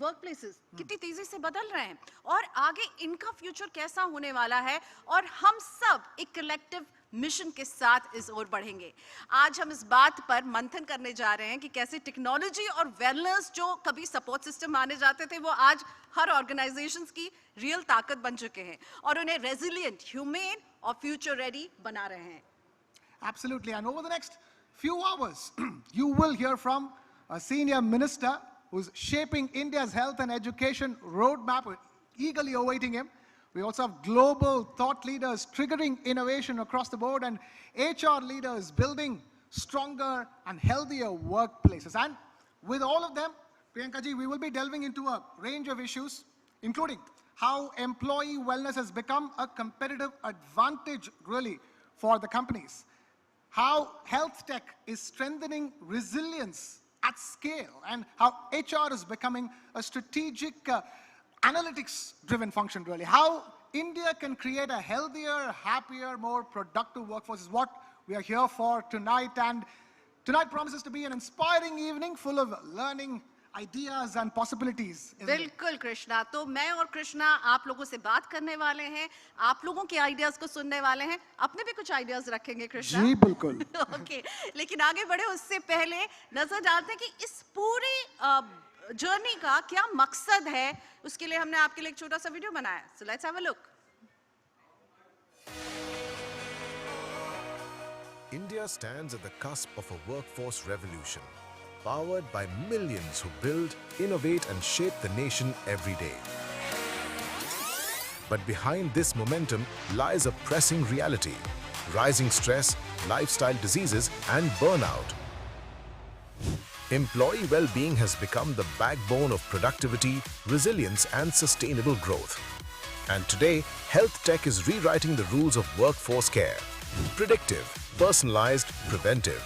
Workplaces कितनी तेजी से बदल रहे हैं और आगे इनका फ्यूचर कैसा होने वाला है और हम सब एक कलेक्टिव मिशन के साथ इस ओर बढ़ेंगे। आज हम इस बात पर मंथन करने जा रहे हैं कि कैसे टेक्नोलॉजी और वेलनेस जो कभी सपोर्ट सिस्टम माने जाते थे वो आज हर ऑर्गेनाइजेशंस की रियल ताकत बन चुके हैं और उन्हें रेजिलिएंट, ह्यूमेन और फ्यूचर रेडी बना रहे हैं। Absolutely, and over the next few hours, you will hear from a senior minister who's shaping India's health and education roadmap. We're eagerly awaiting him. We also have global thought leaders triggering innovation across the board and HR leaders building stronger and healthier workplaces. And with all of them, Priyanka ji, we will be delving into a range of issues, including how employee wellness has become a competitive advantage, really, for the companies. How health tech is strengthening resilience at scale, and how HR is becoming a strategic analytics-driven function, really. How India can create a healthier, happier, more productive workforce is what we are here for tonight. And tonight promises to be an inspiring evening full of learning, ideas and possibilities. बिल्कुल कृष्णा, तो मैं और कृष्णा आप लोगों से बात करने वाले हैं, आप लोगों के आइडियाज को सुनने वाले हैं, अपने भी कुछ आइडियाज रखेंगे कृष्णा। जी बिल्कुल। ओके, लेकिन आगे बढ़े उससे पहले नजर डालते हैं कि इस पूरी जर्नी का क्या मकसद है। उसके लिए हमने आपके लिए एक छोटा सा वीडियो बनाया। So let's have a look. India stands at the cusp of a workforce revolution, powered by millions who build, innovate and shape the nation every day. But behind this momentum lies a pressing reality: rising stress, lifestyle diseases and burnout. Employee well-being has become the backbone of productivity, resilience and sustainable growth. And today, health tech is rewriting the rules of workforce care. Predictive, personalized, preventive.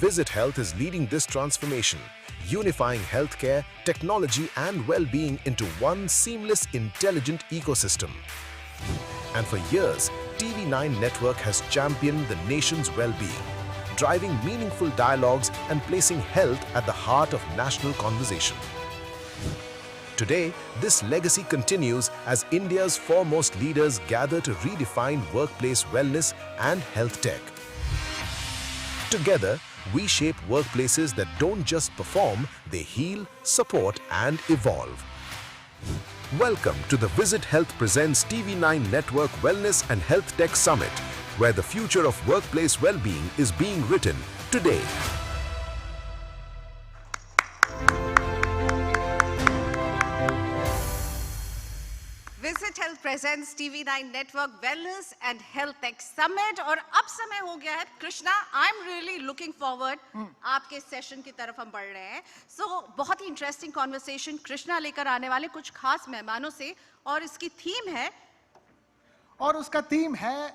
Visit Health is leading this transformation, unifying healthcare, technology and well-being into one seamless, intelligent ecosystem. And for years, TV9Network has championed the nation's well-being, driving meaningful dialogues and placing health at the heart of national conversation. Today, this legacy continues as India's foremost leaders gather to redefine workplace wellness and health tech. Together, we shape workplaces that don't just perform, they heal, support and evolve. Welcome to the Visit Health presents TV9Network Wellness and HealthTech Summit, where the future of workplace well-being is being written today. Visit Health presents TV9Network Wellness and HealthTech Summit और अब समय हो गया है Krishna, I'm really looking forward आपके session की तरफ हम बढ़ रहे हैं। बहुत ही इंटरेस्टिंग कॉन्वर्सेशन कृष्णा लेकर आने वाले कुछ खास मेहमानों से और इसकी थीम है और उसका थीम है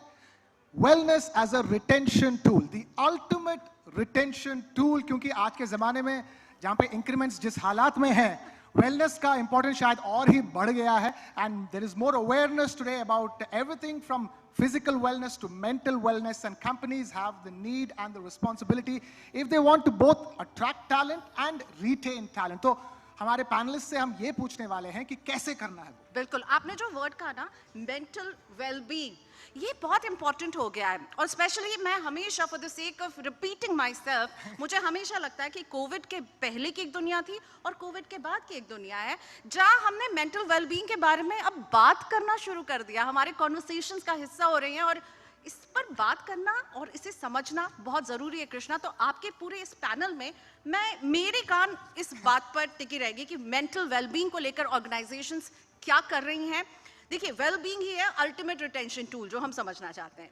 wellness as a retention tool, the ultimate retention tool, क्योंकि आज के ज़माने में जहाँ पे increments जिस हालात में हैं, wellness का importance शायद और ही बढ़ गया है, and there is more awareness today about everything from physical wellness to mental wellness, and companies have the need and the responsibility if they want to both attract talent and retain talent. तो हमारे panelist से हम ये पूछने वाले हैं कि कैसे करना है। बिल्कुल, आपने जो वर्ड कहा ना, मेंटल वेलबींग, ये बहुत इंपॉर्टेंट हो गया है और स्पेशली मैं हमेशा for the sake of repeating my self, मुझे हमेशा लगता है कि कोविड के पहले की एक दुनिया थी और कोविड के बाद की एक दुनिया है जहां हमने मेंटल वेलबींग के बारे में अब बात करना शुरू कर दिया, हमारे कॉन्वर्सेशंस का हिस्सा हो रही हैं और इस पर बात करना और इसे समझना बहुत ज़रूरी है कृष्णा। तो आपके पूरे इस पैनल में मेरे कान इस बात पर टिकी रहेगी कि मेंटल वेलबींग को लेकर ऑर्गेनाइजेशंस क्या कर रही हैं। देखिए, वेलबींग ही है अल्टीमेट रिटेंशन टूल जो हम समझना चाहते हैं।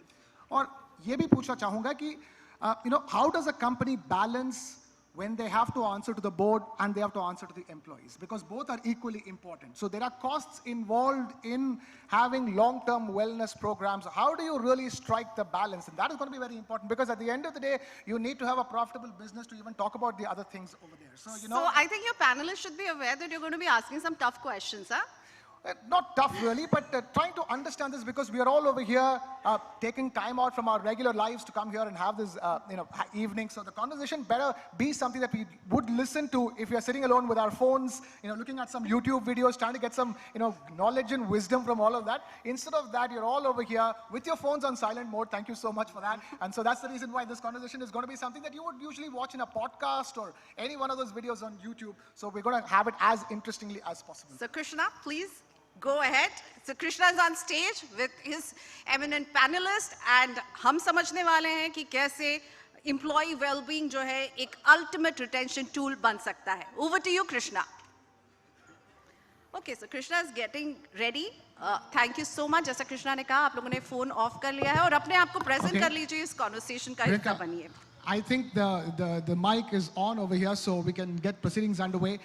और ये भी पूछना चाहूंगा कि how does a company balance when they have to answer to the board and they have to answer to the employees, because both are equally important. So there are costs involved in having long-term wellness programs. How do you really strike the balance? And that is going to be very important, because at the end of the day, you need to have a profitable business to even talk about the other things over there. So, So I think your panelists should be aware that you're going to be asking some tough questions, huh? not tough really, but trying to understand this because we are all over here taking time out from our regular lives to come here and have this evening. So the conversation better be something that we would listen to if we are sitting alone with our phones, looking at some YouTube videos, trying to get some knowledge and wisdom from all of that. Instead of that, you're all over here with your phones on silent mode. Thank you so much for that. And so that's the reason why this conversation is going to be something that you would usually watch in a podcast or any one of those videos on YouTube. So we're going to have it as interestingly as possible. So Krishna, please go ahead. So Krishna is on stage with his eminent panelist and हम समझने वाले हैं कि कैसे employee well-being जो है एक ultimate retention tool बन सकता है. Over to you, Krishna. Okay, so Krishna is getting ready. Thank you so much. जैसा कृष्णा ने कहा, आप लोगों ने phone off कर लिया है और अपने आप को present कर लीजिए इस conversation का हिस्सा बनिए. I think the mic is on over here, so we can get proceedings underway.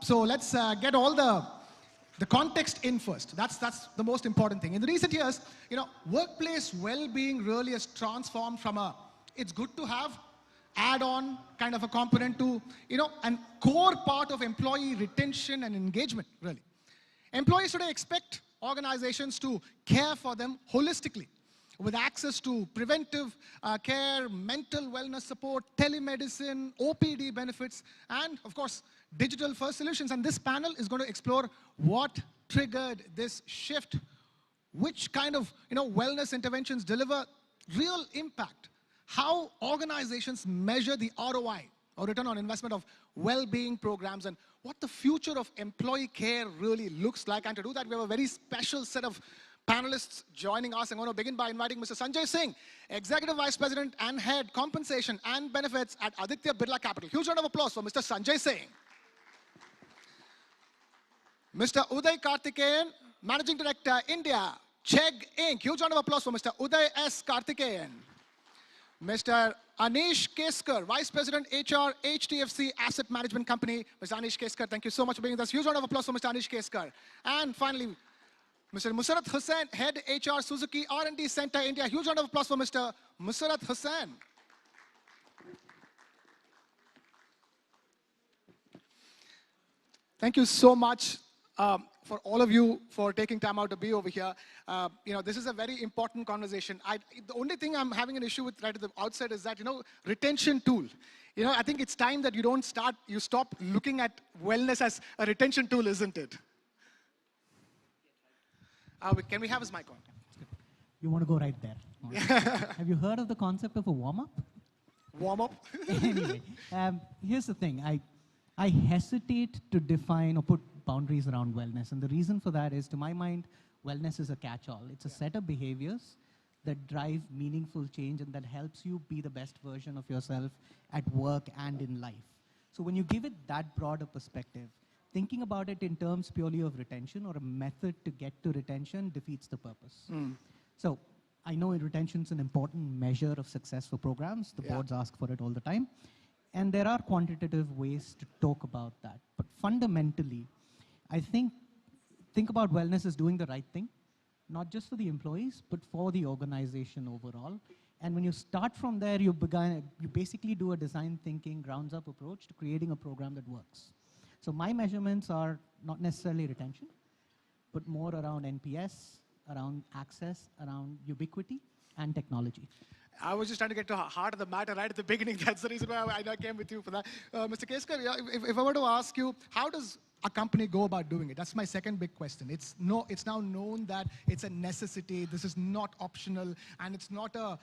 So let's get all the context in first. That's the most important thing. In the recent years, workplace well-being really has transformed from it's good to have, add-on kind of a component to, and core part of employee retention and engagement, really. Employees today expect organizations to care for them holistically, with access to preventive care, mental wellness support, telemedicine, OPD benefits, and of course, digital-first solutions. And this panel is going to explore what triggered this shift, which kind of wellness interventions deliver real impact, how organizations measure the ROI or return on investment of well-being programs, and what the future of employee care really looks like. And to do that, we have a very special set of panelists joining us. I'm going to begin by inviting Mr. Sanjay Singh, Executive Vice President and Head, Compensation and Benefits at Aditya Birla Capital. Huge round of applause for Mr. Sanjay Singh. Mr. Uday Karthikeyan, Managing Director, India, Chegg Inc. Huge round of applause for Mr. Uday S. Karthikeyan. Mr. Anish Keskar, Vice President, HR, HDFC Asset Management Company. Mr. Anish Keskar, thank you so much for being with us. Huge round of applause for Mr. Anish Keskar. And finally, Mr. Musarat Hussain, Head HR, Suzuki R&D Center, India. Huge round of applause for Mr. Musarat Hussain. Thank you so much for all of you for taking time out to be over here. This is a very important conversation. The only thing I'm having an issue with right at the outset is that, retention tool. I think it's time that you stop looking at wellness as a retention tool, isn't it? Can we have his mic on? You want to go right there. Have you heard of the concept of a warm-up? Warm-up? Anyway, here's the thing. I hesitate to define or put boundaries around wellness. And the reason for that is, to my mind, wellness is a catch-all. It's a set of behaviors that drive meaningful change and that helps you be the best version of yourself at work and in life. So when you give it that broader perspective, thinking about it in terms purely of retention or a method to get to retention defeats the purpose. So I know retention is an important measure of success for programs. The boards ask for it all the time. And there are quantitative ways to talk about that. But fundamentally, I think about wellness as doing the right thing, not just for the employees, but for the organization overall. And when you start from there, you basically do a design thinking, grounds-up approach to creating a program that works. So my measurements are not necessarily retention, but more around NPS, around access, around ubiquity, and technology. I was just trying to get to the heart of the matter right at the beginning. That's the reason why I came with you for that. Mr. Keskar, if I were to ask you, how does a company go about doing it? That's my second big question. It's now known that it's a necessity. This is not optional, and it's not a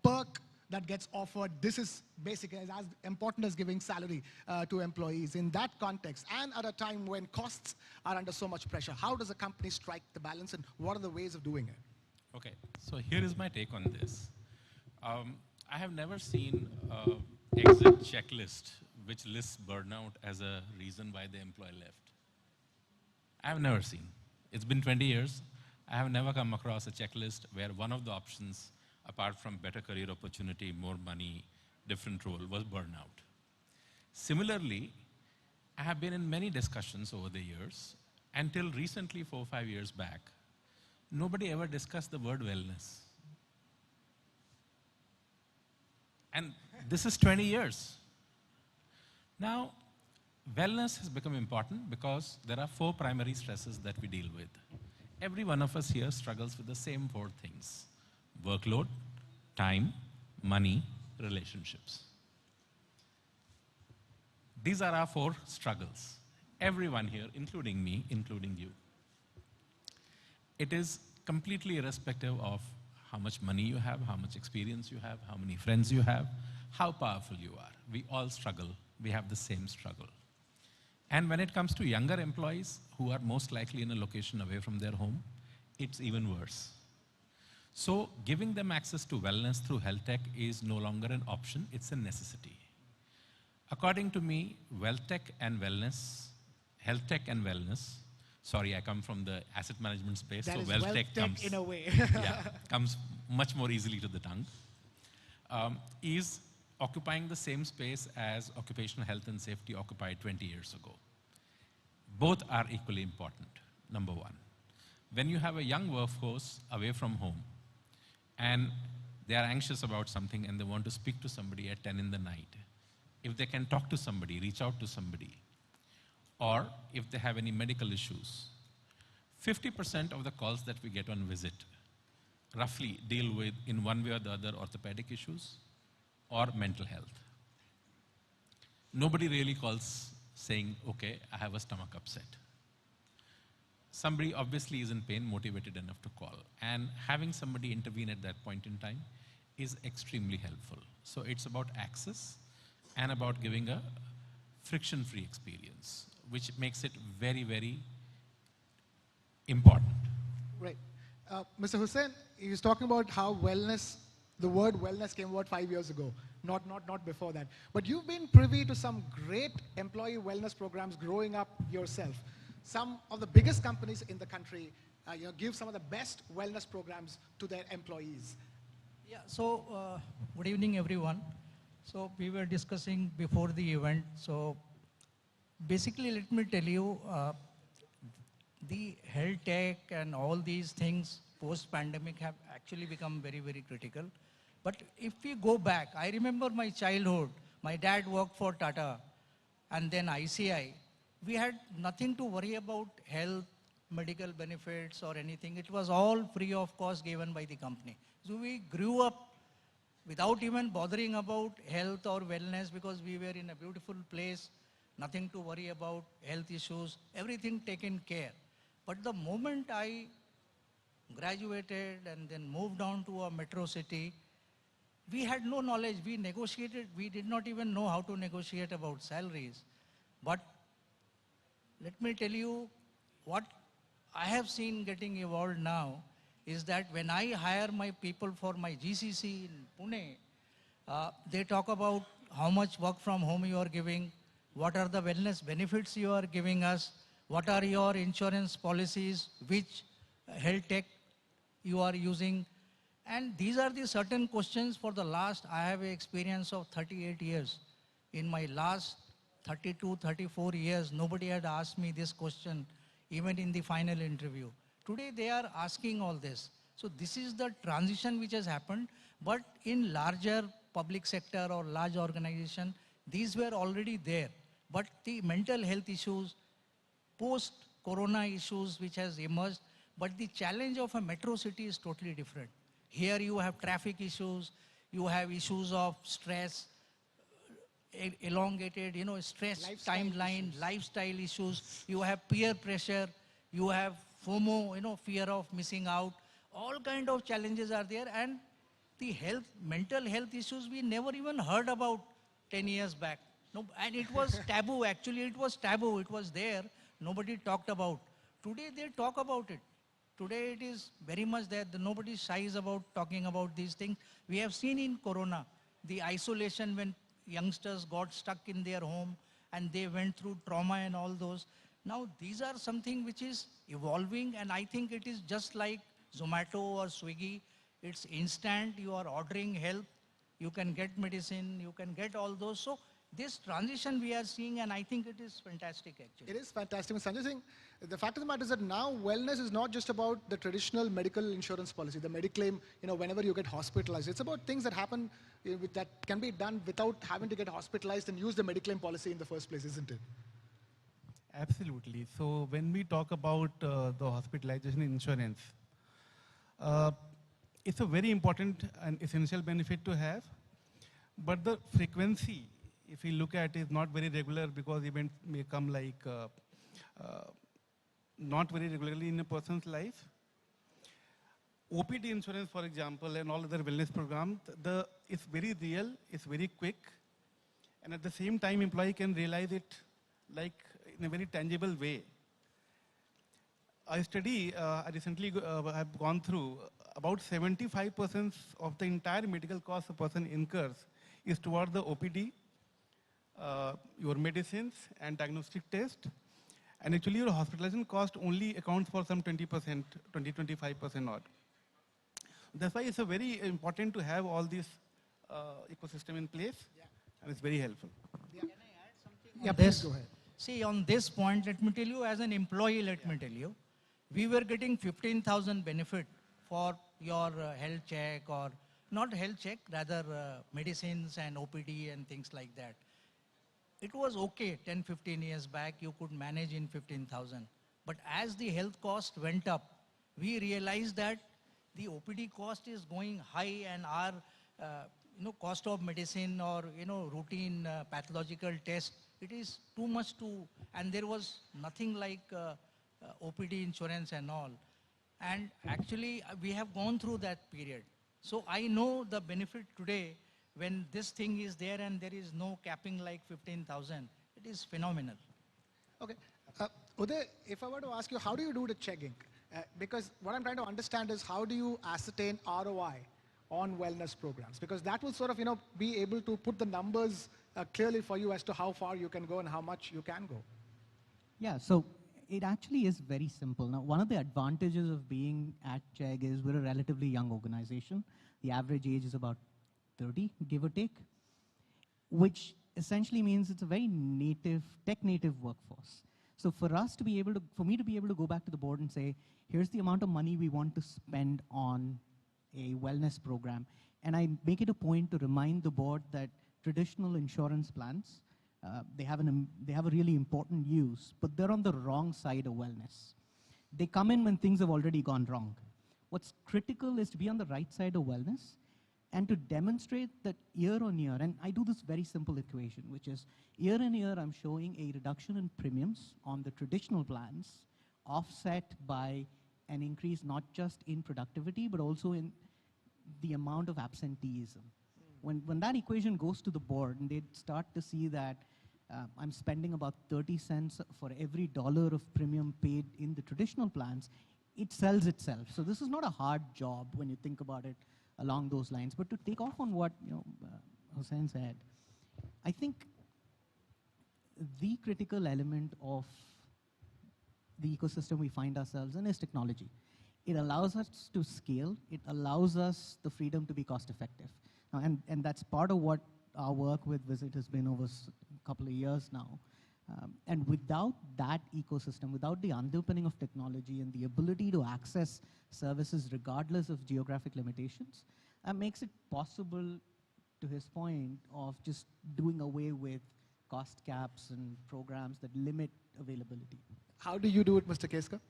perk that gets offered. This is basically as important as giving salary to employees. In that context, and at a time when costs are under so much pressure, how does a company strike the balance, and what are the ways of doing it? Okay, so here is my take on this. I have never seen an exit checklist which lists burnout as a reason why the employee left. I have never seen. It's been 20 years. I have never come across a checklist where one of the options, apart from better career opportunity, more money, different role, was burnout. Similarly, I have been in many discussions over the years. Until recently, 4 or 5 years back, nobody ever discussed the word wellness. And this is 20 years. Now, Wellness has become important because there are 4 primary stresses that we deal with. Every one of us here struggles with the same 4 things: workload, time, money, relationships. These are our 4 struggles. Everyone here, including me, including you. It is completely irrespective of how much money you have, how much experience you have, how many friends you have, how powerful you are. We all struggle. We have the same struggle. And when it comes to younger employees who are most likely in a location away from their home, it's even worse. So giving them access to wellness through health tech is no longer an option, it's a necessity. According to me, health tech and wellness, sorry, I come from the asset management space, That so is wealth tech comes, in a way. yeah, comes much more easily to the tongue, is occupying the same space as occupational health and safety occupied 20 years ago. Both are equally important, number one. When you have a young workforce away from home and they are anxious about something and they want to speak to somebody at 10 in the night, if they can talk to somebody, reach out to somebody, or if they have any medical issues, 50% of the calls that we get on visit roughly deal with, in one way or the other, orthopedic issues or mental health. Nobody really calls saying, okay, I have a stomach upset. Somebody obviously is in pain, motivated enough to call. And having somebody intervene at that point in time is extremely helpful. So it's about access and about giving a friction-free experience, which makes it very, very important. Right. Mr. Hussain, he was talking about how wellness, the word wellness came about 5 years ago, not before that. But you've been privy to some great employee wellness programs growing up yourself. Some of the biggest companies in the country give some of the best wellness programs to their employees. Yeah, so good evening, everyone. So we were discussing before the event. So basically, let me tell you, the health tech and all these things post-pandemic have actually become very, very critical. But if we go back, I remember my childhood. My dad worked for Tata and then ICI. We had nothing to worry about health, medical benefits or anything. It was all free of cost given by the company. So we grew up without even bothering about health or wellness because we were in a beautiful place, nothing to worry about, health issues, everything taken care. But the moment I graduated and then moved on to a metro city, we had no knowledge. We negotiated. We did not even know how to negotiate about salaries. But let me tell you, what I have seen getting evolved now is that when I hire my people for my GCC in Pune, they talk about how much work from home you are giving, what are the wellness benefits you are giving us, what are your insurance policies, which health tech you are using. And these are the certain questions for the last, I have an experience of 38 years. In my last 32, 34 years, nobody had asked me this question, even in the final interview. Today they are asking all this. So this is the transition which has happened, but in larger public sector or large organization, these were already there. But the mental health issues, post-corona issues which has emerged, but the challenge of a metro city is totally different. Here you have traffic issues, you have issues of stress, elongated, stress timeline, lifestyle issues, you have peer pressure, you have FOMO, fear of missing out, all kind of challenges are there. And the mental health issues we never even heard about 10 years back. No, and it was taboo, actually it was taboo, it was there, nobody talked about. Today they talk about it. Today it is very much there, nobody shies about talking about these things. We have seen in Corona, the isolation when youngsters got stuck in their home and they went through trauma and all those. Now these are something which is evolving, and I think it is just like Zomato or Swiggy. It's instant, you are ordering help, you can get medicine, you can get all those. So this transition we are seeing, and I think it is fantastic actually. It is fantastic. Sanjay Singh, the fact of the matter is that now wellness is not just about the traditional medical insurance policy, the Mediclaim, whenever you get hospitalized. It's about things that happen that can be done without having to get hospitalized and use the Mediclaim policy in the first place, isn't it? Absolutely. So when we talk about the hospitalization insurance, uh, it's a very important and essential benefit to have, but the frequency, if we look at, is not very regular because events may come like not very regularly in a person's life. OPD insurance, for example, and all other wellness programs, it's very real, it's very quick, and at the same time, employee can realize it like in a very tangible way. A study I recently have gone through, about 75% of the entire medical cost a person incurs is toward the OPD, your medicines and diagnostic test. And actually your hospitalization cost only accounts for some 20%, 20-25% odd. That's why it's a very important to have all this ecosystem in place, and it's very helpful. Yeah, This, please go ahead. see, on this point, let me tell you, as an employee, let me tell you, we were getting 15,000 benefit for your health check, or not health check, rather medicines and OPD and things like that. It was okay 10, 15 years back, you could manage in 15,000. But as the health cost went up, we realized that the OPD cost is going high, and our cost of medicine or routine pathological test, it is too much to, and there was nothing like OPD insurance and all. And actually we have gone through that period. So I know the benefit today when this thing is there and there is no capping like 15,000. It is phenomenal. Okay. Uday, if I were to ask you, how do you do the checking? Because what I'm trying to understand is how do you ascertain ROI on wellness programs? Because that will sort of, be able to put the numbers clearly for you as to how far you can go and how much you can go. Yeah, so it actually is very simple. Now, one of the advantages of being at CHEG is we're a relatively young organization. The average age is about 30, give or take, which essentially means it's a very tech-native workforce. So for me to be able to go back to the board and say, here's the amount of money we want to spend on a wellness program, and I make it a point to remind the board that traditional insurance plans, they have a really important use, but they're on the wrong side of wellness. They come in when things have already gone wrong. What's critical is to be on the right side of wellness and to demonstrate that year on year, and I do this very simple equation, which is year on year I'm showing a reduction in premiums on the traditional plans offset by an increase not just in productivity, but also in the amount of absenteeism. When that equation goes to the board and they start to see that I'm spending about 30 cents for every dollar of premium paid in the traditional plans, it sells itself. So this is not a hard job when you think about it along those lines. But to take off on what Hussain said, I think the critical element of the ecosystem we find ourselves in is technology. It allows us to scale. It allows us the freedom to be cost effective. And that's part of what our work with Visit has been over a couple of years now. And without that ecosystem, without the underpinning of technology and the ability to access services regardless of geographic limitations, makes it possible, to his point, of just doing away with cost caps and programs that limit availability. How do you do it, Mr. Keska?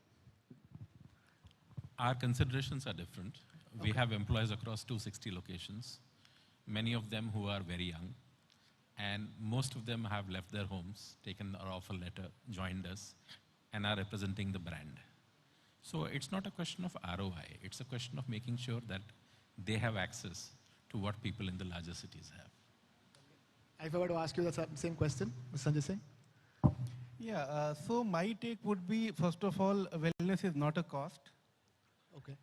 Our considerations are different. We have employees across 260 locations, many of them who are very young, and most of them have left their homes, taken our offer letter, joined us, and are representing the brand. So it's not a question of ROI, it's a question of making sure that they have access to what people in the larger cities have. If I were to ask you the same question, Mr. Sanjay Singh? Yeah, so my take would be, first of all, wellness is not a cost. Okay.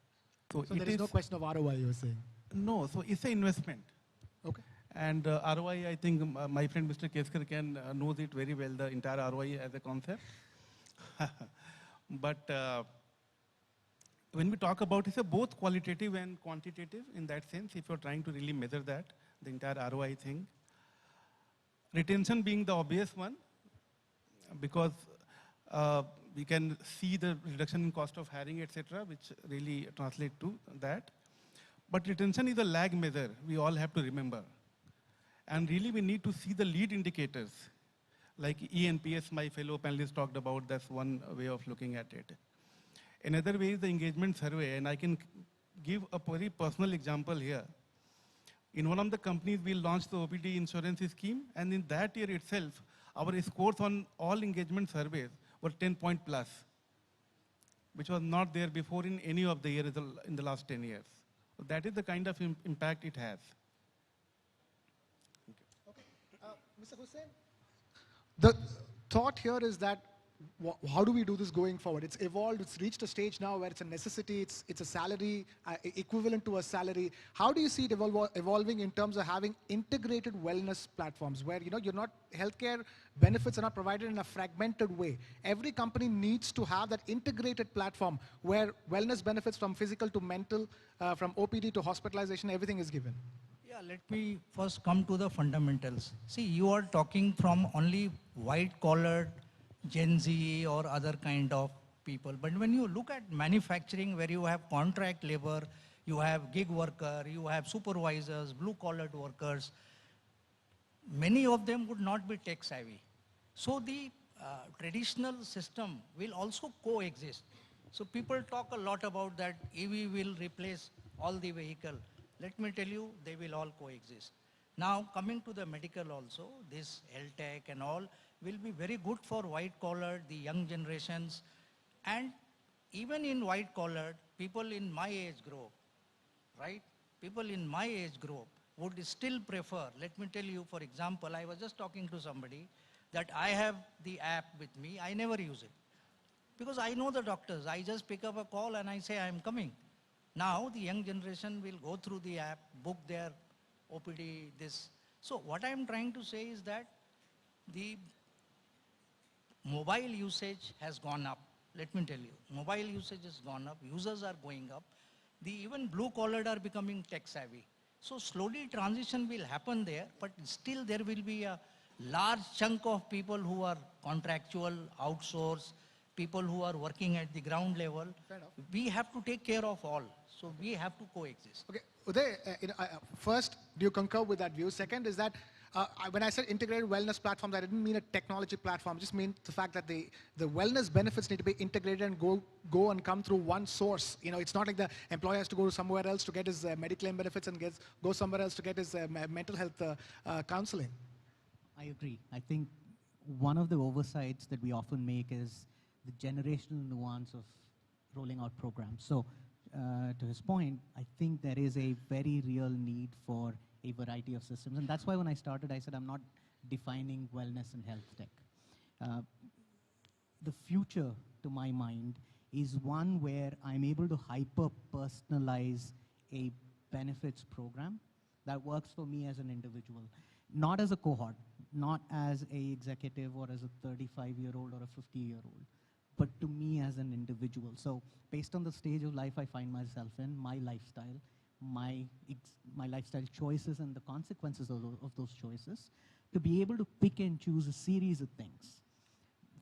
So there is no question of ROI, you were saying? No, so it's an investment. Okay. And ROI, I think my friend Mr. Keskar can knows it very well, the entire ROI as a concept. But when we talk about it's both qualitative and quantitative in that sense, if you're trying to really measure that, the entire ROI thing. Retention being the obvious one, because we can see the reduction in cost of hiring, etc., which really translate to that. But retention is a lag measure, we all have to remember. And really we need to see the lead indicators. Like ENPS, my fellow panelists talked about, that's one way of looking at it. Another way is the engagement survey, and I can give a very personal example here. In one of the companies, we launched the OPD insurance scheme, and in that year itself, our scores on all engagement surveys were 10-point plus, which was not there before in any of the years in the last 10 years. So that is the kind of impact it has. Mr. Hussain, the thought here is that how do we do this going forward? It's evolved, it's reached a stage now where it's a necessity, it's a salary, equivalent to a salary. How do you see it evolving in terms of having integrated wellness platforms where, you're not, healthcare benefits are not provided in a fragmented way. Every company needs to have that integrated platform where wellness benefits from physical to mental, from OPD to hospitalization, everything is given. Yeah, let me first come to the fundamentals. See, you are talking from only white-collared Gen Z or other kind of people. But when you look at manufacturing where you have contract labor, you have gig worker, you have supervisors, blue-collared workers, many of them would not be tech savvy. So the traditional system will also coexist. So people talk a lot about that EV will replace all the vehicle. Let me tell you, they will all coexist. Now, coming to the medical also, this health tech and all will be very good for white-collar, the young generations. And even in white-collar, people in my age group, right? People in my age group would still prefer, let me tell you, for example, I was just talking to somebody that I have the app with me, I never use it. Because I know the doctors, I just pick up a call and I say I'm coming. Now the young generation will go through the app, book their OPD, this. So what I'm trying to say is that the mobile usage has gone up. Let me tell you, mobile usage has gone up, users are going up. The even blue-collared are becoming tech-savvy. So slowly transition will happen there, but still there will be a large chunk of people who are contractual, outsourced, people who are working at the ground level. We have to take care of all. So we have to coexist. Okay, Uday, first, do you concur with that view? Second is that when I said integrated wellness platforms, I didn't mean a technology platform. I just mean the fact that the wellness benefits need to be integrated and go and come through one source. It's not like the employer has to go somewhere else to get his Mediclaim benefits and go somewhere else to get his mental health counseling. I agree. I think one of the oversights that we often make is the generational nuance of rolling out programs. So to his point, I think there is a very real need for a variety of systems. And that's why when I started, I said I'm not defining wellness and health tech. The future, to my mind, is one where I'm able to hyper-personalize a benefits program that works for me as an individual, not as a cohort, not as an executive or as a 35-year-old or a 50-year-old, but to me as an individual. So based on the stage of life I find myself in, my lifestyle, my lifestyle choices and the consequences of those choices, to be able to pick and choose a series of things.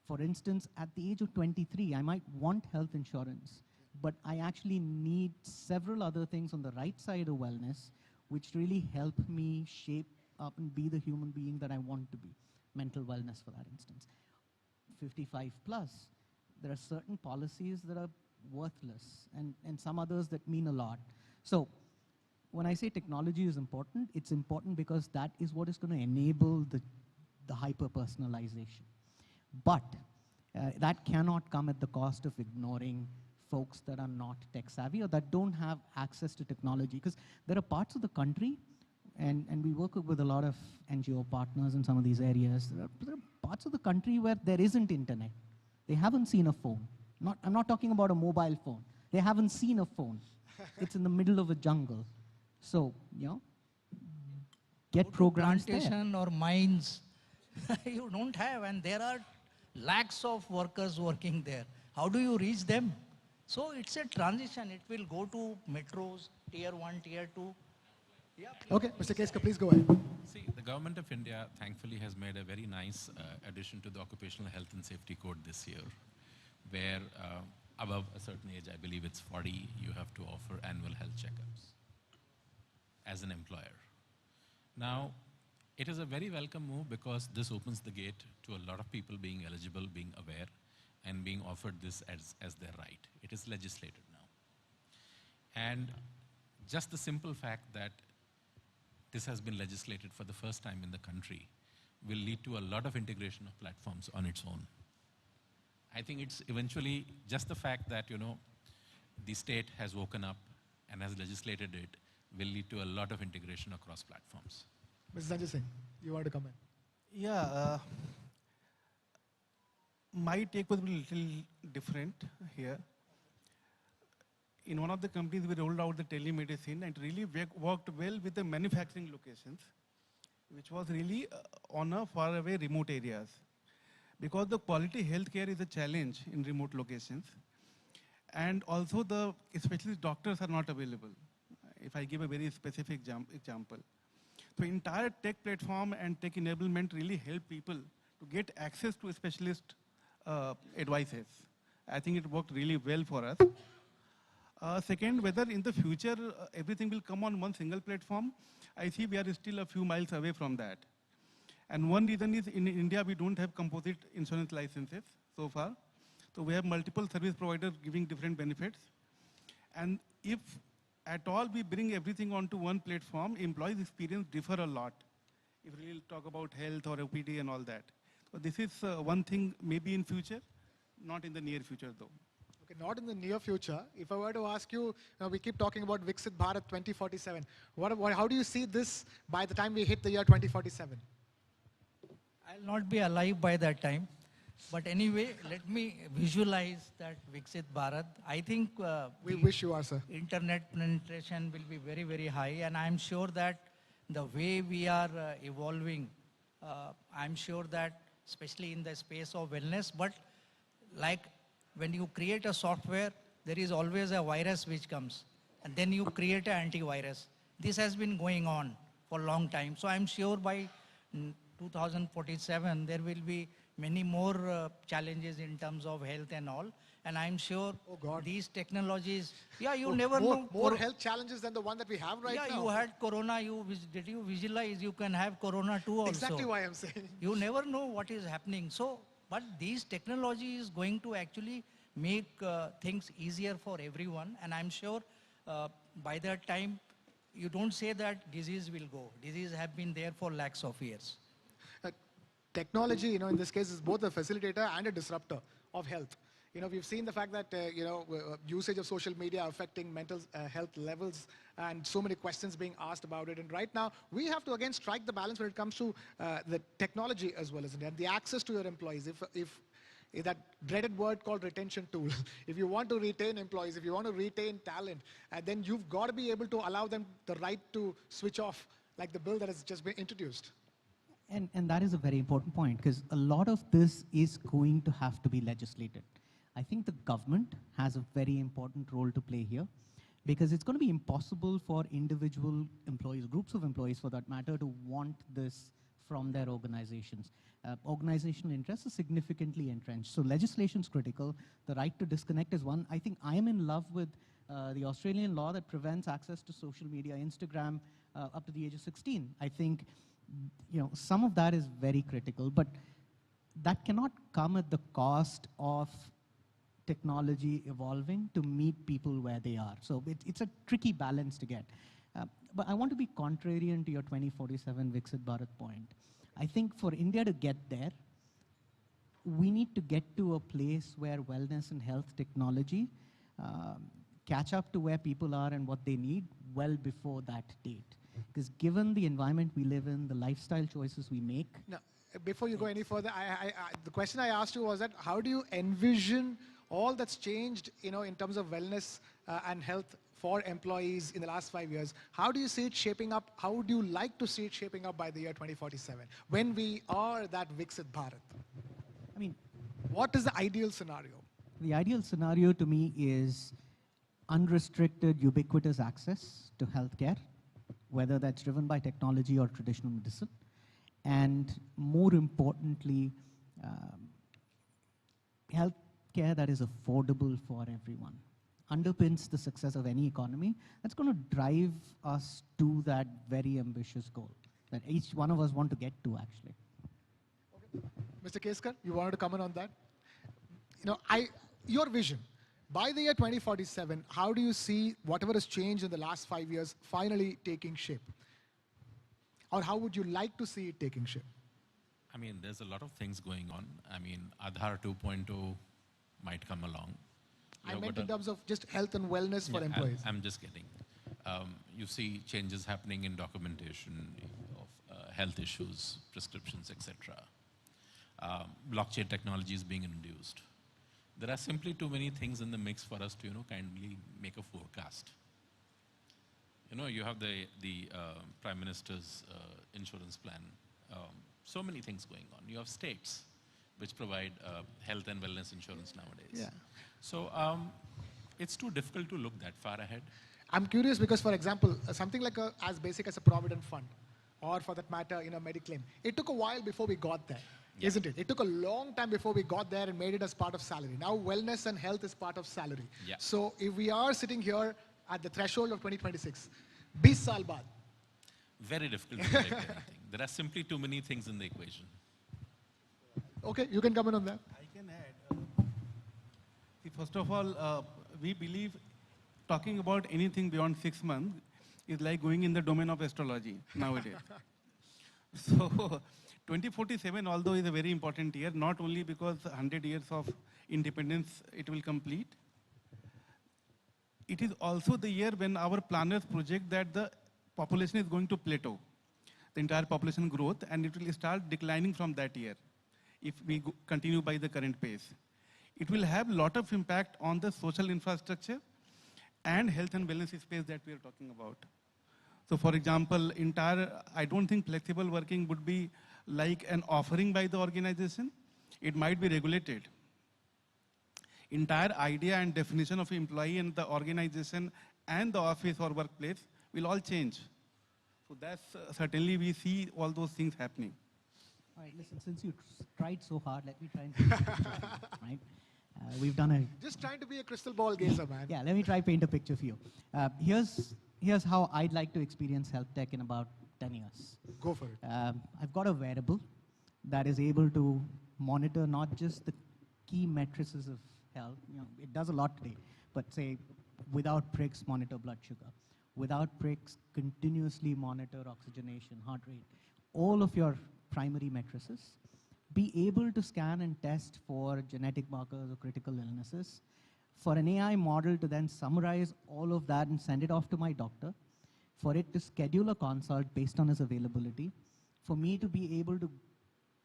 For instance, at the age of 23, I might want health insurance, but I actually need several other things on the right side of wellness which really help me shape up and be the human being that I want to be. Mental wellness, for that instance. 55 plus, there are certain policies that are worthless and some others that mean a lot. So when I say technology is important, it's important because that is what is going to enable the hyper-personalization. But that cannot come at the cost of ignoring folks that are not tech savvy or that don't have access to technology. Because there are parts of the country, and we work with a lot of NGO partners in some of these areas, there are parts of the country where there isn't internet. They haven't seen a phone. I'm not talking about a mobile phone. They haven't seen a phone. It's in the middle of a jungle. So, get programs there. Plantation or mines, you don't have, and there are lakhs of workers working there. How do you reach them? So it's a transition. It will go to metros, tier 1, tier 2. Yeah, okay, Mr. Keska, please go ahead. See, the government of India, thankfully, has made a very nice addition to the Occupational Health and Safety Code this year, where above a certain age, I believe it's 40, you have to offer annual health checkups as an employer. Now, It is a very welcome move because this opens the gate to a lot of people being eligible, being aware, and being offered this as their right. It is legislated now. And just the simple fact that this has been legislated for the first time in the country will lead to a lot of integration of platforms on its own. I think it's eventually just the fact that, the state has woken up and has legislated it will lead to a lot of integration across platforms. Mr. Sanjay Singh, you want to comment? Yeah, my take was a little different here. In one of the companies, we rolled out the telemedicine and really worked well with the manufacturing locations, which was really on a faraway remote areas. Because the quality healthcare is a challenge in remote locations. And also the specialist doctors are not available. If I give a very specific example. So entire tech platform and tech enablement really help people to get access to specialist advices. I think it worked really well for us. Second, whether in the future everything will come on one single platform, I see we are still a few miles away from that. And one reason is in India we don't have composite insurance licenses so far. So we have multiple service providers giving different benefits. And if at all we bring everything onto one platform, employees' experience differ a lot. If we will talk about health or OPD and all that. So this is one thing maybe in future, not in the near future though. Okay, not in the near future. If I were to ask you, we keep talking about Viksit Bharat 2047. How do you see this by the time we hit the year 2047? I'll not be alive by that time. But anyway, let me visualize that Viksit Bharat. I think we wish you are, sir. Internet penetration will be very, very high. And I'm sure that the way we are evolving, I'm sure that especially in the space of wellness, but like when you create a software, there is always a virus which comes. And then you create an antivirus. This has been going on for a long time. So I'm sure by 2047, there will be many more challenges in terms of health and all. And I'm sure these technologies, you never know. More health challenges than the one that we have right now. Yeah, you had corona, did you visualize you can have corona too also? Exactly why I'm saying. You never know what is happening. So, but these technology is going to actually make things easier for everyone. And I'm sure by that time, you don't say that disease will go. Disease have been there for lakhs of years. Technology, in this case, is both a facilitator and a disruptor of health. We've seen the fact that, usage of social media affecting mental health levels and so many questions being asked about it. And right now, we have to again strike the balance when it comes to the technology as well as and the access to your employees. If that dreaded word called retention tool, if you want to retain employees, if you want to retain talent, then you've got to be able to allow them the right to switch off, like the bill that has just been introduced. And that is a very important point, because a lot of this is going to have to be legislated. I think the government has a very important role to play here, because it's going to be impossible for individual employees, groups of employees for that matter, to want this from their organizations. Organizational interests are significantly entrenched. So legislation is critical. The right to disconnect is one. I think I am in love with the Australian law that prevents access to social media, Instagram, up to the age of 16. I think some of that is very critical, but that cannot come at the cost of technology evolving to meet people where they are. So it's a tricky balance to get. But I want to be contrarian to your 2047 Viksit Bharat point. I think for India to get there, we need to get to a place where wellness and health technology catch up to where people are and what they need well before that date. Because given the environment we live in, the lifestyle choices we make. Now, before you go any further, the question I asked you was that how do you envision all that's changed, in terms of wellness and health for employees in the last 5 years? How do you see it shaping up? How would you like to see it shaping up by the year 2047, when we are that Viksit Bharat? I mean, what is the ideal scenario? The ideal scenario to me is unrestricted, ubiquitous access to healthcare, whether that's driven by technology or traditional medicine. And more importantly, healthcare that is affordable for everyone. Underpins the success of any economy. That's going to drive us to that very ambitious goal. that each one of us want to get to, actually. Mr. Keskar, you wanted to comment on that? Your vision. By the year 2047, how do you see whatever has changed in the last 5 years finally taking shape? Or how would you like to see it taking shape? I mean, there's a lot of things going on. I mean, Aadhaar 2.0 might come along. I meant in terms of just health and wellness for employees. I'm just kidding. You see changes happening in documentation of health issues, prescriptions, etc. Blockchain technology is being introduced. There are simply too many things in the mix for us to, kindly make a forecast. You have the Prime Minister's insurance plan. So many things going on. You have states which provide health and wellness insurance nowadays. Yeah. So it's too difficult to look that far ahead. I'm curious because, for example, something like as basic as a provident fund, or for that matter, Mediclaim, it took a while before we got there, isn't it? It took a long time before we got there and made it as part of salary. Now wellness and health is part of salary. Yeah. So if we are sitting here at the threshold of 2026, 20 saal baad, Very difficult to predict anything. There are simply too many things in the equation. Okay, you can comment on that. I can add. First of all, we believe talking about anything beyond 6 months is like going in the domain of astrology nowadays. So 2047, although is a very important year, not only because 100 years of independence it will complete, it is also the year when our planners project that the population is going to plateau, the entire population growth, and it will start declining from that year if we continue by the current pace. It will have a lot of impact on the social infrastructure and health and wellness space that we are talking about. So for example, I don't think flexible working would be like an offering by the organization. It might be regulated. Entire idea and definition of employee and the organization and the office or workplace will all change. So that's certainly we see all those things happening. All right, listen, since you tried so hard, let me try and paint a picture, right? We've done a... Just trying to be a crystal ball gazer, man. Yeah, let me try paint a picture for you. Here's how I'd like to experience health tech in about 10 years. Go for it. I've got a wearable that is able to monitor not just the key matrices of health, it does a lot today, but say without pricks, monitor blood sugar. Without pricks, continuously monitor oxygenation, heart rate, all of your primary matrices. Be able to scan and test for genetic markers or critical illnesses. For an AI model to then summarize all of that and send it off to my doctor. For it to schedule a consult based on his availability. For me to be able to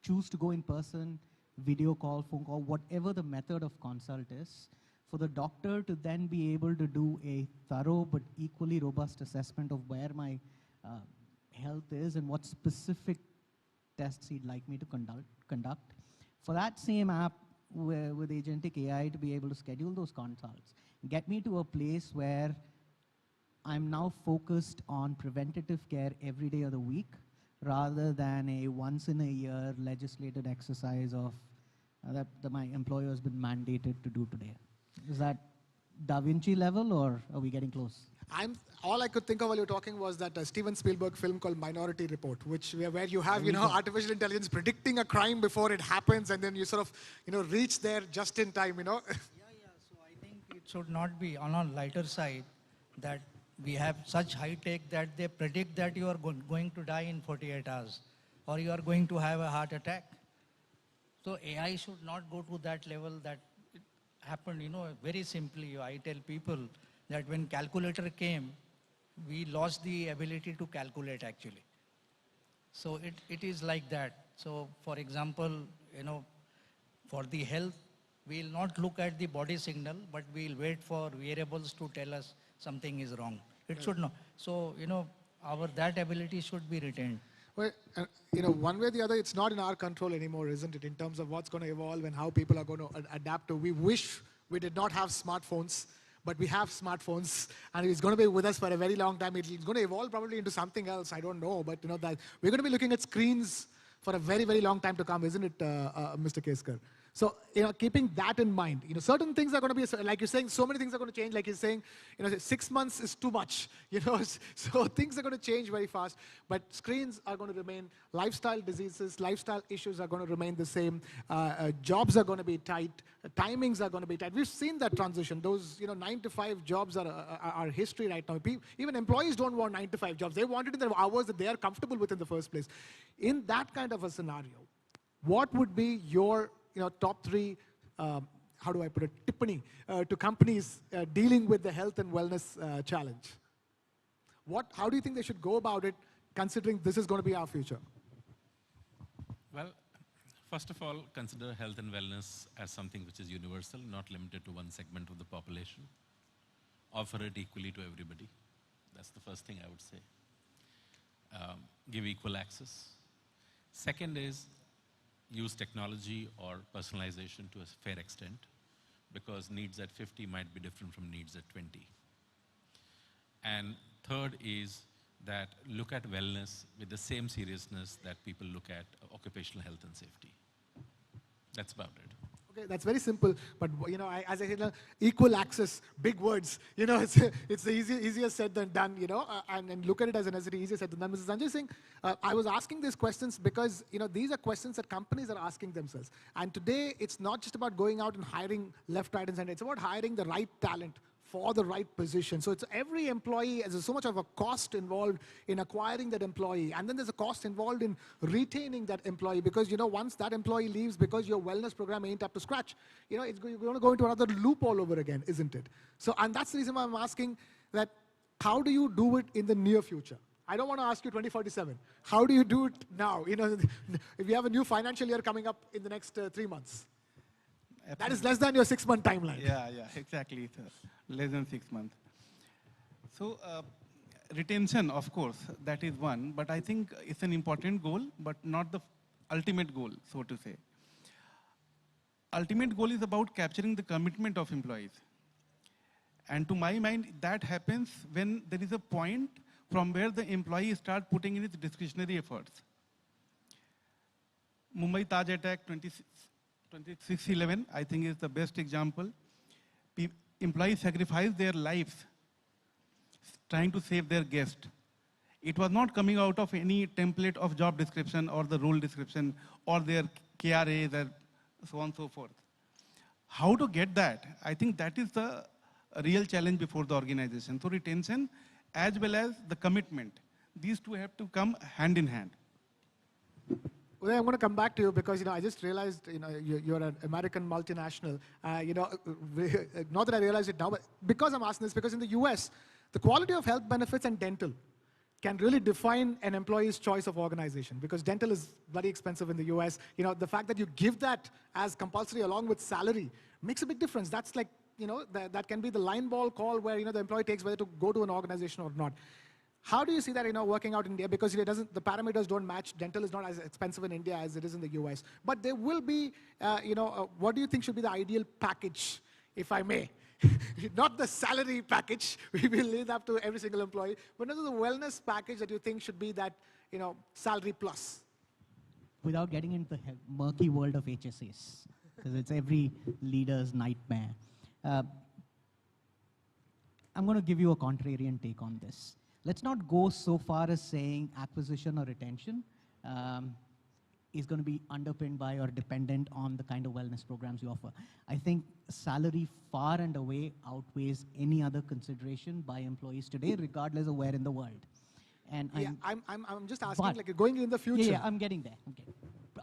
choose to go in person, video call, phone call, whatever the method of consult is. For the doctor to then be able to do a thorough but equally robust assessment of where my health is and what specific tests he'd like me to conduct. For that same app with agentic AI to be able to schedule those consults, get me to a place where I'm now focused on preventative care every day of the week rather than a once in a year legislated exercise of that my employer has been mandated to do today. Is that Da Vinci level or are we getting close? All I could think of while you were talking was that Steven Spielberg film called Minority Report, where you have, artificial intelligence predicting a crime before it happens, and then you sort of, reach there just in time, Yeah. So I think it should not be on a lighter side that we have such high tech that they predict that you are going to die in 48 hours, or you are going to have a heart attack. So AI should not go to that level that it happened, very simply. I tell people that when calculator came, we lost the ability to calculate actually. So it is like that. So for example, for the health, we'll not look at the body signal, but we'll wait for variables to tell us something is wrong. It should not. So, that ability should be retained. Well, one way or the other, it's not in our control anymore, isn't it, in terms of what's going to evolve and how people are going to adapt to. We wish we did not have smartphones, but we have smartphones, and it's going to be with us for a very long time. It's going to evolve probably into something else, I don't know, but that we're going to be looking at screens for a very, very long time to come, isn't it, Mr. Keskar? So, keeping that in mind, certain things are going to be, like you're saying, so many things are going to change. Like you're saying, 6 months is too much, so things are going to change very fast. But screens are going to remain. Lifestyle diseases, lifestyle issues are going to remain the same. Jobs are going to be tight. Timings are going to be tight. We've seen that transition. Those, 9 to 5 jobs are history right now. Even employees don't want 9 to 5 jobs. They want it in the hours that they are comfortable with in the first place. In that kind of a scenario, what would be your top 3, how do I put it, tippani to companies dealing with the health and wellness challenge? How do you think they should go about it, considering this is going to be our future? Well, first of all, consider health and wellness as something which is universal, not limited to one segment of the population. Offer it equally to everybody. That's the first thing I would say. Give equal access. Second is, use technology or personalization to a fair extent, because needs at 50 might be different from needs at 20. And third is that look at wellness with the same seriousness that people look at occupational health and safety. That's about it. Okay, that's very simple, but as I said, equal access, big words. It's easier said than done. And look at it as a necessity, easier said than done. Mrs. Sanjay Singh, I was asking these questions because these are questions that companies are asking themselves. And today, it's not just about going out and hiring left, right, and center. It's about hiring the right talent for the right position. So it's every employee, there's so much of a cost involved in acquiring that employee. And then there's a cost involved in retaining that employee, because once that employee leaves because your wellness program ain't up to scratch, you're going to go into another loop all over again, isn't it? So, and that's the reason why I'm asking that, how do you do it in the near future? I don't want to ask you 2047. How do you do it now? If you have a new financial year coming up in the next 3 months. Absolutely. That is less than your 6-month timeline. Yeah, exactly. Less than 6 months. So retention, of course, that is one, but I think it's an important goal, but not the ultimate goal, so to say. Ultimate goal is about capturing the commitment of employees. And to my mind, that happens when there is a point from where the employee starts putting in his discretionary efforts. Mumbai Taj attack 26/11, I think, is the best example. Employees sacrifice their lives trying to save their guest. It was not coming out of any template of job description or the role description or their KRAs and so on and so forth. How to get that? I think that is the real challenge before the organization. So retention as well as the commitment. These two have to come hand in hand. Well, I'm going to come back to you because, I just realized, you're an American multinational. Not that I realized it now, but because I'm asking this, because in the US, the quality of health benefits and dental can really define an employee's choice of organization, because dental is very expensive in the US. The fact that you give that as compulsory along with salary makes a big difference. That's like, that can be the line ball call where, the employee takes whether to go to an organization or not. How do you see that, working out in India? Because the parameters don't match. Dental is not as expensive in India as it is in the US. But there will be, what do you think should be the ideal package, if I may? Not the salary package, we will leave that to every single employee, but what is the wellness package that you think should be that, salary plus? Without getting into the murky world of HSAs, because it's every leader's nightmare. I'm going to give you a contrarian take on this. Let's not go so far as saying acquisition or retention is going to be underpinned by or dependent on the kind of wellness programs you offer. I think salary far and away outweighs any other consideration by employees today, regardless of where in the world. And yeah, I'm just asking, like, going in the future. Yeah, I'm getting there.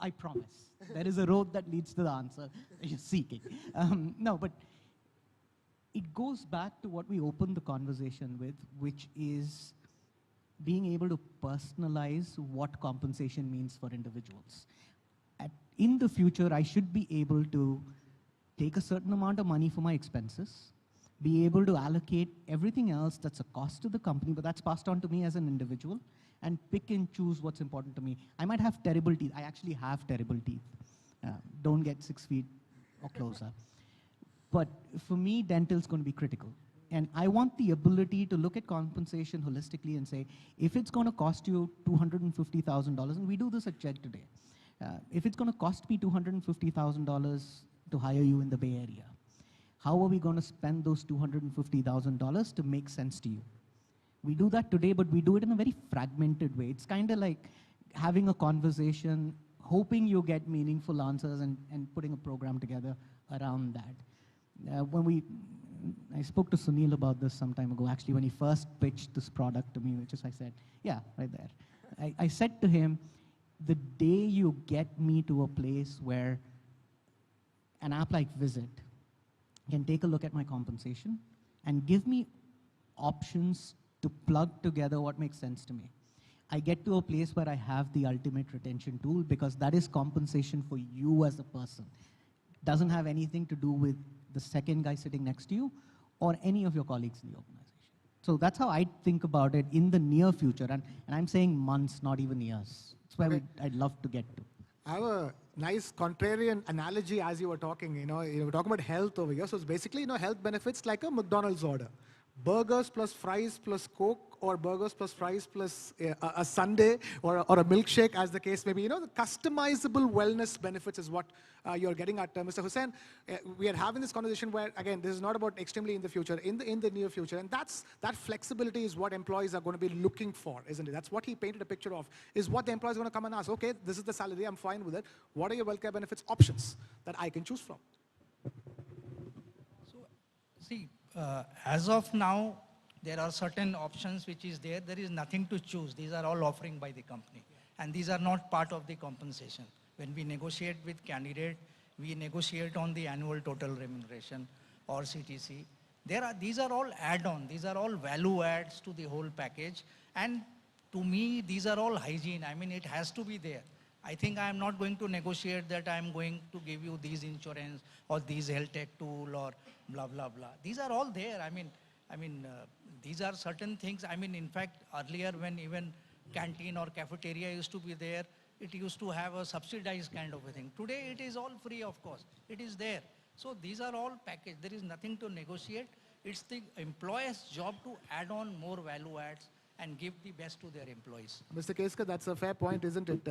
I promise. There is a road that leads to the answer you're seeking. No, but it goes back to what we opened the conversation with, which is being able to personalize what compensation means for individuals. In the future, I should be able to take a certain amount of money for my expenses, be able to allocate everything else that's a cost to the company, but that's passed on to me as an individual, and pick and choose what's important to me. I might have terrible teeth. I actually have terrible teeth. Don't get 6 feet or closer. But for me, dental is going to be critical. And I want the ability to look at compensation holistically and say, if it's going to cost you $250,000, and we do this at Chegg today, If it's going to cost me $250,000 to hire you in the Bay Area, how are we going to spend those $250,000 to make sense to you? We do that today, but we do it in a very fragmented way. It's kind of like having a conversation, hoping you get meaningful answers and putting a program together around that. I spoke to Sunil about this some time ago, actually, when he first pitched this product to me, which is I said, yeah, right there. I said to him, the day you get me to a place where an app like Visit can take a look at my compensation and give me options to plug together what makes sense to me, I get to a place where I have the ultimate retention tool, because that is compensation for you as a person. Doesn't have anything to do with the second guy sitting next to you or any of your colleagues in the organization. So that's how I think about it in the near future. And I'm saying months, not even years. It's where I'd love to get to. I have a nice contrarian analogy as you were talking. You were talking about health over here. So it's basically, health benefits like a McDonald's order. Burgers plus fries plus Coke, or burgers plus fries plus a sundae or a milkshake, as the case may be. The customizable wellness benefits is what you're getting at, Mr. Hussain. We are having this conversation where, again, this is not about extremely in the future, in the near future. And that flexibility is what employees are going to be looking for, isn't it? That's what he painted a picture of, is what the employees are going to come and ask. Okay, this is the salary, I'm fine with it. What are your welfare benefits options that I can choose from? So, see, as of now, there are certain options which is there. There is nothing to choose. These are all offering by the company. And these are not part of the compensation. When we negotiate with candidate, we negotiate on the annual total remuneration or CTC. These are all add-on. These are all value adds to the whole package. And to me, these are all hygiene. I mean, it has to be there. I think I am not going to negotiate that I am going to give you these insurance or these health tech tool or blah, blah, blah. These are all there. I mean, these are certain things. I mean, in fact, earlier when even canteen or cafeteria used to be there, it used to have a subsidized kind of a thing. Today, it is all free, of course. It is there. So these are all packaged. There is nothing to negotiate. It's the employer's job to add on more value adds and give the best to their employees. Mr. Keska, that's a fair point, isn't it?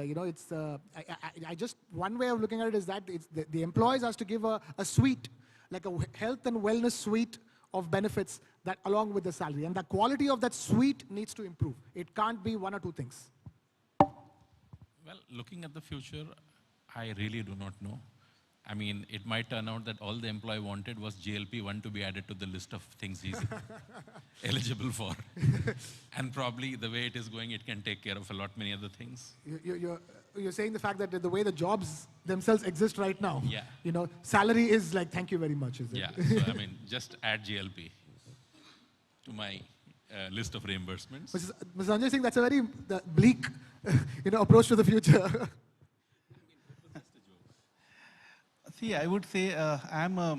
One way of looking at it is that the employees has to give a suite, like a health and wellness suite of benefits that along with the salary. And the quality of that suite needs to improve. It can't be one or two things. Well, looking at the future, I really do not know. I mean, it might turn out that all the employee wanted was GLP-1 to be added to the list of things he's eligible for. And probably the way it is going, it can take care of a lot many other things. You're saying the fact that the way the jobs themselves exist right now, yeah. Salary is like, thank you very much, is it? Yeah, so I mean, just add GLP to my list of reimbursements. Mr. Sanjay Singh, that's a very bleak approach to the future. See, I would say I'm a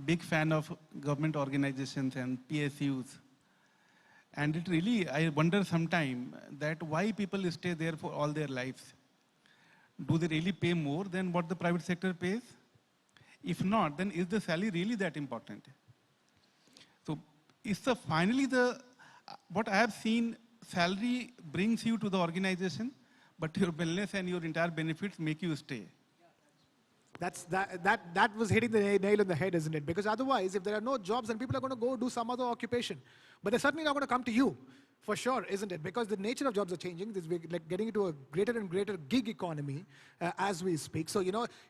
big fan of government organizations and PSUs. And it really, I wonder sometimes that why people stay there for all their lives. Do they really pay more than what the private sector pays? If not, then is the salary really that important? So it's finally what I have seen, salary brings you to the organization, but your wellness and your entire benefits make you stay. That was hitting the nail on the head, isn't it? Because otherwise, if there are no jobs, then people are going to go do some other occupation. But they're certainly not going to come to you, for sure, isn't it? Because the nature of jobs are changing. We're like getting into a greater and greater gig economy as we speak. So,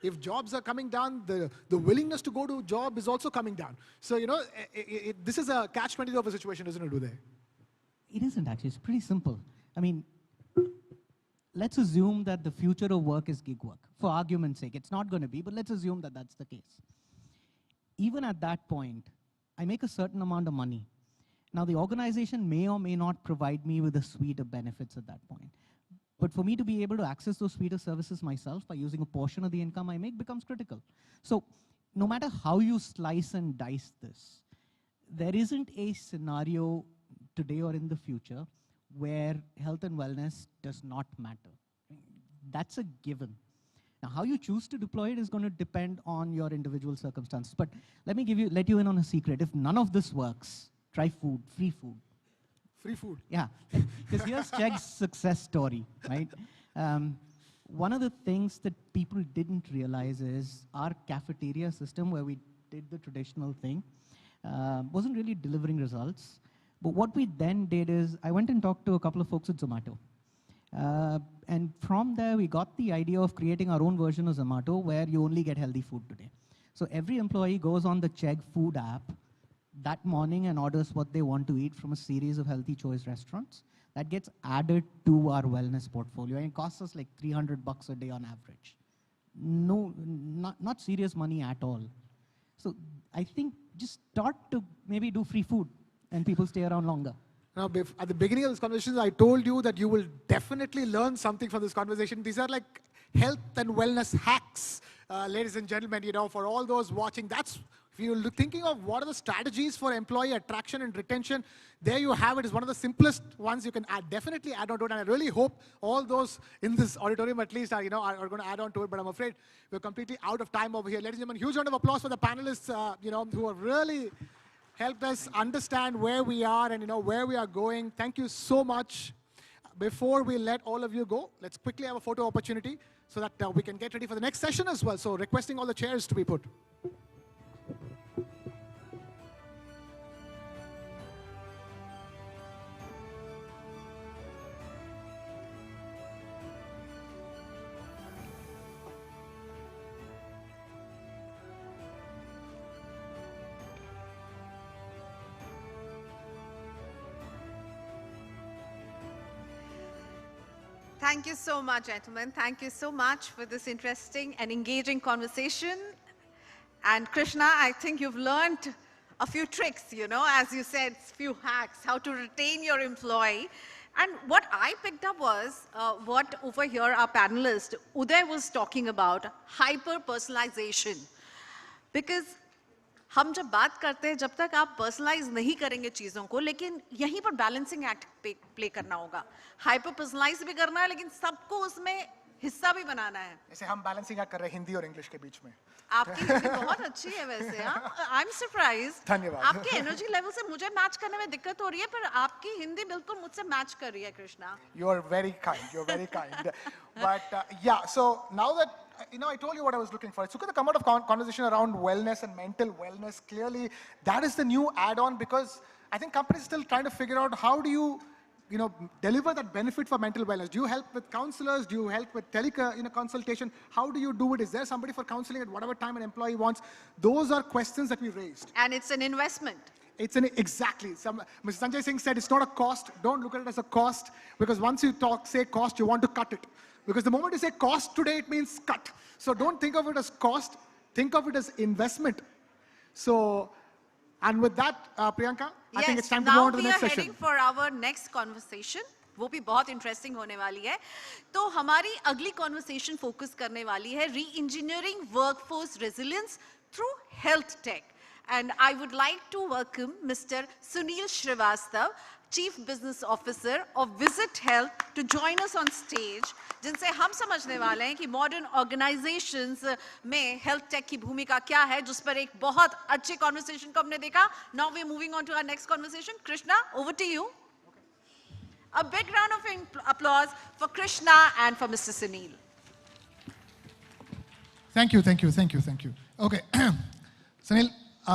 if jobs are coming down, the willingness to go to a job is also coming down. So, this is a catch-22 of a situation, isn't it, Uday? It isn't actually. It's pretty simple. I mean, let's assume that the future of work is gig work. For argument's sake, it's not going to be, but let's assume that that's the case. Even at that point, I make a certain amount of money. Now, the organization may or may not provide me with a suite of benefits at that point. But for me to be able to access those suite of services myself by using a portion of the income I make becomes critical. So no matter how you slice and dice this, there isn't a scenario today or in the future where health and wellness does not matter. That's a given. Now, how you choose to deploy it is going to depend on your individual circumstances. But let me let you in on a secret. If none of this works, try food, free food. Free food? Yeah, because here's Cheg's success story, right? one of the things that people didn't realize is our cafeteria system, where we did the traditional thing, wasn't really delivering results. But what we then did is, I went and talked to a couple of folks at Zomato. And from there, we got the idea of creating our own version of Zomato, where you only get healthy food today. So every employee goes on the Chegg food app that morning and orders what they want to eat from a series of healthy choice restaurants. That gets added to our wellness portfolio, and it costs us like $300 a day on average. No, not serious money at all. So I think just start to maybe do free food, and people stay around longer. Now, at the beginning of this conversation, I told you that you will definitely learn something from this conversation. These are like health and wellness hacks, ladies and gentlemen, you know, for all those watching. That's, if you're thinking of what are the strategies for employee attraction and retention, there you have it. It's one of the simplest ones you can definitely add on to it. And I really hope all those in this auditorium at least are, are going to add on to it. But I'm afraid we're completely out of time over here. Ladies and gentlemen, huge round of applause for the panelists, who have really helped us understand where we are and where we are going. Thank you so much. Before we let all of you go, let's quickly have a photo opportunity so that we can get ready for the next session as well. So requesting all the chairs to be put. Thank you so much, gentlemen. Thank you so much for this interesting and engaging conversation. And Krishna, I think you've learned a few tricks, as you said, few hacks, how to retain your employee. And what I picked up was what over here our panelist, Uday, was talking about, hyper-personalization. Because हम जब बात करते हैं, जब तक आप personalise नहीं करेंगे चीज़ों को, लेकिन यहीं पर बैलेंसिंग एक्ट प्ले करना होगा. हाइपर पर्सनलाइज भी करना है, लेकिन सबको उसमें हिस्सा भी बनाना है. जैसे हम बैलेंसिंग एक्ट कर रहे हैं हिंदी और इंग्लिश के बीच में. आपकी हिंदी बहुत अच्छी है वैसे. I am surprised. धन्यवाद. आपके एनर्जी लेवल से मुझे मैच करने में दिक्कत हो रही है, पर आपकी हिंदी बिल्कुल मुझसे मैच कर रही है, Krishna. You are very kind. You're very kind. But yeah, so now that I told you what I was looking for. It's going to come out of conversation around wellness and mental wellness. Clearly, that is the new add-on, because I think companies are still trying to figure out how do you, deliver that benefit for mental wellness. Do you help with counselors? Do you help with consultation? How do you do it? Is there somebody for counseling at whatever time an employee wants? Those are questions that we raised. And it's an investment. Exactly. Mr. Sanjay Singh said it's not a cost. Don't look at it as a cost, because once you say cost, you want to cut it. Because the moment you say cost today, it means cut. So don't think of it as cost. Think of it as investment. So, and with that, Priyanka, I think it's time to go on to the next session. Now we are heading for our next conversation. वो भी बहुत interesting होने वाली है. तो हमारी अगली conversation focus करने वाली है re-engineering workforce resilience through health tech. And I would like to welcome Mr. Sunil Srivastav, Chief Business Officer of Visit Health, to join us on stage, जिनसे हम समझने वाले हैं कि modern organizations में health tech की भूमिका क्या है, जिस पर एक बहुत अच्छे conversation को हमने देखा. Now we're moving on to our next conversation. Krishna, over to you. A big round of applause for Krishna and for Mr. Sunil. Thank you. Okay, Sunil.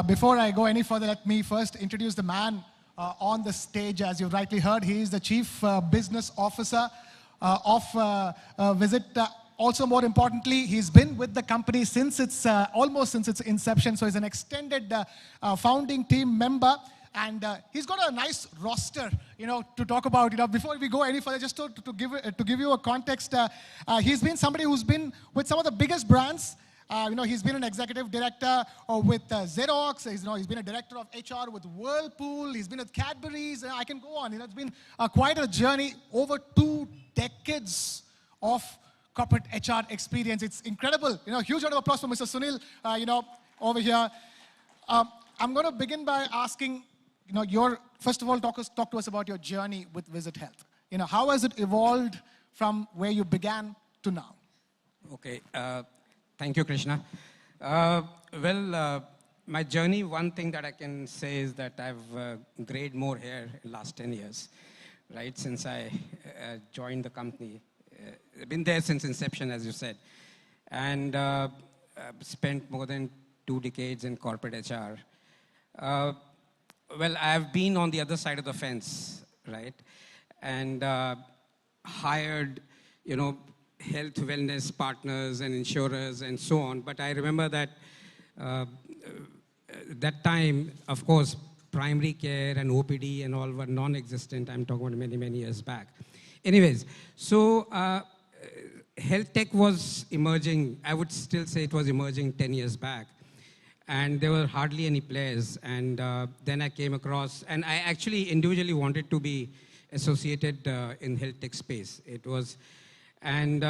Before I go any further, let me first introduce the man on the stage. As you rightly heard, he is the Chief Business Officer of Visit. Also, more importantly, he's been with the company since almost since its inception. So he's an extended founding team member. And he's got a nice roster, to talk about. Before we go any further, just to give you a context, he's been somebody who's been with some of the biggest brands. He's been an executive director with Xerox. He's been a director of HR with Whirlpool. He's been at Cadbury's. I can go on. It's been quite a journey, over 2 decades of corporate HR experience. It's incredible. Huge round of applause for Mr. Sunil, over here. I'm going to begin by asking, first of all, talk to us about your journey with Visit Health. How has it evolved from where you began to now? Okay. Thank you, Krishna. My journey, one thing that I can say is that I've grayed more hair in the last 10 years, right? Since I joined the company been there since inception, as you said, and spent more than 2 decades in corporate HR. Well, I've been on the other side of the fence, right? And hired, health wellness partners and insurers and so on. But I remember that that time, of course, primary care and OPD and all were non-existent. I'm talking about many, many years back. Anyways, so health tech was emerging. I would still say it was emerging 10 years back. And there were hardly any players. And then I came across, and I actually individually wanted to be associated in health tech space. It was, and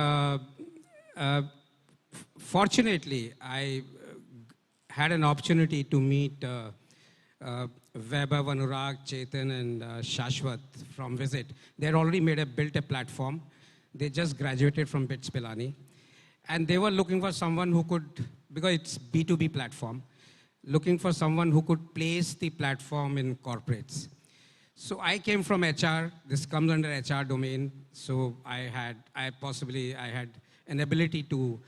fortunately, I had an opportunity to meet Vaibhav, Anurag, Chetan, and Shashwat from Visit. They had already built a platform. They just graduated from BITS Pilani. And they were looking for someone who could, because it's B2B platform, looking for someone who could place the platform in corporates. So I came from HR. This comes under HR domain. So I had an ability to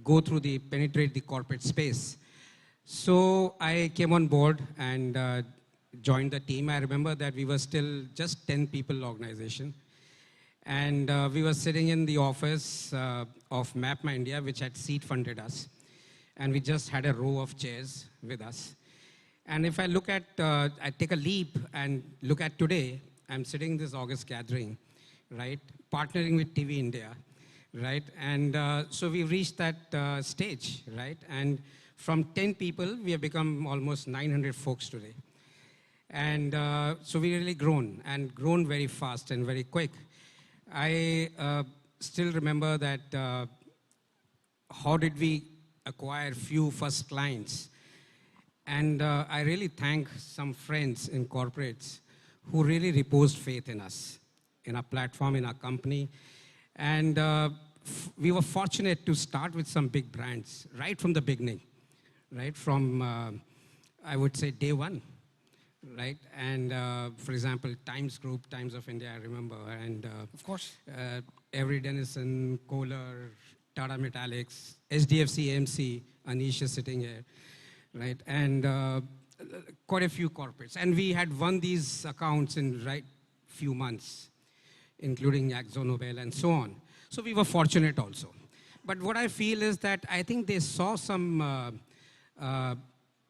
go through penetrate the corporate space. So I came on board and joined the team. I remember that we were still just 10 people organization. And we were sitting in the office of MapMy India, which had seed funded us. And we just had a row of chairs with us. And if I look at, I take a leap and look at today, I'm sitting in this August gathering, right? Partnering with TV India, right? And so we've reached that stage, right? And from 10 people, we have become almost 900 folks today. And so we really grown, and grown very fast and very quick. I still remember that how did we acquire few first clients. And I really thank some friends in corporates who really reposed faith in us, in our platform, in our company. And we were fortunate to start with some big brands right from the beginning, right? From, I would say, day one, right? And for example, Times Group, Times of India, I remember. And of course. Every Denison, Kohler, Tata Metallics, SDFC, AMC, Anish is sitting here, right? And quite a few corporates. And we had won these accounts in few months, including AkzoNobel and so on. So we were fortunate also. But what I feel is that I think they saw some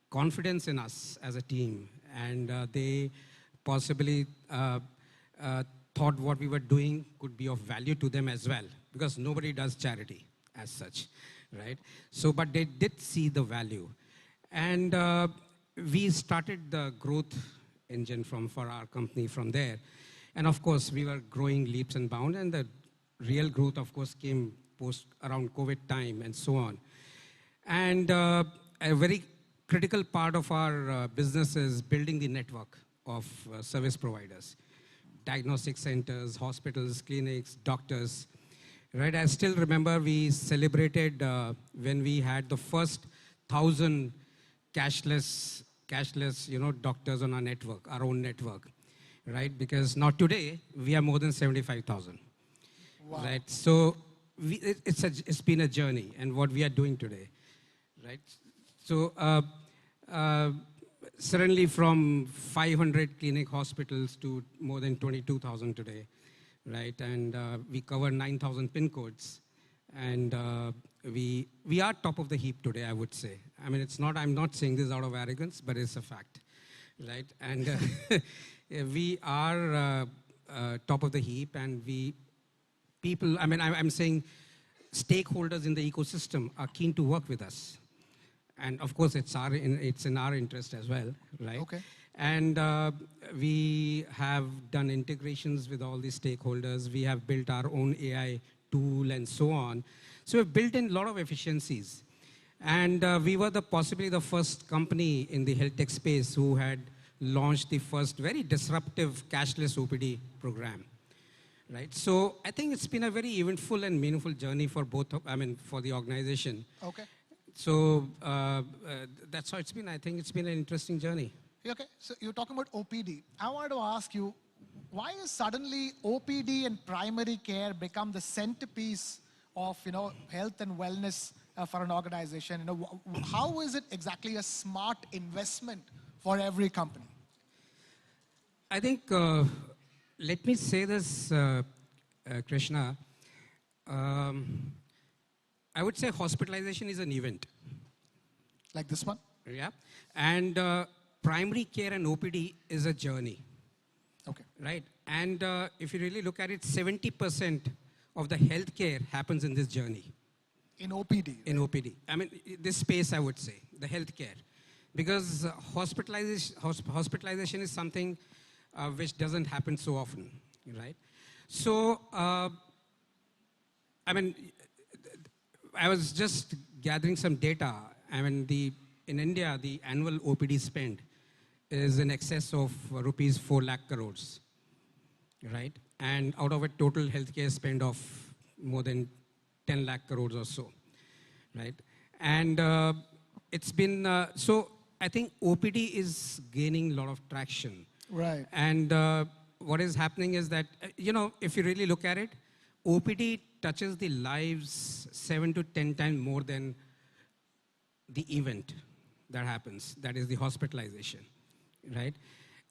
confidence in us as a team. And they possibly thought what we were doing could be of value to them as well. Because nobody does charity as such, right? So, but they did see the value. And we started the growth engine for our company from there. And of course, we were growing leaps and bounds. And the real growth, of course, came around COVID time and so on. And a very critical part of our business is building the network of service providers. Diagnostic centers, hospitals, clinics, doctors. Right, I still remember we celebrated when we had the first 1,000 cashless, doctors on our network, our own network, right? Because now today we have more than 75,000. Wow. Right, so it's been a journey, and what we are doing today, right? So certainly from 500 clinic hospitals to more than 22,000 today. Right, and we cover 9,000 pin codes, and we are top of the heap today, I would say. I mean, I'm not saying this out of arrogance, but it's a fact, right? And we are top of the heap, and I'm saying stakeholders in the ecosystem are keen to work with us. And of course, it's in our interest as well, right? Okay. And we have done integrations with all these stakeholders. We have built our own AI tool and so on. So we've built in a lot of efficiencies. And we were possibly the first company in the health tech space who had launched the first very disruptive cashless OPD program. Right? So I think it's been a very eventful and meaningful journey for for the organization. Okay. So that's how it's been. I think it's been an interesting journey. Okay, so you're talking about OPD. I wanted to ask you, why is suddenly OPD and primary care become the centerpiece of, health and wellness for an organization? How is it exactly a smart investment for every company? I think, let me say this, Krishna. I would say hospitalization is an event. Like this one? Yeah. And primary care and OPD is a journey. Okay. Right? And if you really look at it, 70% of the healthcare happens in this journey. In OPD? Right? In OPD. I mean, this space, I would say, the healthcare. Because hospitalization is something which doesn't happen so often, right? So, I mean, I was just gathering some data. I mean, in India, the annual OPD spend is in excess of rupees 4 lakh crores, right? And out of a total healthcare spend of more than 10 lakh crores or so, right? And it's been, so I think OPD is gaining a lot of traction. Right. And what is happening is that, if you really look at it, OPD touches the lives 7 to 10 times more than the event that happens, that is the hospitalization, right?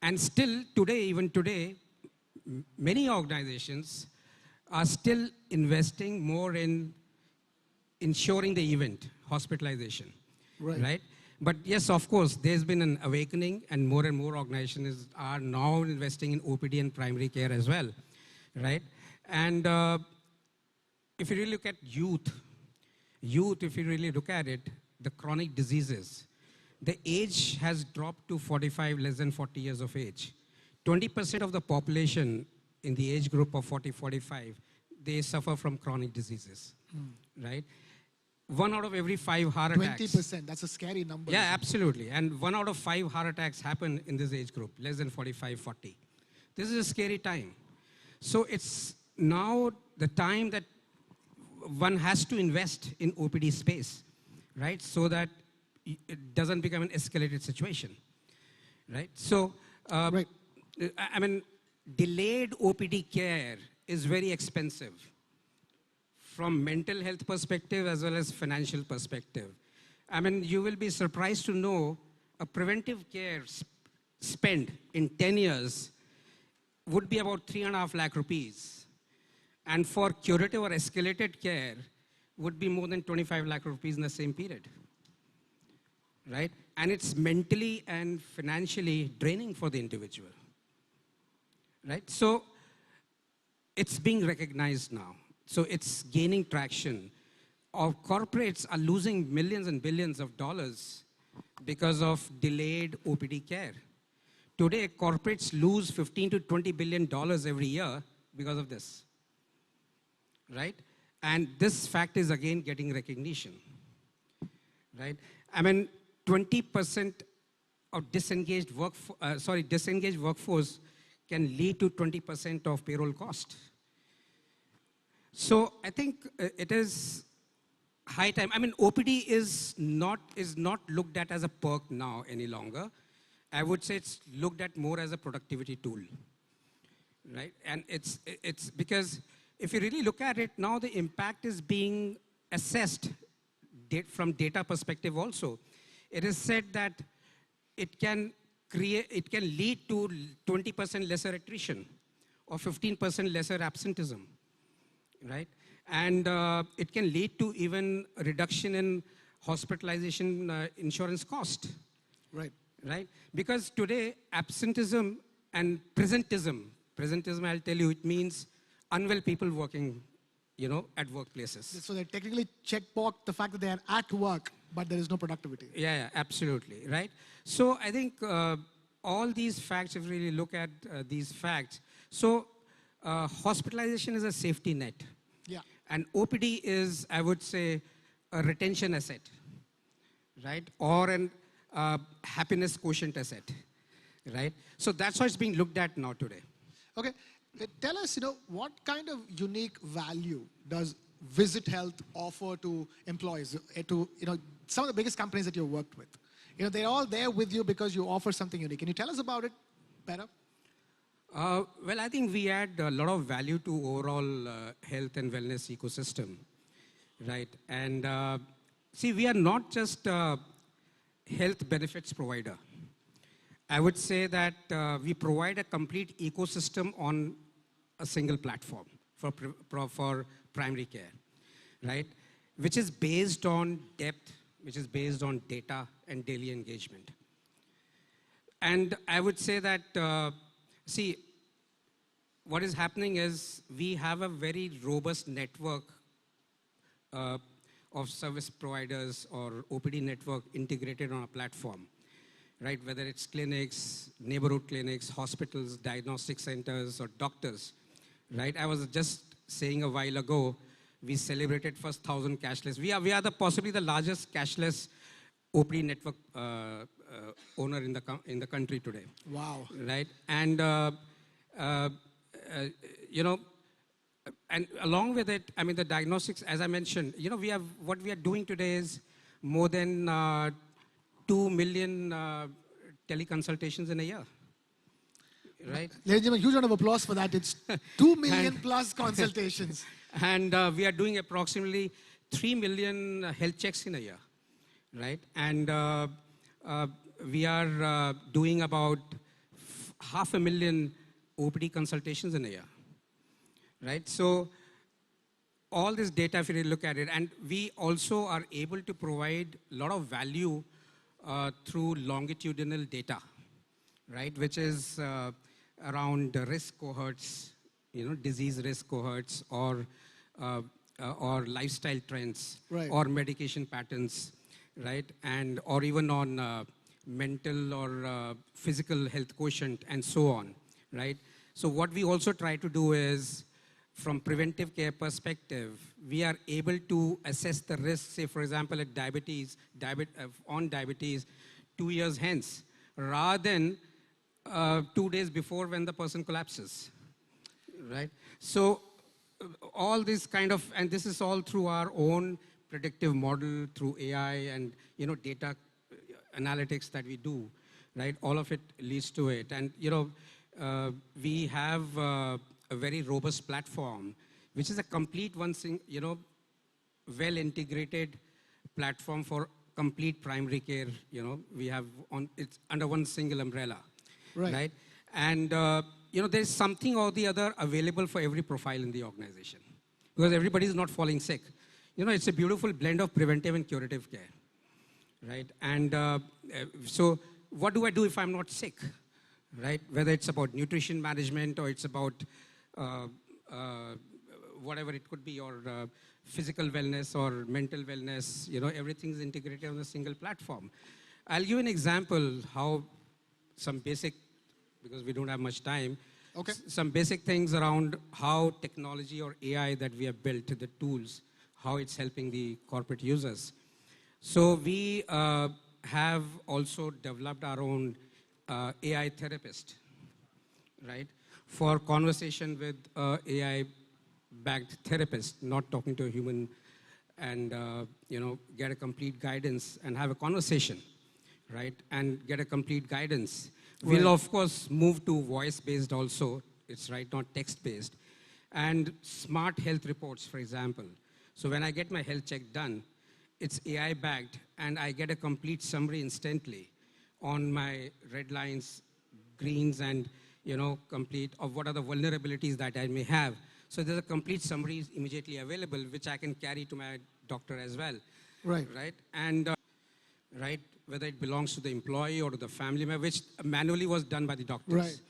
And still today, even today, many organizations are still investing more in ensuring the event, hospitalization, right? But yes, of course, there's been an awakening and more organizations are now investing in OPD and primary care as well, right? And if you really look at youth, if you really look at it, the chronic diseases, the age has dropped to 45, less than 40 years of age. 20% of the population in the age group of 40-45, they suffer from chronic diseases, right? 1 out of every 5 heart attacks. 20%, that's a scary number. Yeah, absolutely. And 1 out of 5 heart attacks happen in this age group, less than 45, 40. This is a scary time. So it's now the time that one has to invest in OPD space, right? So that it doesn't become an escalated situation, right? So, I mean, delayed OPD care is very expensive from mental health perspective as well as financial perspective. I mean, you will be surprised to know a preventive care spend in 10 years would be about 3.5 lakh rupees. And for curative or escalated care would be more than 25 lakh rupees in the same period, right? And it's mentally and financially draining for the individual, right? So it's being recognized now. So it's gaining traction. Our corporates are losing millions and billions of dollars because of delayed OPD care. Today, corporates lose $15 to $20 billion every year because of this, right? And this fact is again getting recognition, right? I mean, 20% of disengaged workforce can lead to 20% of payroll cost. So I think it is high time. I mean, OPD is not looked at as a perk now any longer. I would say it's looked at more as a productivity tool, right? And it's because if you really look at it now, the impact is being assessed from data perspective also. It is said that it can lead to 20% lesser attrition or 15% lesser absenteeism, right? And it can lead to even a reduction in hospitalization insurance cost. Right. Right? Because today, absenteeism and presentism, I'll tell you, it means unwell people working, at workplaces. So they technically checkbox the fact that they are at work, but there is no productivity. Yeah, absolutely, right? So I think all these facts, if you really look at these facts, so hospitalization is a safety net. Yeah. And OPD is, I would say, a retention asset, right? Or an happiness quotient asset, right? So that's how it's being looked at now today. Okay, tell us, what kind of unique value does Visit Health offer to employees, to, some of the biggest companies that you've worked with? They're all there with you because you offer something unique. Can you tell us about it better? Well, I think we add a lot of value to overall health and wellness ecosystem, right? And see, we are not just a health benefits provider. I would say that we provide a complete ecosystem on a single platform for primary care, right? Which is based on depth, which is based on data and daily engagement. And I would say that, see, what is happening is we have a very robust network of service providers or OPD network integrated on a platform, right? Whether it's clinics, neighborhood clinics, hospitals, diagnostic centers, or doctors, right? I was just saying a while ago, we celebrated first 1,000 cashless. We are possibly the largest cashless OPD network owner in the country today. Wow. Right? And you know, and along with it, I mean, the diagnostics, as I mentioned, you know, what we are doing today is more than 2 million teleconsultations in a year, right? Ladies and gentlemen, huge round of applause for that. It's 2 million plus consultations. And we are doing approximately 3 million health checks in a year, right? And we are doing about 500,000 OPD consultations in a year, right? So all this data, if you look at it, and we also are able to provide a lot of value through longitudinal data, right? Which is around the risk cohorts, you know, disease risk cohorts, or lifestyle trends, right, or medication patterns, right? And or even on mental or physical health quotient and so on, right? So what we also try to do is, from preventive care perspective, we are able to assess the risk, say for example at diabetes, on diabetes 2 years hence, rather than 2 days before when the person collapses, right? So all this kind of, and this is all through our own predictive model, through AI and, you know, data analytics that we do, right? All of it leads to it. And, you know, we have a very robust platform, which is a complete you know, well integrated platform for complete primary care. You know, we have it's under one single umbrella, right? And you know, there's something or the other available for every profile in the organization, because everybody is not falling sick. You know, it's a beautiful blend of preventive and curative care, right? And so what do I do if I'm not sick, right? Whether it's about nutrition management or it's about whatever it could be, or physical wellness or mental wellness, you know, everything's integrated on a single platform. I'll give an example how some basic, because we don't have much time, okay, some basic things around how technology or AI that we have built, the tools, how it's helping the corporate users. So we have also developed our own AI therapist, right? For conversation with AI-backed therapist, not talking to a human, and you know, get a complete guidance and have a conversation, right? And get a complete guidance. Right. We'll of course move to voice-based also. It's right, not text-based. And smart health reports, for example. So when I get my health check done, it's AI-backed, and I get a complete summary instantly on my red lines, greens, and, you know, complete of what are the vulnerabilities that I may have. So there's a complete summary immediately available, which I can carry to my doctor as well. Right. Right? And, right, whether it belongs to the employee or to the family member, which manually was done by the doctors.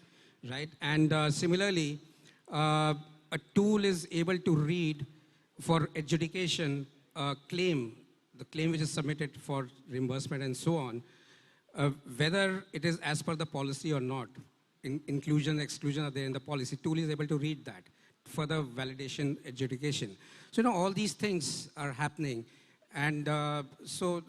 Right. Right? And similarly, a tool is able to read for adjudication claim, the claim which is submitted for reimbursement and so on, whether it is as per the policy or not. Inclusion, exclusion are there in the policy. Tool is able to read that. Further validation, adjudication. So, you know, all these things are happening. And so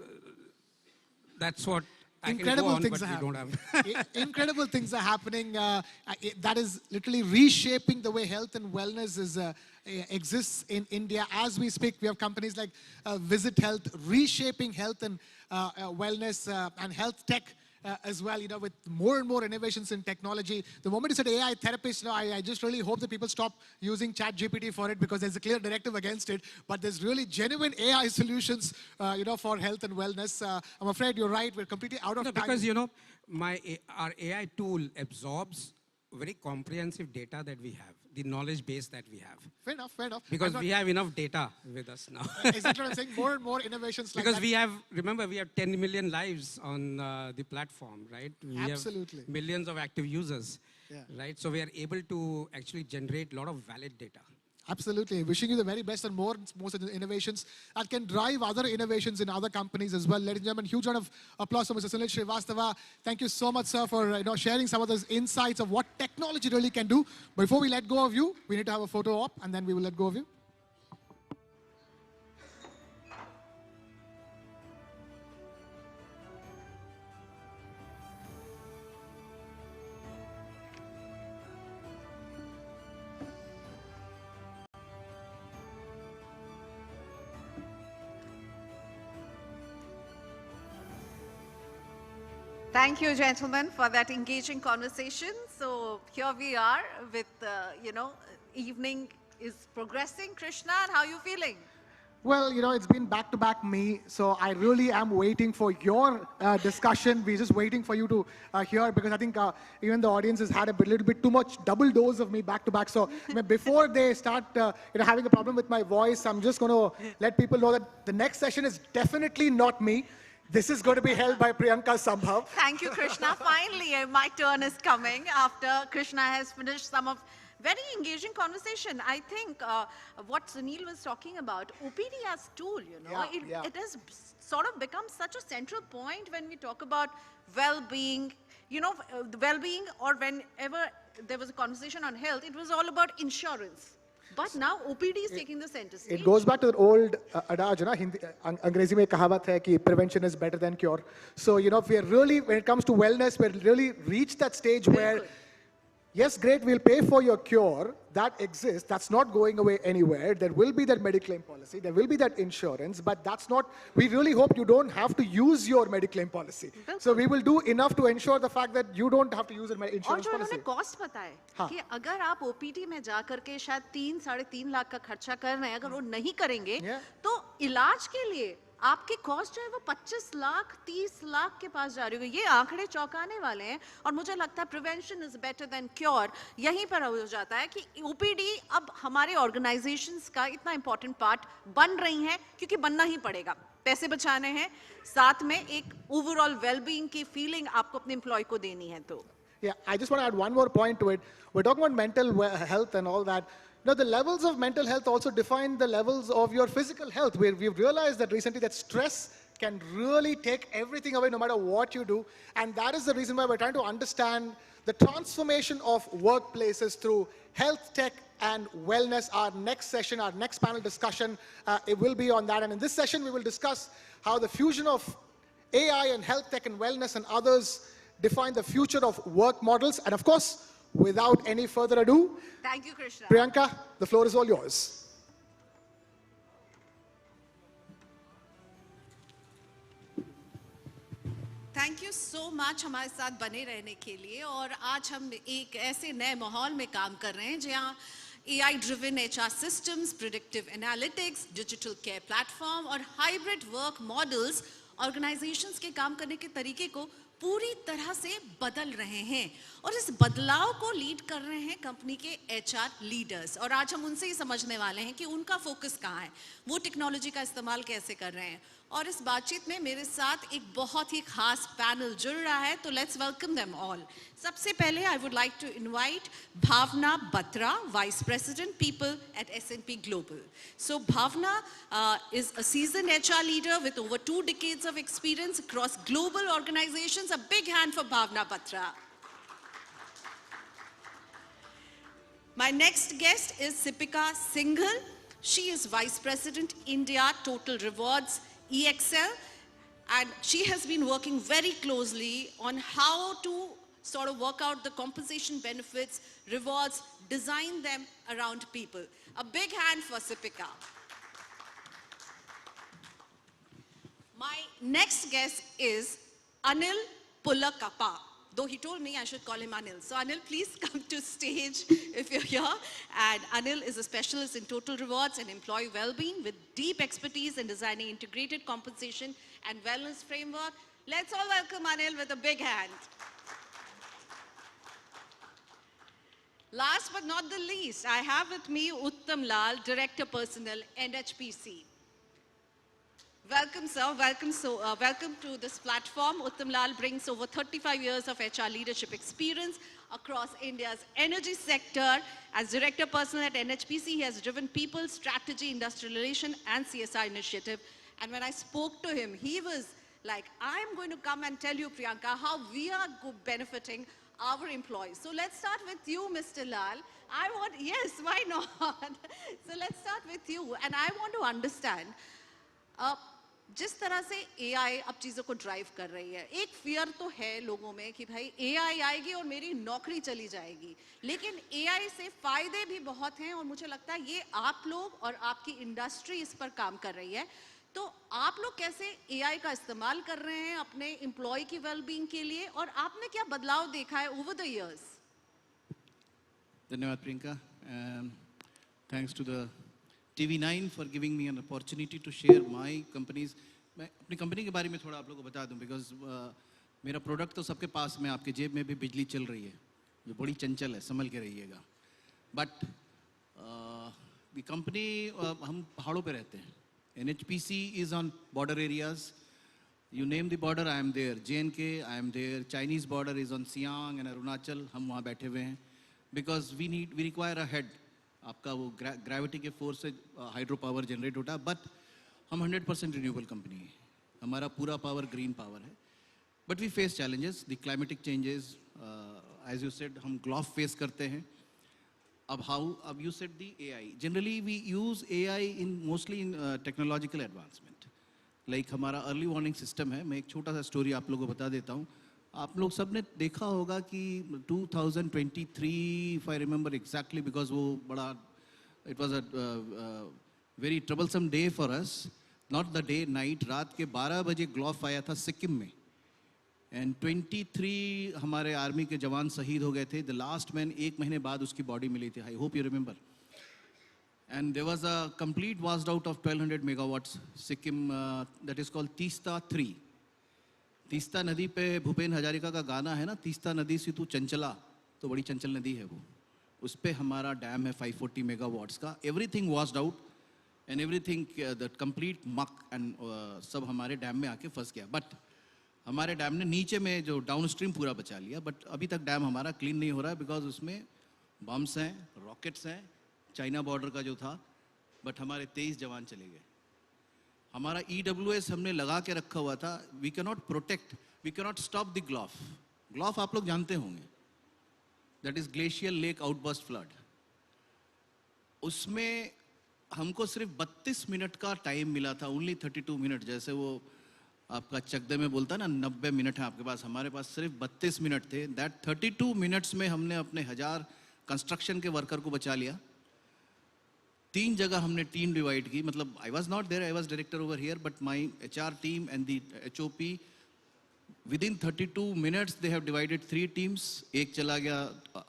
that's what incredible I can go on, things but are we don't have. Incredible things are happening. That is literally reshaping the way health and wellness exists in India. As we speak, we have companies like Visit Health reshaping health and wellness and health tech as well, with more and more innovations in technology. The moment you said AI therapist, I just really hope that people stop using ChatGPT for it, because there's a clear directive against it. But there's really genuine AI solutions, for health and wellness. I'm afraid you're right. We're completely out of time. Because, our AI tool absorbs very comprehensive data that we have, the knowledge base that we have. Fair enough, fair enough. Because we have enough data with us now. Exactly what I'm saying. More and more innovations like because that. remember, we have 10 million lives on the platform, right? We Absolutely. have millions of active users, Yeah. right? So we are able to actually generate a lot of valid data. Absolutely. Wishing you the very best and more innovations that can drive other innovations in other companies as well. Ladies and gentlemen, huge round of applause for Mr. Sunil Srivastava. Thank you so much, sir, for sharing some of those insights of what technology really can do. Before we let go of you, we need to have a photo op, and then we will let go of you. Thank you, gentlemen, for that engaging conversation. So here we are with, evening is progressing. Krishna, and how are you feeling? Well, it's been back-to-back me, so I really am waiting for your discussion. We're just waiting for you to hear, because I think even the audience has had a little bit too much double dose of me back-to-back. So before they start having a problem with my voice, I'm just going to let people know that the next session is definitely not me. This is going to be held by Priyanka Sambhav. Thank you, Krishna. Finally, my turn is coming after Krishna has finished some of very engaging conversation. I think what Sunil was talking about, OPD as tool, it has sort of become such a central point when we talk about well-being, well-being, or whenever there was a conversation on health, it was all about insurance. But now OPD is taking the center stage. It goes back to the old adage, Hindi, Angrezi mein kahavat hai ki prevention is better than cure. So, we are really, when it comes to wellness, we're really reached that stage where, yes, great, we'll pay for your cure. That exists. That's not going away anywhere. There will be that Mediclaim policy. There will be that insurance. But that's not, we really hope you don't have to use your Mediclaim policy. So we will do enough to ensure the fact that you don't have to use your insurance policy. और जो policy. उन्होंने cost बताए कि अगर आप OPD में जा करके शायद 3-3.5 लाख का खर्चा कर रहे हैं, अगर वो नहीं करेंगे, तो इलाज के लिए आपके कॉस्ट जो है वो 25 लाख 30 लाख के पास जा रही होगी। ये आंकड़े चौंकाने वाले हैं और मुझे लगता है prevention is better than cure यहीं पर हो जाता है कि ओपीडी अब हमारे ऑर्गेनाइजेशंस का इतना इंपॉर्टेंट पार्ट बन रही हैं क्योंकि बनना ही पड़ेगा। पैसे बचाने हैं, साथ में एक ओवरऑल वेलबीइंग की फीलिंग आपको अपने एम्प्लॉय को देनी है। तो Yeah, I just want to add one more point to it. We're talking about mental health and all that. Now, the levels of mental health also define the levels of your physical health. We've realized that recently that stress can really take everything away no matter what you do. And that is the reason why we're trying to understand the transformation of workplaces through health tech and wellness. Our next session, our next panel discussion, it will be on that. And in this session, we will discuss how the fusion of AI and health tech and wellness and others define the future of work models. And of course, without any further ado, thank you, Krishna. Priyanka, the floor is all yours. Thank you so much हमारे साथ बने रहने के लिए। और आज हम एक ऐसे नए माहौल में काम कर रहे हैं जहाँ AI driven HR systems, predictive analytics, digital care platform और hybrid work models organizations के काम करने के तरीके को पूरी तरह से बदल रहे हैं और इस बदलाव को लीड कर रहे हैं कंपनी के HR लीडर्स। और आज हम उनसे ही समझने वाले हैं कि उनका फोकस कहाँ है, वो टेक्नोलॉजी का इस्तेमाल कैसे कर रहे हैं। और इस बातचीत में मेरे साथ एक बहुत ही खास पैनल जुड़ रहा है, तो लेट्स वेलकम देम ऑल। सबसे पहले I would like to invite Bhavna Batra, vice president people at S&P Global. So Bhavna is a seasoned HR leader with over 2 decades of experience across global organizations. A big hand for Bhavna Batra. My next guest is Sipika Singhal. She is Vice President India Total Rewards EXL, and she has been working very closely on how to sort of work out the compensation benefits, rewards, design them around people. A big hand for Sipika. My next guest is Anil Pulakappa. Though he told me I should call him Anil. So Anil, please come to stage if you're here. And Anil is a specialist in total rewards and employee well-being with deep expertise in designing integrated compensation and wellness framework. Let's all welcome Anil with a big hand. Last but not the least, I have with me Uttam Lal, Director Personnel, NHPC. Welcome, sir. Welcome to this platform. Uttam Lal brings over 35 years of HR leadership experience across India's energy sector. As Director Personnel at NHPC, he has driven people, strategy, industrial relation, and CSR initiative. And when I spoke to him, he was like, I'm going to come and tell you, Priyanka, how we are benefiting our employees. So let's start with you, Mr. Lal. Yes, why not? So let's start with you. And I want to understand, जिस तरह से AI अब चीज़ों को drive कर रही है, एक फियर तो है लोगों में कि भाई AI आएगी और मेरी नौकरी चली जाएगी, लेकिन AI से फायदे भी बहुत हैं और मुझे लगता है ये आप लोग और आपकी इंडस्ट्री इस पर काम कर रही है. तो आप लोग कैसे AI का इस्तेमाल कर रहे हैं अपने एम्प्लॉय की वेलबींग के लिए और आपने क्या बदलाव देखा है ओवर द इयर्स? धन्यवाद Priyanka. Thanks to the TV9 for giving me an opportunity to share my company's. मैं अपनी कंपनी के बारे में थोड़ा आप लोगों को बता दूं because मेरा प्रोडक्ट तो सबके पास में, आपके जेब में भी बिजली चल रही है जो बड़ी चंचल है, संभल के रहिएगा. बट द कंपनी, हम पहाड़ों पे रहते हैं. NHPC is on border areas. You name the border, I am there. JNK, I am there. Chinese border is on Siang and Arunachal. हम वहाँ बैठे हुए हैं because we require a head. आपका वो ग्रेविटी के फोर्स से हाइड्रो पावर जनरेट होता है. बट हम 100% रिन्यूएबल कंपनी है. हमारा पूरा पावर ग्रीन पावर है. But we face challenges, the climatic changes, as you said हम ग्लोफ फेस करते हैं. अब you said the AI. Generally we use AI in mostly in technological advancement. Like हमारा early warning system है. मैं एक छोटा सा स्टोरी आप लोगों को बता देता हूँ. आप लोग सब ने देखा होगा कि 2023, if I remember exactly, because वो बड़ा, it was a very troublesome day for us. Not the day, night, रात के 12 बजे ग्लोफ आया था सिक्किम में. And 23 हमारे आर्मी के जवान शहीद हो गए थे. The last man, एक महीने बाद उसकी बॉडी मिली थी. I hope you remember. And there was a complete washed out of 1200 megawatts Sikkim, that is called Teesta 3. Teesta नदी पे भूपेन हजारिका का गाना है ना, तीस्ता नदी से तू चंचला, तो बड़ी चंचल नदी है वो. उस पे हमारा डैम है 540 मेगावाट्स का. Everything washed out and everything, the complete मक एंड सब हमारे डैम में आके फंस गया. बट हमारे डैम ने नीचे में जो डाउन स्ट्रीम पूरा बचा लिया. बट अभी तक डैम हमारा क्लीन नहीं हो रहा है बिकॉज उसमें बम्स हैं, रॉकेट्स हैं, चाइना बॉर्डर का जो था. बट हमारे 23 जवान चले गए. हमारा EWS हमने लगा के रखा हुआ था. We can not protect, we can not stop the GLOF. GLOF आप लोग जानते होंगे, that is glacial lake outburst flood. उसमें हमको सिर्फ 32 मिनट का टाइम मिला था. Only 32 minute. जैसे वो आपका चकदे में बोलता है ना 90 मिनट है आपके पास, हमारे पास सिर्फ 32 मिनट थे. दैट 32 मिनट्स में हमने अपने 1000 कंस्ट्रक्शन के वर्कर को बचा लिया. 3 जगह हमने टीम डिवाइड की. मतलब I was not there, I was director over here, but my HR team and the HOP within 32 minutes they have divided 3 teams. एक चला गया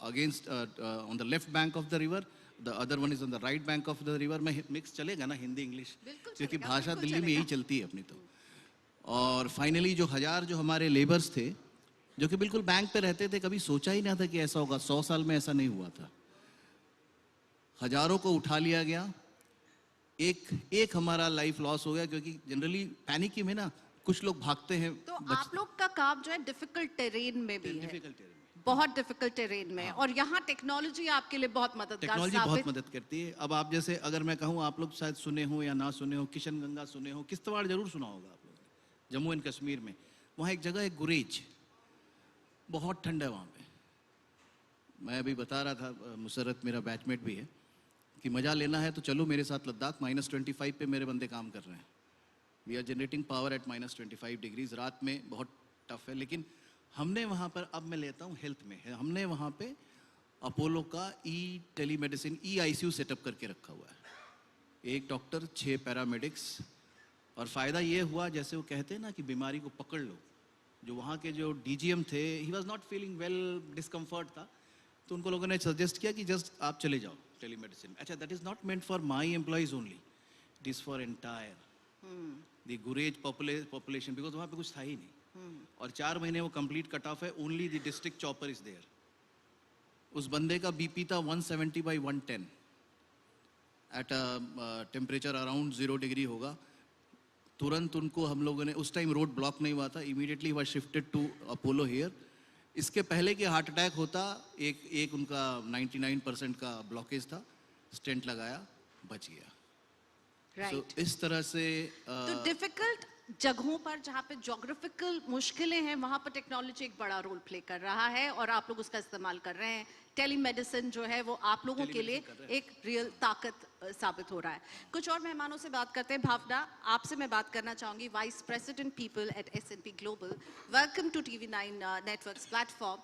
against on the left bank of the river, the other one is on the right bank of the river. मैं mix चलेगा ना Hindi English, क्योंकि भाषा दिल्ली में यही चलती है अपनी. तो और फाइनली जो 1000 जो हमारे लेबर्स थे जो कि बिल्कुल बैंक पे रहते थे, कभी सोचा ही नहीं था कि ऐसा होगा. 100 साल में ऐसा नहीं हुआ था. हजारों को उठा लिया गया. एक हमारा लाइफ लॉस हो गया क्योंकि जनरली पैनिक में ना कुछ लोग भागते हैं. तो आप लोग का काम जो है डिफिकल्ट टेरेन में भी है, बहुत डिफिकल्ट टेरेन में. और यहाँ टेक्नोलॉजी आपके लिए बहुत मददगार बहुत मदद करती है. अब आप जैसे अगर मैं कहूँ, आप लोग शायद सुने हो या ना सुने हो, किशन गंगा सुने हो, किश्तवाड़ जरूर सुना होगा आप लोग. जम्मू एंड कश्मीर में वहाँ एक जगह है गुरेज, बहुत ठंड है वहाँ पे. मैं अभी बता रहा था, मुसरत मेरा बैचमेट भी है, कि मज़ा लेना है तो चलो मेरे साथ लद्दाख. -25 पे मेरे बंदे काम कर रहे हैं. We are generating power at -25 degrees. रात में बहुत टफ है. लेकिन हमने वहाँ पर, अब मैं लेता हूँ हेल्थ में, हमने वहाँ पे अपोलो का टेलीमेडिसिन ICU सेटअप करके रखा हुआ है. 1 डॉक्टर 6 पैरामेडिक्स. और फ़ायदा ये हुआ, जैसे वो कहते हैं ना कि बीमारी को पकड़ लो, जो वहाँ के जो DGM थे, he was not feeling well, discomfort था, तो उनको लोगों ने suggest किया कि just आप चले जाओ telemedicine. अच्छा, that is not meant for my employees only, it is for entire the Gurej population, because वहाँ पे कुछ था ही नहीं. और 4 महीने वो complete cut off है, only the district chopper is there. उस बंदे का BP था 170/110 at a temperature around 0 degree होगा. तुरंत उनको हम लोगों ने, उस टाइम रोड ब्लॉक नहीं हुआ था, immediately was shifted to Apollo here. इसके पहले कि हार्ट अटैक होता, एक उनका 99% का ब्लॉकेज था, स्टेंट लगाया, बच गया. राइट. So, इस तरह से तो डिफिकल्ट जगहों पर जहाँ पे ज्योग्राफिकल मुश्किलें हैं वहाँ पर टेक्नोलॉजी एक बड़ा रोल प्ले कर रहा है और आप लोग उसका इस्तेमाल कर रहे हैं. टेलीमेडिसिन जो है वो आप लोगों के लिए एक रियल ताकत साबित हो रहा है. कुछ और मेहमानों से बात करते हैं. भावना, आपसे मैं बात करना चाहूँगी, vice president people at S&P Global. Welcome to TV9 networks platform.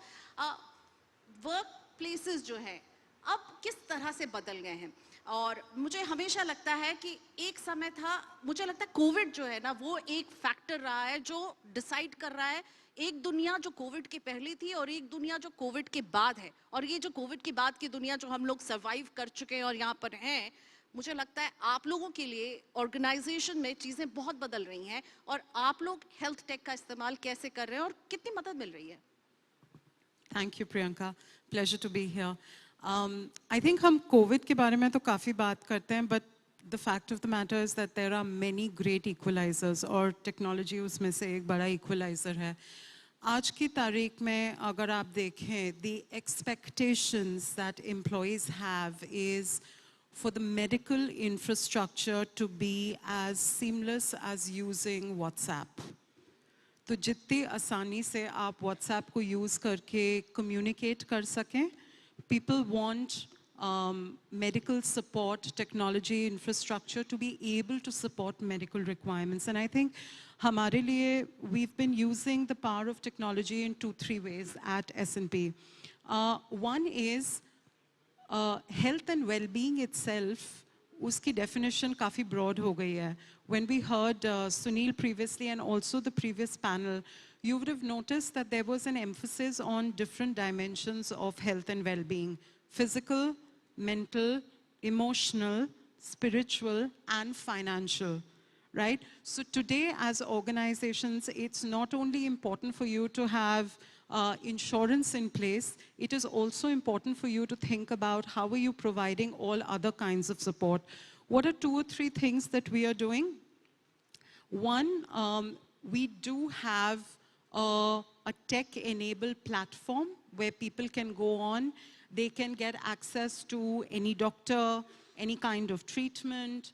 Work places जो हैं अब किस तरह से बदल गए हैं? और मुझे हमेशा लगता है कि एक समय था, मुझे लगता है कोविड जो है ना वो एक फैक्टर रहा है जो डिसाइड कर रहा है एक दुनिया जो कोविड के पहले थी और एक दुनिया जो कोविड के बाद है. और ये जो कोविड के बाद की दुनिया जो हम लोग सर्वाइव कर चुके हैं और यहाँ पर हैं, मुझे लगता है आप लोगों के लिए ऑर्गेनाइजेशन में चीज़ें बहुत बदल रही हैं. और आप लोग हेल्थ टेक का इस्तेमाल कैसे कर रहे हैं और कितनी मदद मिल रही है? Thank you Priyanka, pleasure to be here. I think हम कोविड के बारे में तो काफ़ी बात करते हैं, but the fact of the matter is that there are many great equalizers और टेक्नोलॉजी उसमें से एक बड़ा equalizer है. आज की तारीख में अगर आप देखें, the expectations that employees have is for the medical infrastructure to be as seamless as using WhatsApp. तो जितनी आसानी से आप WhatsApp को यूज़ करके communicate कर सकें, people want medical support technology infrastructure to be able to support medical requirements. And I think हमारे लिए we've been using the power of technology in 2-3 ways at S&P. One is health and well-being itself, उसकी definition काफ़ी broad हो गई है. When we heard Sunil previously and also the previous panel, you would have noticed that there was an emphasis on different dimensions of health and well-being: physical, mental, emotional, spiritual, and financial, right? So today as organizations, it's not only important for you to have insurance in place, it is also important for you to think about how are you providing all other kinds of support. What are 2 or 3 things that we are doing? One, we do have a tech-enabled platform where people can go on, they can get access to any doctor, any kind of treatment,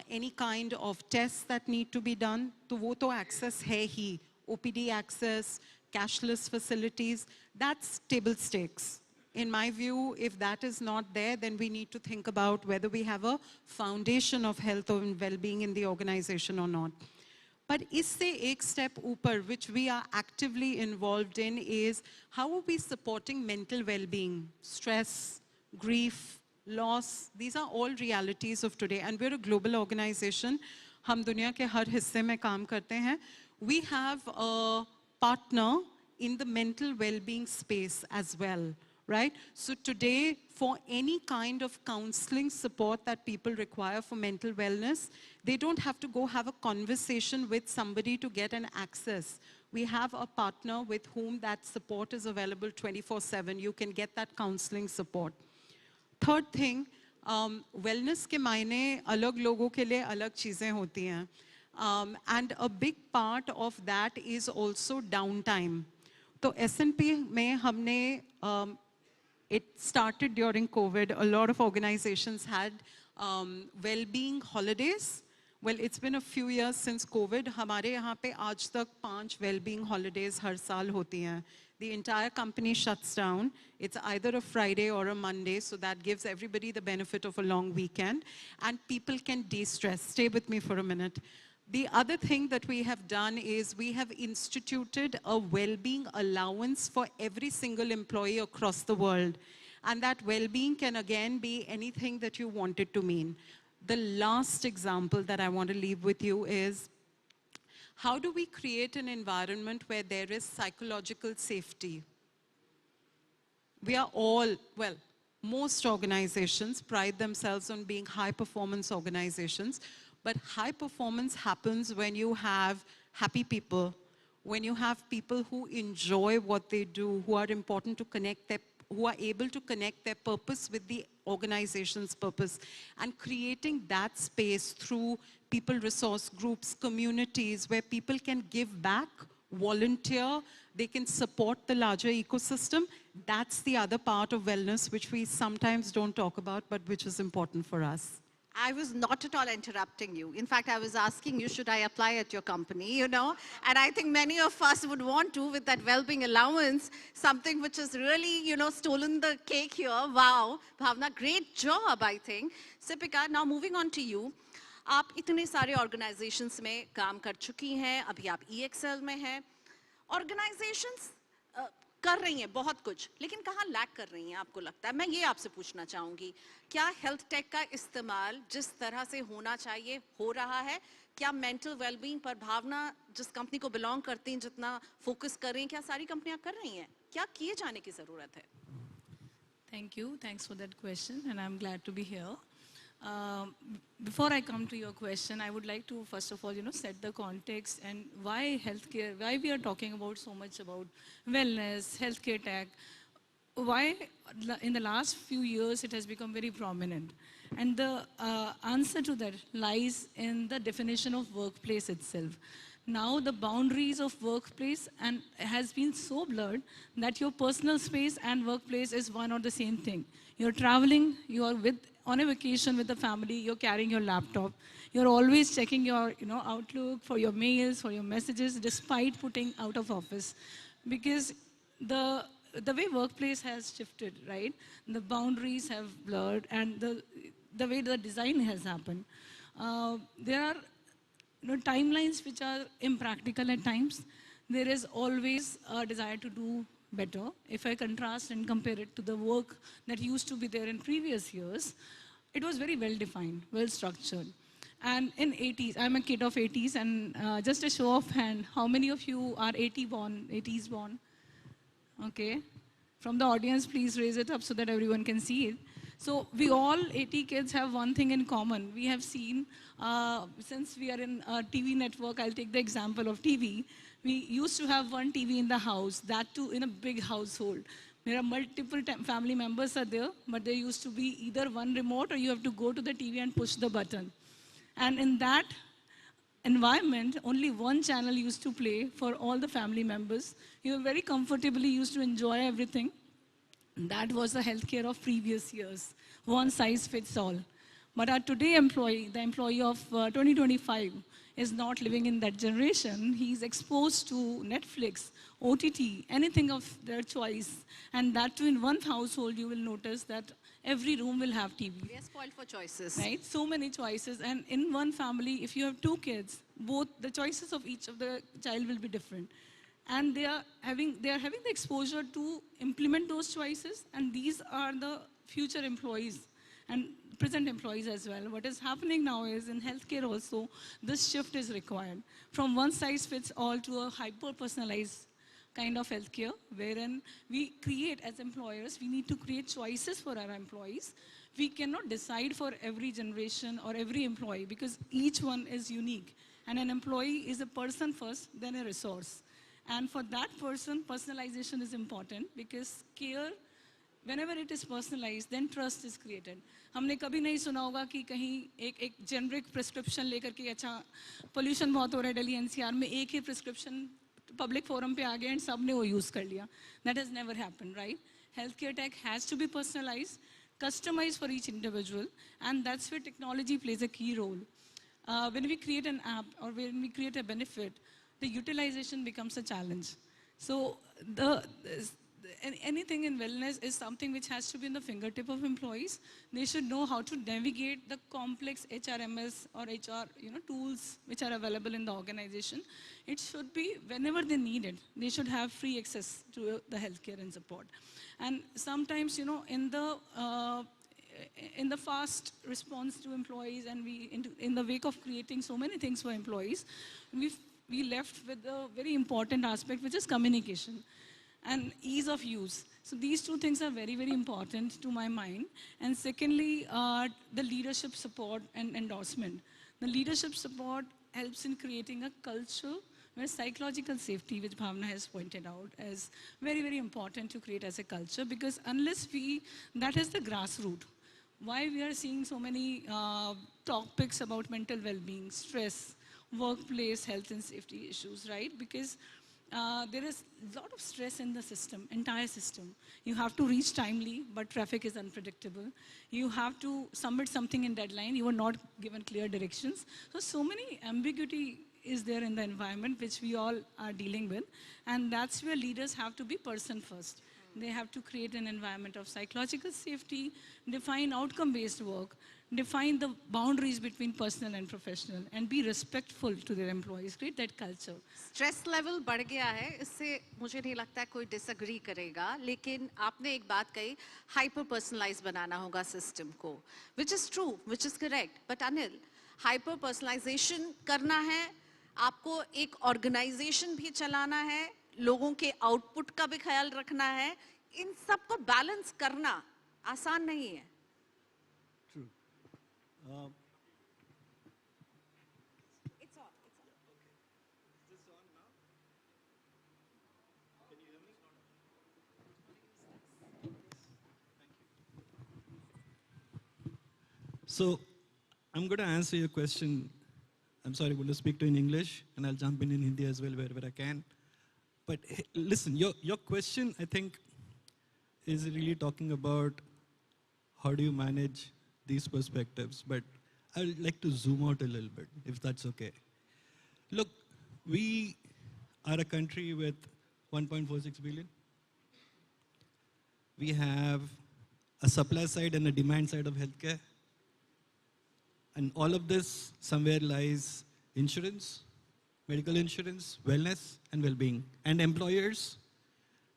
any kind of tests that need to be done. तो वो तो access है ही. OPD access, cashless facilities, that's table stakes. In my view, if that is not there, then we need to think about whether we have a foundation of health and well-being in the organization or not. But इससे एक step ऊपर, which we are actively involved in, is how are we supporting mental well-being? Stress, grief, loss, these are all realities of today. And we're a global organization. हम दुनिया के हर हिस्से में काम करते हैं. We have a partner in the mental well-being space as well, right? So today, for any kind of counseling support that people require for mental wellness, they don't have to go have a conversation with somebody to get an access. We have a partner with whom that support is available 24/7. You can get that counseling support. Third thing, wellness के मायने अलग लोगों के लिए अलग चीज़ें होती हैं. And a big part of that is also downtime. So S&P में हमने it started during COVID. A lot of organizations had well-being holidays. Well, it's been a few years since COVID. हमारे यहाँ पे आज तक 5 well-being holidays हर साल होती हैं. The entire company shuts down. It's either a Friday or a Monday, so that gives everybody the benefit of a long weekend. And people can de-stress. Stay with me for a minute. The other thing that we have done is we have instituted a well-being allowance for every single employee across the world. And that well-being can again be anything that you want it to mean. The last example that I want to leave with you is How do we create an environment where there is psychological safety? We are all, well, most organizations pride themselves on being high performance organizations, but high performance happens when you have happy people, when you have people who enjoy what they do, who are important to connect their, who are able to connect their purpose with the organization's purpose, and creating that space through people resource groups, communities where people can give back, volunteer, they can support the larger ecosystem. That's the other part of wellness which we sometimes don't talk about, but which is important for us. I was not at all interrupting you. In fact, I was asking you, should I apply at your company, you know? And I think many of us would want to with that well-being allowance, something which has really, you know, stolen the cake here. Wow, Bhavna, great job, I think. Sipika, now moving on to you. आप इतने सारे organizations में काम कर चुकी हैं, अभी आप EXL में हैं. Organizations कर रही हैं बहुत कुछ, लेकिन कहाँ लैक कर रही हैं आपको लगता है? मैं ये आपसे पूछना चाहूँगी, क्या हेल्थ टेक का इस्तेमाल जिस तरह से होना चाहिए हो रहा है? क्या मेंटल वेलबींग पर भावना जिस कंपनी को बिलोंग करती हैं जितना फोकस कर रही हैं, क्या सारी कंपनियां कर रही हैं? क्या किए जाने की ज़रूरत है? Thank you. Thanks for that question, and I'm glad to be here. Before I come to your question, I would like to first of all, set the context and why healthcare, why we are talking about so much about wellness, healthcare tech, why in the last few years it has become very prominent. And the answer to that lies in the definition of workplace itself. Now the boundaries of workplace and has been so blurred that your personal space and workplace is one or the same thing. You're traveling, you are on a vacation with the family, you're carrying your laptop. You're always checking your Outlook for your mails, for your messages, despite putting out of office. Because the way workplace has shifted, right? The boundaries have blurred and the way the design has happened. There are timelines which are impractical at times. There is always a desire to do better. If I contrast and compare it to the work that used to be there in previous years, it was very well defined, well structured. And in 80s, I'm a kid of 80s, and just a show of hand, how many of you are 80s born? Okay. From the audience, please raise it up so that everyone can see it. So we all 80 kids have one thing in common. We have seen, since we are in a TV network, I'll take the example of TV. We used to have one TV in the house, that too in a big household. There are multiple family members are there, but there used to be either one remote or you have to go to the TV and push the button. And in that environment, only one channel used to play for all the family members. You were very comfortably used to enjoy everything. That was the healthcare of previous years. One size fits all. But our today employee, the employee of 2025, is not living in that generation. He's exposed to Netflix, OTT, anything of their choice. And that too in one household, you will notice that every room will have TV. We are spoiled for choices. Right? So many choices. And in one family, if you have two kids, both the choices of each of the child will be different. And they are having the exposure to implement those choices. And these are the future employees and present employees as well. What is happening now is in healthcare also, this shift is required. From one size fits all to a hyper-personalized kind of healthcare, wherein we create, as employers, we need to create choices for our employees. We cannot decide for every generation or every employee because each one is unique. And an employee is a person first, then a resource. And for that person, personalization is important because care, whenever it is personalized, then trust is created. हमने कभी नहीं सुना होगा कि कहीं एक generic prescription लेकर के अच्छा पोल्यूशन बहुत हो रहा है दिल्ली एनसीआर में एक ही प्रिस्क्रिप्शन पब्लिक फोरम पे आ गया एंड सब ने वो यूज़ कर लिया. That has never happened, right? Healthcare tech has to be personalized, customized for each individual, and that's where technology plays a key role. When we create an app or when we create a benefit, the utilization becomes a challenge. So anything in wellness is something which has to be in the fingertip of employees. They should know how to navigate the complex HRMS or HR tools which are available in the organization. It should be whenever they need it. They should have free access to the healthcare and support. And sometimes, in the fast response to employees and in the wake of creating so many things for employees, we left with a very important aspect, which is communication and ease of use. So these two things are very, very important to my mind. And secondly, the leadership support and endorsement. The leadership support helps in creating a culture where psychological safety, which Bhavna has pointed out, is very, very important to create as a culture, because unless that is the grassroots. Why we are seeing so many topics about mental well-being, stress, workplace health and safety issues, right? Because there is a lot of stress in the system, entire system. You have to reach timely, but traffic is unpredictable. You have to submit something in deadline. You are not given clear directions. So many ambiguity is there in the environment, which we all are dealing with. And that's where leaders have to be person first. They have to create an environment of psychological safety, define outcome-based work, define the boundaries between personal and professional, and be respectful to their employees, create that culture. Stress level बढ़ गया है, इससे मुझे नहीं लगता है कोई disagree करेगा, लेकिन आपने एक बात कही, hyper personalized बनाना होगा system को, which is true, which is correct. But Anil, hyper personalization करना है, आपको एक organization भी चलाना है, लोगों के output का भी ख्याल रखना है, इन सब को balance करना आसान नहीं है. It's on. Okay. Is this on now? Can you hear me? Thank you. So, I'm going to answer your question. I'm sorry, I'm going to speak to in English, and I'll jump in Hindi as well wherever I can. But listen, your question, I think, is really talking about how do you manage these perspectives, but I would like to zoom out a little bit, if that's okay. Look, we are a country with 1.46 billion. We have a supply side and a demand side of healthcare. And all of this, somewhere lies insurance, medical insurance, wellness, and well-being, and employers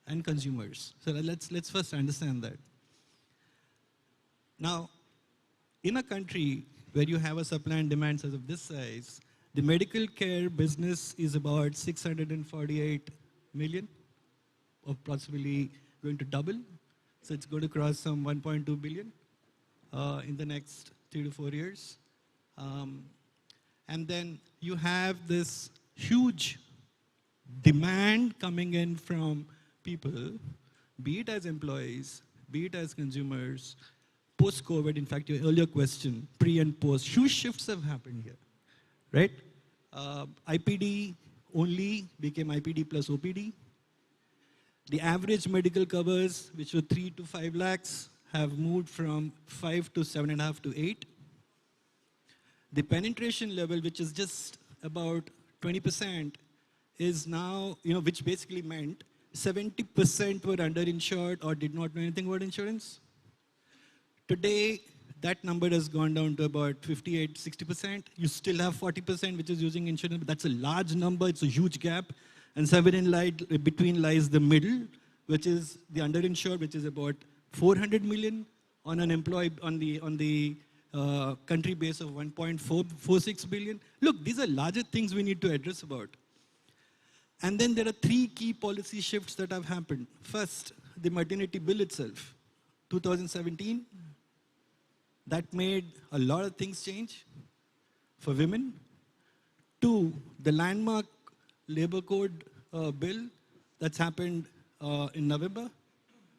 and consumers. So let's first understand that. Now, in a country where you have a supply and demand size of this size, the medical care business is about 648 million, or possibly going to double. So it's going to cross some 1.2 billion in the next 3 to 4 years. And then you have this huge demand coming in from people, be it as employees, be it as consumers, post-COVID, in fact, your earlier question, pre and post, huge shifts have happened here, right? IPD only became IPD plus OPD. The average medical covers, which were 3 to 5 lakhs, have moved from 5 to 7.5 to 8. The penetration level, which is just about 20%, is now, which basically meant 70% were underinsured or did not know anything about insurance. Today, that number has gone down to about 58, 60%. You still have 40% which is using insurance, but that's a large number. It's a huge gap. And somewhere in between lies the middle, which is the underinsured, which is about 400 million on an on the country base of 1.46 billion. Look, these are larger things we need to address about. And then there are 3 key policy shifts that have happened. First, the maternity bill itself, 2017. That made a lot of things change for women. 2, the landmark labor code bill that's happened in November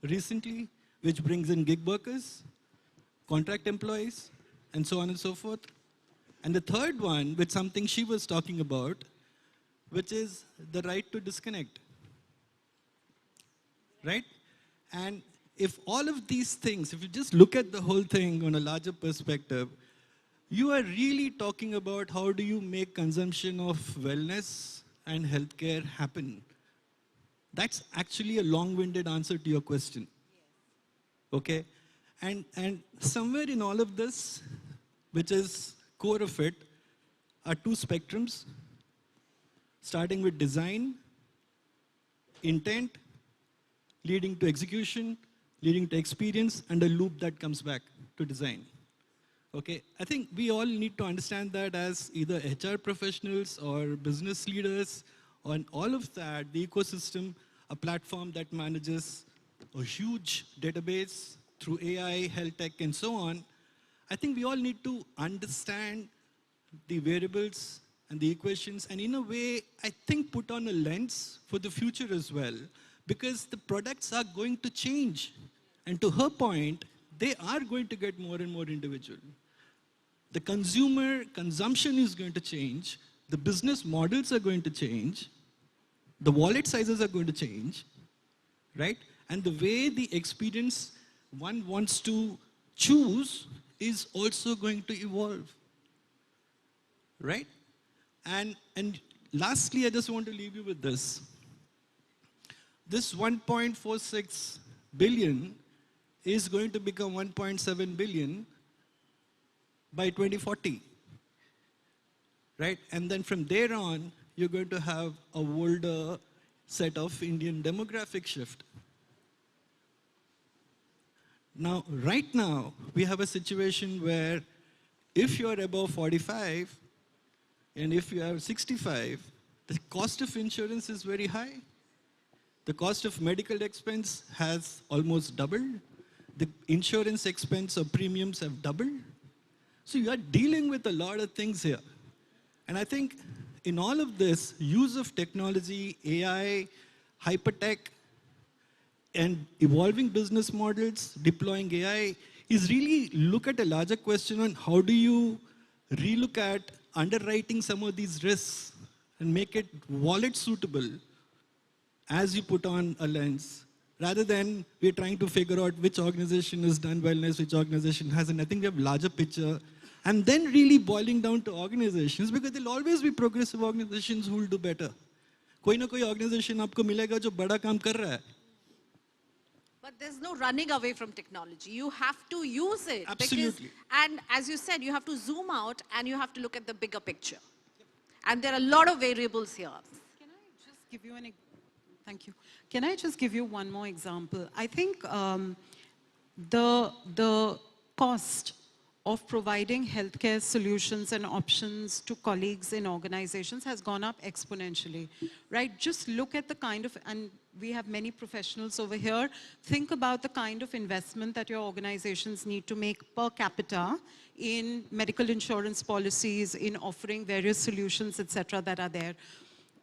recently, which brings in gig workers, contract employees, and so on and so forth. And the third one, which something she was talking about, which is the right to disconnect, right? And if all of these things, if you just look at the whole thing on a larger perspective, you are really talking about how do you make consumption of wellness and healthcare happen. That's actually a long-winded answer to your question. Okay? And somewhere in all of this, which is core of it, are 2 spectrums, starting with design, intent, leading to execution, leading to experience, and a loop that comes back to design. Okay, I think we all need to understand that as either HR professionals or business leaders, on all of that, the ecosystem, a platform that manages a huge database through AI, health tech, and so on. I think we all need to understand the variables and the equations, and in a way, I think put on a lens for the future as well, because the products are going to change. And to her point, they are going to get more and more individual. The consumer consumption is going to change. The business models are going to change. The wallet sizes are going to change, right? And the way the experience one wants to choose is also going to evolve, right? And lastly, I just want to leave you with this. This 1.46 billion is going to become 1.7 billion by 2040, right? And then from there on, you're going to have a older set of Indian demographic shift. Now, right now, we have a situation where if you're above 45 and if you are 65, the cost of insurance is very high. The cost of medical expense has almost doubled. The insurance expense or premiums have doubled. So you are dealing with a lot of things here. And I think in all of this, use of technology, AI, hypertech, and evolving business models, deploying AI, is really look at a larger question on how do you relook at underwriting some of these risks and make it wallet suitable as you put on a lens, rather than we're trying to figure out which organization has done wellness, which organization hasn't. I think we have larger picture. And then really boiling down to organizations, because there'll always be progressive organizations who will do better. कोई ना कोई organization आपको मिलेगा जो बड़ा काम कर रहा है. But there's no running away from technology. You have to use it. Absolutely. And as you said, you have to zoom out and you have to look at the bigger picture. And there are a lot of variables here. Can I just give you thank you. Can I just give you one more example? I think the cost of providing healthcare solutions and options to colleagues in organizations has gone up exponentially, right? Just look at the kind of, and we have many professionals over here, think about the kind of investment that your organizations need to make per capita in medical insurance policies, in offering various solutions, etc., that are there.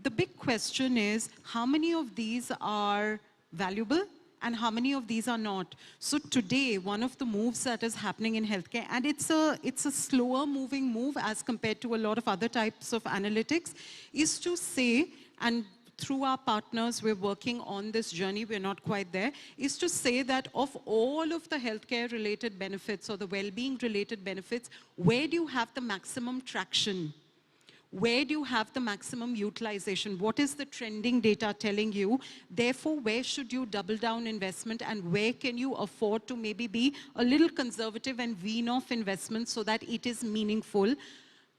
The big question is, how many of these are valuable and how many of these are not? So today, one of the moves that is happening in healthcare, and it's a slower moving move as compared to a lot of other types of analytics, is to say, and through our partners, we're working on this journey, we're not quite there, is to say that of all of the healthcare related benefits or the well-being related benefits, where do you have the maximum traction? Where do you have the maximum utilization? What is the trending data telling you? Therefore, where should you double down investment and where can you afford to maybe be a little conservative and wean off investment so that it is meaningful?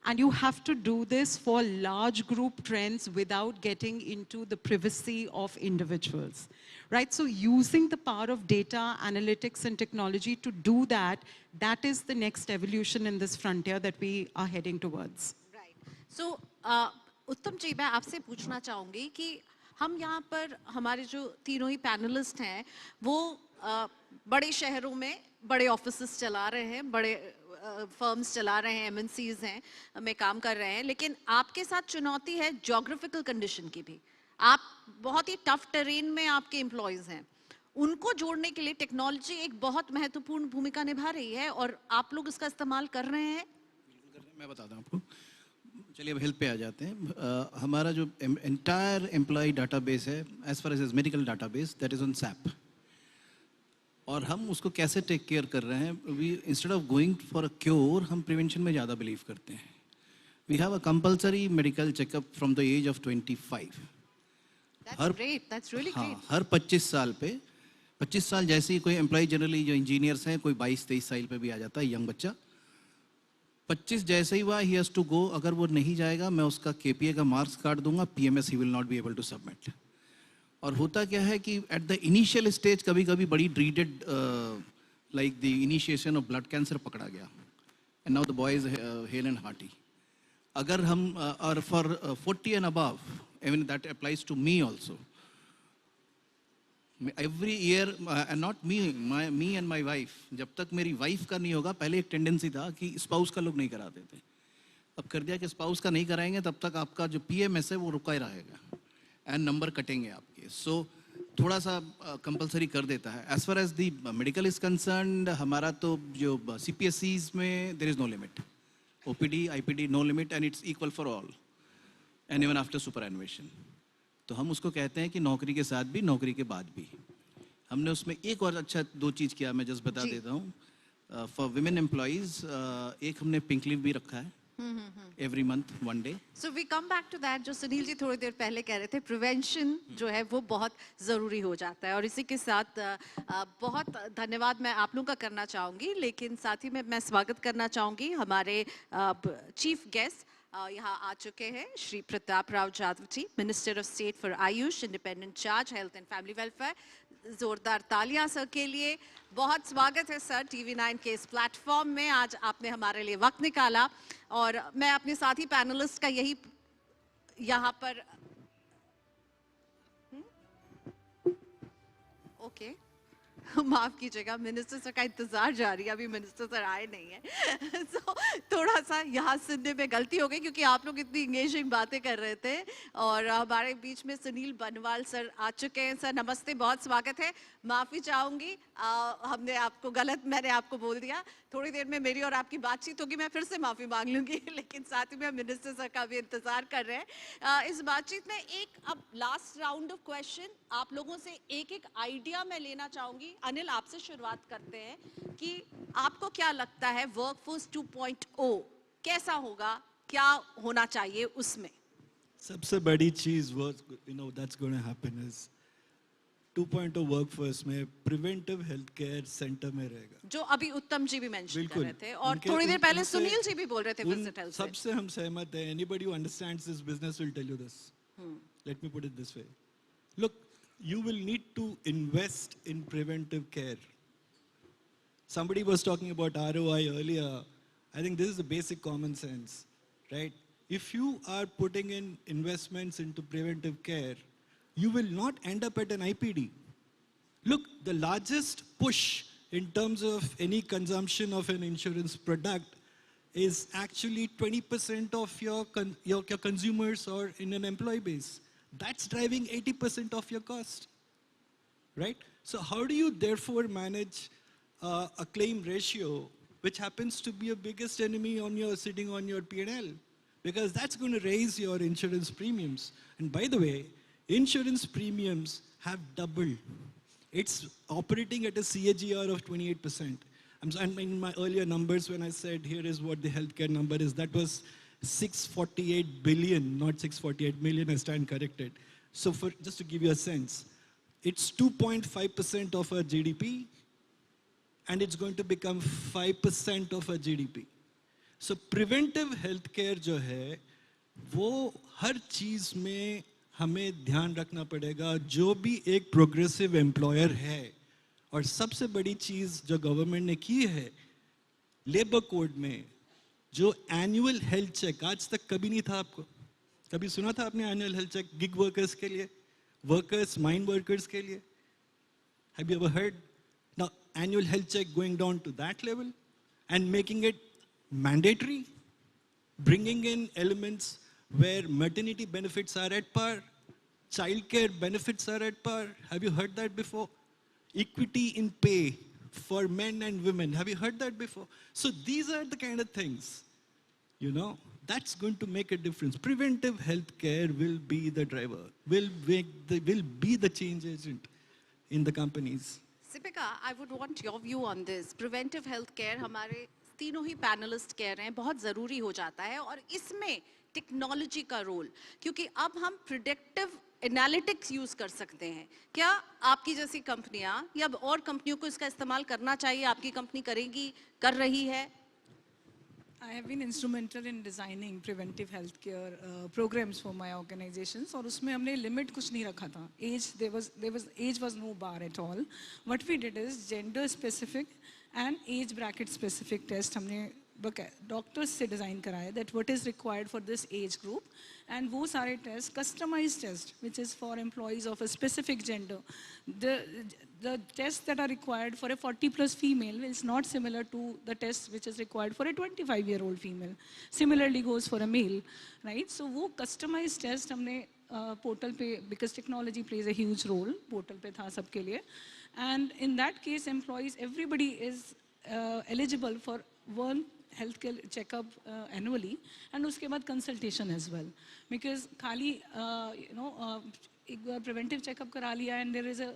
And you have to do this for large group trends without getting into the privacy of individuals, right? So using the power of data, analytics, and technology to do that, that is the next evolution in this frontier that we are heading towards. So, उत्तम जी, मैं आपसे पूछना चाहूँगी कि हम यहाँ पर हमारे जो तीनों ही पैनलिस्ट हैं, वो बड़े शहरों में बड़े ऑफिसेस चला रहे हैं, बड़े फर्म्स चला रहे हैं, MNCs हैं, में काम कर रहे हैं, लेकिन आपके साथ चुनौती है ज्योग्राफिकल कंडीशन की भी. आप बहुत ही टफ टेरेन में आपके एम्प्लॉयज हैं. उनको जोड़ने के लिए टेक्नोलॉजी एक बहुत महत्वपूर्ण भूमिका निभा रही है और आप लोग इसका इस्तेमाल कर रहे हैं. मैं बताता हूँ आपको. चलिए अब हेल्थ पे आ जाते हैं. हमारा जो एंटायर एम्प्लॉय डाटाबेस है, as far as medical database, that is on SAP. और हम उसको कैसे टेक केयर कर रहे हैं? We instead of going for a cure, हम प्रिवेंशन में ज़्यादा बिलीव करते हैं. We have a compulsory medical checkup from the age of 25. हर 25 साल पे, 25 साल जैसे ही कोई एम्प्लॉय, जनरली जो इंजीनियर्स हैं, कोई 22-23 साल पे भी आ जाता है, यंग बच्चा. 25 जैसे ही हुआ, ही हैज़ टू गो. अगर वो नहीं जाएगा, मैं उसका KPA का मार्क्स काट दूंगा, PMS he will not be able to submit. और होता क्या है कि एट द इनिशियल स्टेज कभी कभी बड़ी dreaded like the initiation of blood cancer पकड़ा गया, and now the boy is hale and hearty. Agar hum or for 40 and above, even that applies to me also. Every year, and not me and my wife, जब तक मेरी wife का नहीं होगा, पहले एक tendency था कि spouse का लोग नहीं कराते थे. अब कर दिया कि spouse का नहीं कराएंगे, तब तक आपका जो PMS है वो रुका ही रहेगा, and number कटेंगे आपके. So थोड़ा सा compulsory कर देता है. As far as the medical is concerned, हमारा तो जो CPSCs में there is no limit. OPD, IPD, no limit, and it's equal for all, and even after superannuation. तो हम उसको कहते हैं कि नौकरी के साथ भी नौकरी के बाद भी. हमने उसमें एक और अच्छा 2 चीज़ किया, मैं जस्ट बता देता हूँ. फॉर विमेन एम्प्लॉइज एक हमने पिंक लीव भी रखा है every month 1 day. So we come back to that जो सुनील जी थोड़ी देर पहले कह रहे थे, प्रिवेंशन जो है वो बहुत ज़रूरी हो जाता है. और इसी के साथ बहुत धन्यवाद मैं आप लोगों का करना चाहूँगी, लेकिन साथ ही में मैं स्वागत करना चाहूँगी हमारे चीफ गेस्ट यहाँ आ चुके हैं, Shri Pratap Rao Jadhav ji, minister of state for AYUSH, independent charge health and family welfare. जोरदार तालियां सर के लिए. बहुत स्वागत है सर TV9 के इस प्लेटफॉर्म में. आज आपने हमारे लिए वक्त निकाला और मैं अपने साथी पैनलिस्ट का यही यहाँ पर ओके माफ कीजिएगा, मिनिस्टर सर का इंतजार जारी है, अभी मिनिस्टर सर आए नहीं है. so, थोड़ा सा यहाँ सुनने में गलती हो गई क्योंकि आप लोग इतनी इंगेजिंग बातें कर रहे थे. और हमारे बीच में सुनील बनवाल सर आ चुके हैं. सर नमस्ते, बहुत स्वागत है. माफ़ी चाहूँगी मैंने आपको बोल दिया. थोड़ी देर में मेरी और आपकी बातचीत होगी, मैं फिर से माफ़ी मांग लूँगी, लेकिन साथ ही में मिनिस्टर सर का भी इंतज़ार कर रहे हैं. इस बातचीत में एक अब लास्ट राउंड ऑफ क्वेश्चन, आप लोगों से एक आइडिया मैं लेना चाहूँगी. अनिल, आपसे शुरुआत करते हैं कि आपको क्या लगता है वर्कफोर्स 2.0 कैसा होगा, क्या होना चाहिए उसमें? सबसे बड़ी चीज that's going to happen is 2.0 workforce में प्रिवेंटिव हेल्थ केयर सेंटर में रहेगा, जो अभी उत्तम जी भी मेंशन कर रहे थे और थोड़ी देर पहले सुनील जी भी बोल रहे थे विजिट हेल्थ. सबसे हम सहमत हैं. Anybody who understands this business will tell you this. Let me put it this way. Look, you will need to invest in preventive care. Somebody was talking about ROI earlier. I think this is the basic common sense, right? If you are putting in investments into preventive care, you will not end up at an IPD. Look, the largest push in terms of any consumption of an insurance product is actually 20% of your consumers or in an employee base. That's driving 80% of your cost, right? So how do you therefore manage a claim ratio, which happens to be a biggest enemy sitting on your P&L? Because that's going to raise your insurance premiums. And by the way, insurance premiums have doubled. It's operating at a CAGR of 28%. And in my earlier numbers, when I said here is what the healthcare number is, that was 648 billion, not 648 million, I stand corrected. So just to give you a sense, it's 2.5% of our GDP, and it's going to become 5% of our GDP. So preventive healthcare जो है, वो हर चीज में हमें ध्यान रखना पड़ेगा, जो भी एक प्रोग्रेसिव एम्प्लॉयर है. और सबसे बड़ी चीज जो गवर्नमेंट ने की है, लेबर कोड में जो एनुअल हेल्थ चेक आज तक कभी नहीं था. आपको कभी सुना था आपने annual health check gig workers के लिए, वर्कर्स, माइन वर्कर्स के लिए? Have you ever heard? Now annual health check going down to that level and making it mandatory, bringing in elements where maternity benefits are at par, childcare benefits are at par. Have you heard that before? Equity in pay for men and women. Have you heard that before? So these are the kind of things, that's going to make a difference. Preventive health care will be the driver, will be the change agent in the companies. Sipika, I would want your view on this. Preventive health care, हमारे तीनों ही panelist कह रहे हैं, बहुत ज़रूरी हो जाता है. और इसमें टेक्नोलॉजी का रोल, क्योंकि अब हम प्रिडिक्टिव एनालिटिक्स यूज कर सकते हैं. क्या आपकी जैसी कंपनियां या और कंपनियों को इसका इस्तेमाल करना चाहिए? आपकी कंपनी करेगी, कर रही है? I have been instrumental in designing preventive health care programs for my organizations. और उसमें हमने लिमिट कुछ नहीं रखा था. Age was no bar at all. What we did is gender specific and age bracket specific test हमने doctors से design करा है that what is required for this age group, and वो सारे test customised test which is for employees of a specific gender. The tests that are required for a 40+ female is not similar to the test which is required for a 25-year-old female. Similarly goes for a male, right? So वो customized test हमने portal पे, because technology plays a huge role, portal पे था सबके लिए, and in that case employees, everybody is eligible for one healthcare checkup annually, and उसके बाद consultation as well, because खाली एक बार preventive checkup करा लिया and there is a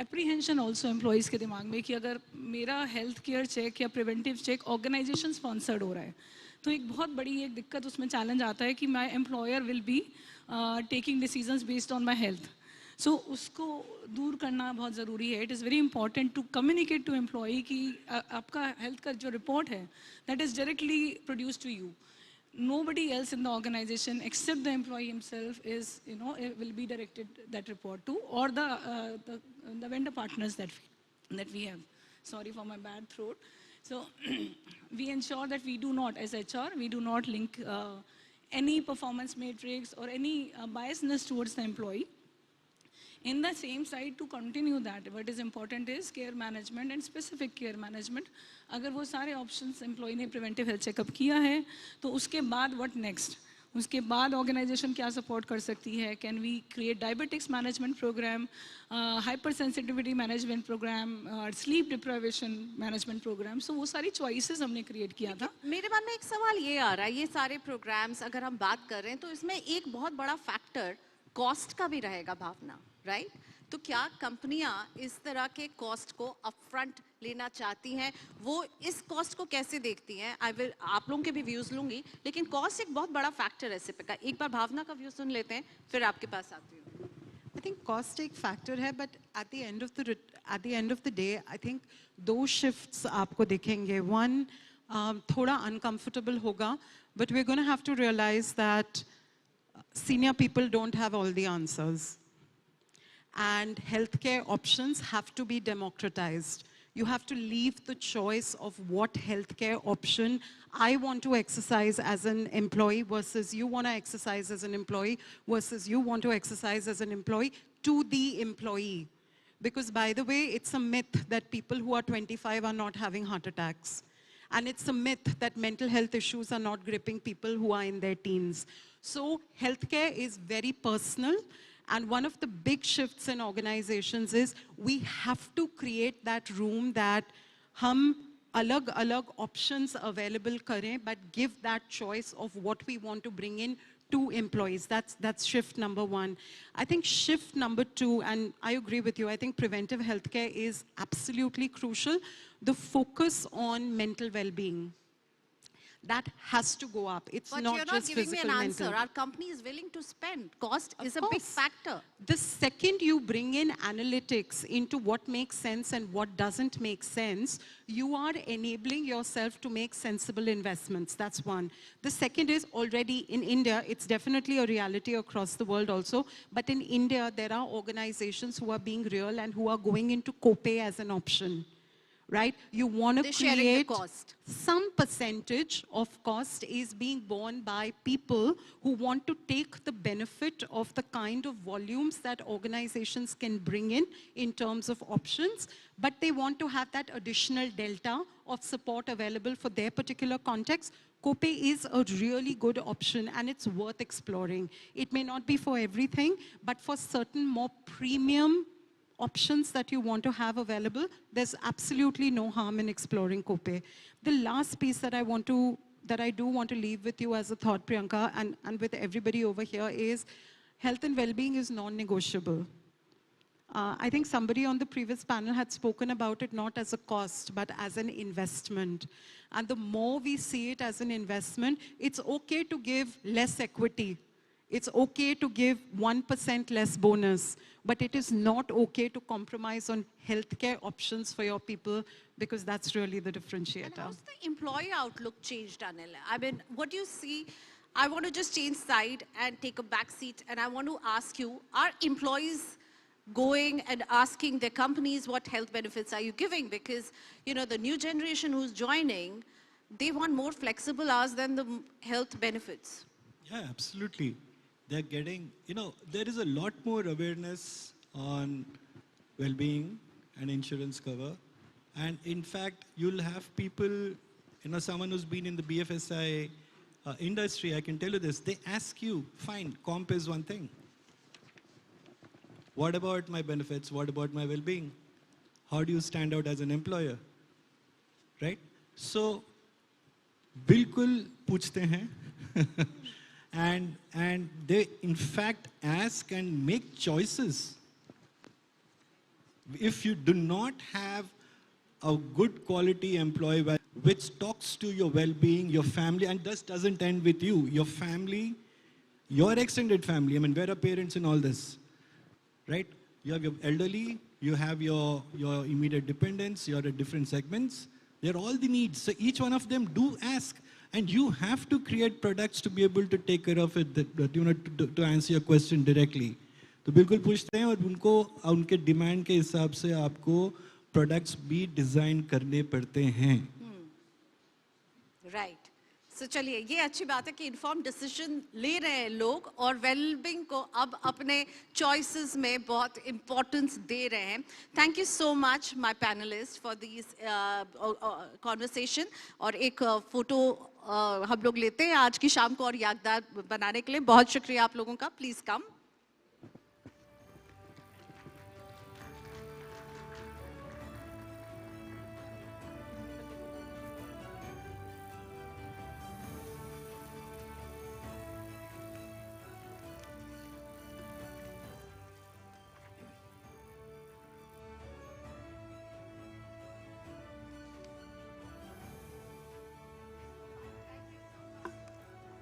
apprehension also employees के दिमाग में कि अगर मेरा हेल्थ केयर चेक या प्रिवेंटिव चेक ऑर्गेनाइजेशन स्पॉन्सर्ड हो रहा है तो एक बहुत बड़ी एक दिक्कत उसमें चैलेंज आता है कि my employer will be taking decisions based on my health. So उसको दूर करना बहुत ज़रूरी है. It is very important to communicate to employee कि आपका हेल्थ का जो रिपोर्ट है that is directly produce to you. Nobody else in the organization except the employee himself is, will be directed that report to, or the vendor partners that we have. Sorry for my bad throat. So we ensure that we do not, as HR, we do not link any performance matrix or any biasness towards the employee. In the same side, to continue that, what is important is care management and specific care management. अगर वो सारे options employee ने preventive health checkup किया है, तो उसके बाद what next? उसके बाद organization क्या support कर सकती है? Can we create diabetics management program, hypersensitivity management program, sleep deprivation management program? So वो सारी choices हमने create किया था. मेरे मन में एक सवाल ये आ रहा है, ये सारे programs अगर हम बात कर रहे हैं तो इसमें एक बहुत बड़ा factor cost का भी रहेगा भावना, राइट? तो क्या कंपनियां इस तरह के कॉस्ट को अपफ्रंट लेना चाहती हैं? वो इस कॉस्ट को कैसे देखती हैं? आप लोगों के भी व्यूज लूंगी, लेकिन कॉस्ट एक बहुत बड़ा फैक्टर है इस पे. एक बार भावना का व्यू सुन लेते हैं, फिर आपके पास आती हूँ. I think cost एक फैक्टर है, but at the end of the day, I think दो shifts आपको दिखेंगे. One, थोड़ा uncomfortable होगा, but we're going to have to realize that senior people don't have all the answers. And healthcare options have to be democratized. You have to leave the choice of what healthcare option I want to exercise as an employee versus you want to exercise as an employee versus you want to exercise as an employee to the employee. Because by the way, it's a myth that people who are 25 are not having heart attacks. And it's a myth that mental health issues are not gripping people who are in their teens. So healthcare is very personal. And one of the big shifts in organizations is we have to create that room that hum alag options available kare, but give that choice of what we want to bring in to employees. That's shift number one. I think shift number two, and I agree with you, I think preventive healthcare is absolutely crucial. The focus on mental well-being. That has to go up. It's but not you're just not giving me an answer. mental. Our company is willing to spend. Cost is a big factor. The second you bring in analytics into what makes sense and what doesn't make sense, you are enabling yourself to make sensible investments. That's one. The second is already in India, it's definitely a reality across the world also, but in India, there are organizations who are being real and who are going into copay as an option. Right? You want to create cost. Some percentage of cost is being borne by people who want to take the benefit of the kind of volumes that organizations can bring in terms of options, but they want to have that additional delta of support available for their particular context. Copay is a really good option and it's worth exploring. It may not be for everything, but for certain more premium options that you want to have available, there's absolutely no harm in exploring copay. The last piece that I do want to leave with you as a thought, Priyanka, and with everybody over here is health and well-being is non-negotiable. I think somebody on the previous panel had spoken about it not as a cost, but as an investment. And the more we see it as an investment, it's okay to give less equity. It's okay to give 1% less bonus, but it is not okay to compromise on healthcare options for your people, because that's really the differentiator. And how's the employee outlook changed, Anil? I mean, what do you see? I want to just change side and take a back seat, and I want to ask you, are employees going and asking their companies what health benefits are you giving, because you know the new generation who's joining, they want more flexible hours than the health benefits. Yeah, absolutely. They're getting, there is a lot more awareness on well-being and insurance cover. And in fact, you'll have people, someone who's been in the BFSI industry, I can tell you this, they ask you, fine, comp is one thing. What about my benefits? What about my well-being? How do you stand out as an employer? Right? So, bilkul पूछते हैं. And they in fact ask and make choices. If you do not have a good quality employee which talks to your well-being, your family, and this doesn't end with you, your family, your extended family, where are parents in all this? Right? You have your elderly, you have your immediate dependents, you're at different segments. They're all the needs. So each one of them do ask. And you have to create products to be able to take care of it, to answer your question directly. तो बिल्कुल पूछते हैं और उनको उनके demand के हिसाब से आपको प्रोडक्ट्स भी डिजाइन करने पड़ते हैं. Right. So चलिए, ये अच्छी बात है कि इन्फॉर्म डिसीजन ले रहे हैं लोग और वेलबींग को अब अपने चॉइसेस में बहुत इम्पोर्टेंस दे रहे हैं. Thank you so much my panelist for this conversation. और एक फोटो हम लोग लेते हैं आज की शाम को और यादगार बनाने के लिए. बहुत शुक्रिया आप लोगों का. Please come.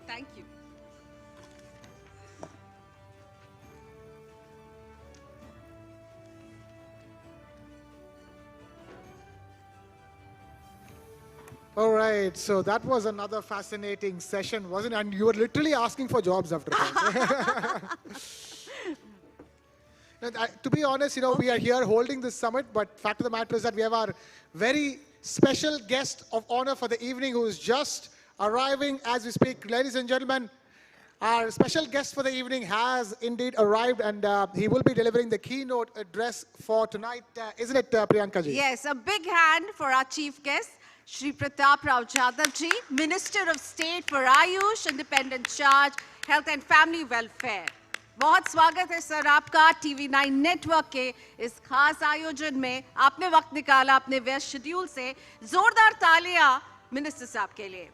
Thank you. All right, so that was another fascinating session, wasn't it? And you were literally asking for jobs after that. To be honest, we are here holding this summit, but fact of the matter is that we have our very special guest of honor for the evening who is just arriving as we speak. Ladies and gentlemen, our special guest for the evening has indeed arrived, and he will be delivering the keynote address for tonight. Isn't it, Priyanka ji? Yes, a big hand for our chief guest, Shri Pratap Rao Jadhav ji, Minister of State for Ayush, Independent Charge, Health and Family Welfare. बहुत स्वागत है sir आपका TV9 network के इस खास आयोजन में. आपने वक्त निकाला अपने व्यस्त शेड्यूल से. जोरदार तालियां मिनिस्टर साहब के लिए.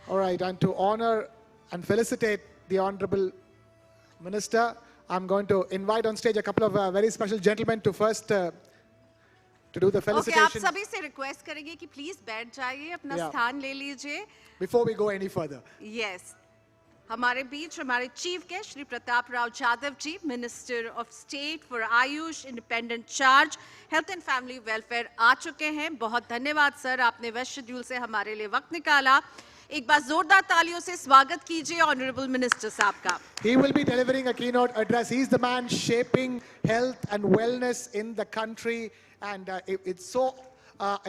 All right, and to honor and felicitate the Honorable Minister, I'm going to invite on stage a couple of very special gentlemen to first to do the felicitation. Okay, आप सभी से request करेंगे कि please बैठ जाइए, अपना स्थान ले लीजिए. Before we go any further. Yes. हमारे बीच हमारे chief guest Shri Pratap Rao Jadhav ji, minister of state for AYUSH, independent charge, health and family welfare आ चुके हैं. बहुत धन्यवाद सर, आपने वेस्ट शेड्यूल से हमारे लिए वक्त निकाला. एक बार जोरदार तालियों से स्वागत कीजिए ऑनरेबल मिनिस्टर साहब का. He will be delivering a keynote address. He's the man shaping health and wellness in the country, and it's so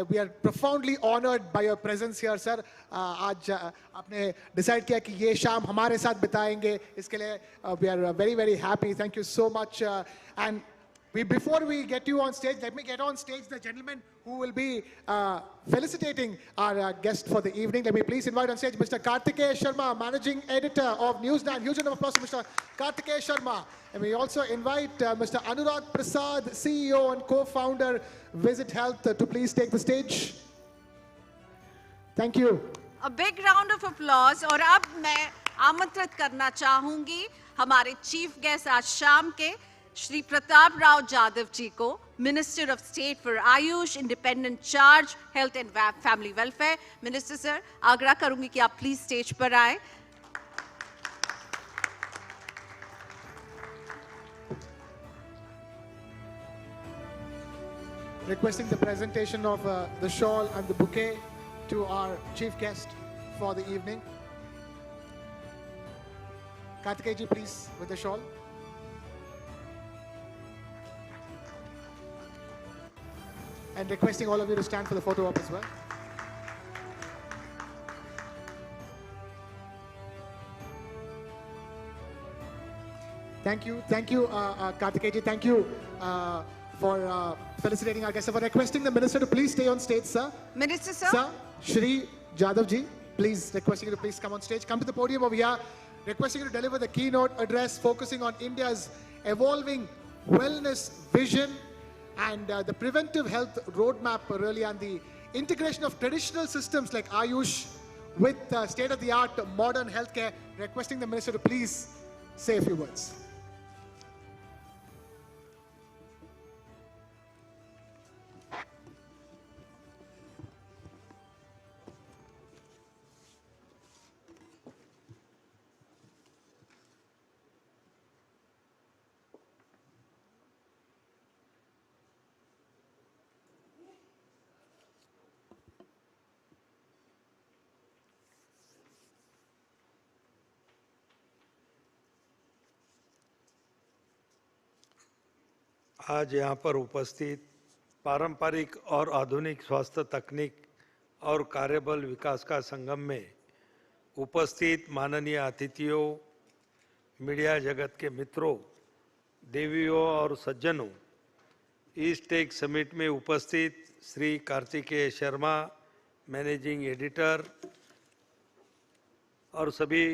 we are profoundly honored by your presence here, sir. आज आपने decide किया कि ये शाम हमारे साथ बिताएंगे. इसके लिए we are very very happy. Thank you so much. And before we get you on stage, let me get on stage the gentleman who will be felicitating our guest for the evening. Let me please invite on stage Mr. Kartikeya Sharma, Managing Editor of News9. Huge round of applause to Mr. Kartikeya Sharma. And we also invite Mr. Anurag Prasad, CEO and co-founder, Visit Health, to please take the stage. Thank you. A big round of applause. और अब मैं आमंत्रित करना चाहूंगी हमारे chief guest आज शाम के श्री प्रताप राव जाधव जी को, minister of state for AYUSH, independent charge, health and family welfare. Minister sir, आग्रह करूंगी कि आप प्लीज स्टेज पर आए. requesting the presentation of the shawl and the bouquet to our chief guest for the evening. Kartikeya ji, please, with the shawl. And requesting all of you to stand for the photo op as well. Thank you, Kartikeya ji. Thank you for felicitating our guests. For requesting the minister to please stay on stage, sir. Minister, sir. Sir, Shri Jadhav ji, please, requesting you to please come on stage. Come to the podium over here. Requesting you to deliver the keynote address focusing on India's evolving wellness vision and the preventive health roadmap really, and the integration of traditional systems like Ayush with state-of-the-art modern healthcare. Requesting the minister to please say a few words. आज यहाँ पर उपस्थित पारंपरिक और आधुनिक स्वास्थ्य तकनीक और कार्यबल विकास का संगम में उपस्थित माननीय अतिथियों, मीडिया जगत के मित्रों, देवियों और सज्जनों, इस टेक समिट में उपस्थित श्री कार्तिकेय शर्मा, मैनेजिंग एडिटर, और सभी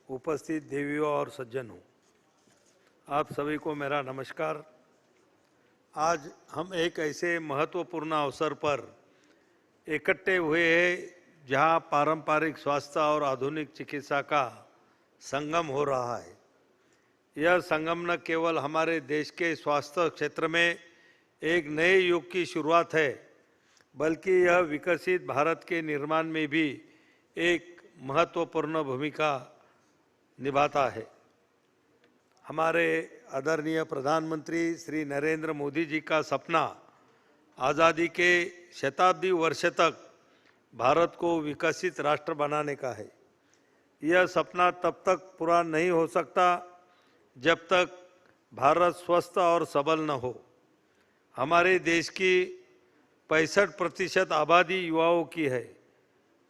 उपस्थित देवियों और सज्जनों, आप सभी को मेरा नमस्कार। आज हम एक ऐसे महत्वपूर्ण अवसर पर इकट्ठे हुए हैं जहां पारंपरिक स्वास्थ्य और आधुनिक चिकित्सा का संगम हो रहा है। यह संगम न केवल हमारे देश के स्वास्थ्य क्षेत्र में एक नए युग की शुरुआत है, बल्कि यह विकसित भारत के निर्माण में भी एक महत्वपूर्ण भूमिका निभाता है। हमारे आदरणीय प्रधानमंत्री श्री नरेंद्र मोदी जी का सपना आज़ादी के शताब्दी वर्ष तक भारत को विकसित राष्ट्र बनाने का है। यह सपना तब तक पूरा नहीं हो सकता जब तक भारत स्वस्थ और सबल न हो। हमारे देश की 65% आबादी युवाओं की है,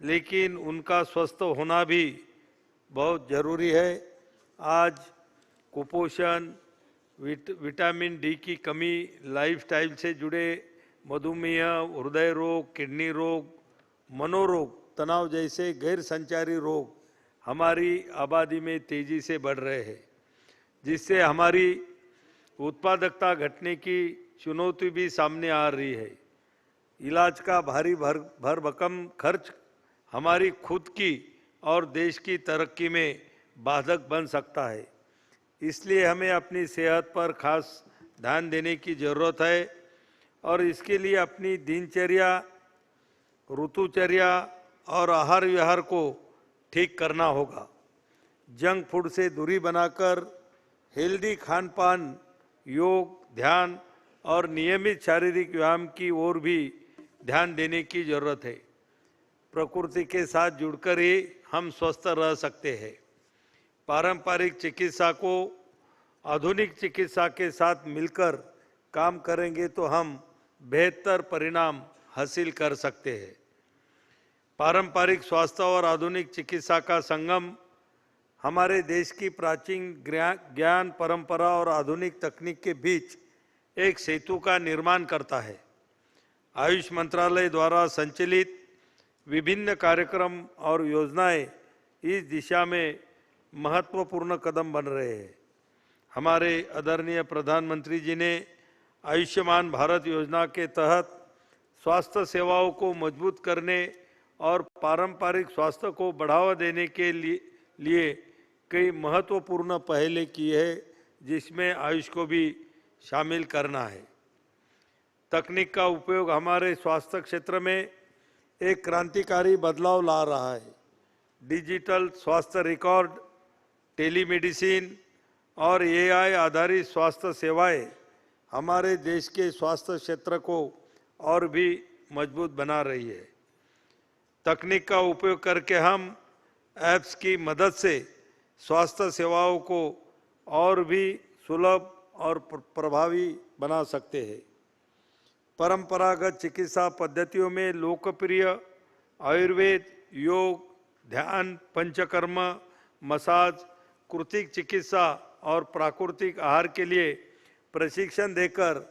लेकिन उनका स्वस्थ होना भी बहुत जरूरी है। आज कुपोषण, विटामिन डी की कमी, लाइफस्टाइल से जुड़े मधुमेह, हृदय रोग, किडनी रोग, मनोरोग, तनाव जैसे गैर संचारी रोग हमारी आबादी में तेजी से बढ़ रहे हैं, जिससे हमारी उत्पादकता घटने की चुनौती भी सामने आ रही है। इलाज का भारी भरभक्कम खर्च हमारी खुद की और देश की तरक्की में बाधक बन सकता है। इसलिए हमें अपनी सेहत पर खास ध्यान देने की ज़रूरत है और इसके लिए अपनी दिनचर्या, ऋतुचर्या और आहार विहार को ठीक करना होगा। जंक फूड से दूरी बनाकर हेल्दी खान पान, योग, ध्यान और नियमित शारीरिक व्यायाम की ओर भी ध्यान देने की ज़रूरत है। प्रकृति के साथ जुड़कर ही हम स्वस्थ रह सकते हैं। पारंपरिक चिकित्सा को आधुनिक चिकित्सा के साथ मिलकर काम करेंगे तो हम बेहतर परिणाम हासिल कर सकते हैं। पारंपरिक स्वास्थ्य और आधुनिक चिकित्सा का संगम हमारे देश की प्राचीन ज्ञान परंपरा और आधुनिक तकनीक के बीच एक सेतु का निर्माण करता है। आयुष मंत्रालय द्वारा संचालित विभिन्न कार्यक्रम और योजनाएं इस दिशा में महत्वपूर्ण कदम बन रहे हैं। हमारे आदरणीय प्रधानमंत्री जी ने आयुष्मान भारत योजना के तहत स्वास्थ्य सेवाओं को मजबूत करने और पारंपरिक स्वास्थ्य को बढ़ावा देने के लिए कई महत्वपूर्ण पहल की है, जिसमें आयुष को भी शामिल करना है। तकनीक का उपयोग हमारे स्वास्थ्य क्षेत्र में एक क्रांतिकारी बदलाव ला रहा है। डिजिटल स्वास्थ्य रिकॉर्ड, टेलीमेडिसिन और एआई आधारित स्वास्थ्य सेवाएं हमारे देश के स्वास्थ्य क्षेत्र को और भी मजबूत बना रही है। तकनीक का उपयोग करके हम ऐप्स की मदद से स्वास्थ्य सेवाओं को और भी सुलभ और प्रभावी बना सकते हैं। परंपरागत चिकित्सा पद्धतियों में लोकप्रिय आयुर्वेद, योग, ध्यान, पंचकर्म, मसाज, कृत्रिम चिकित्सा और प्राकृतिक आहार के लिए प्रशिक्षण देकर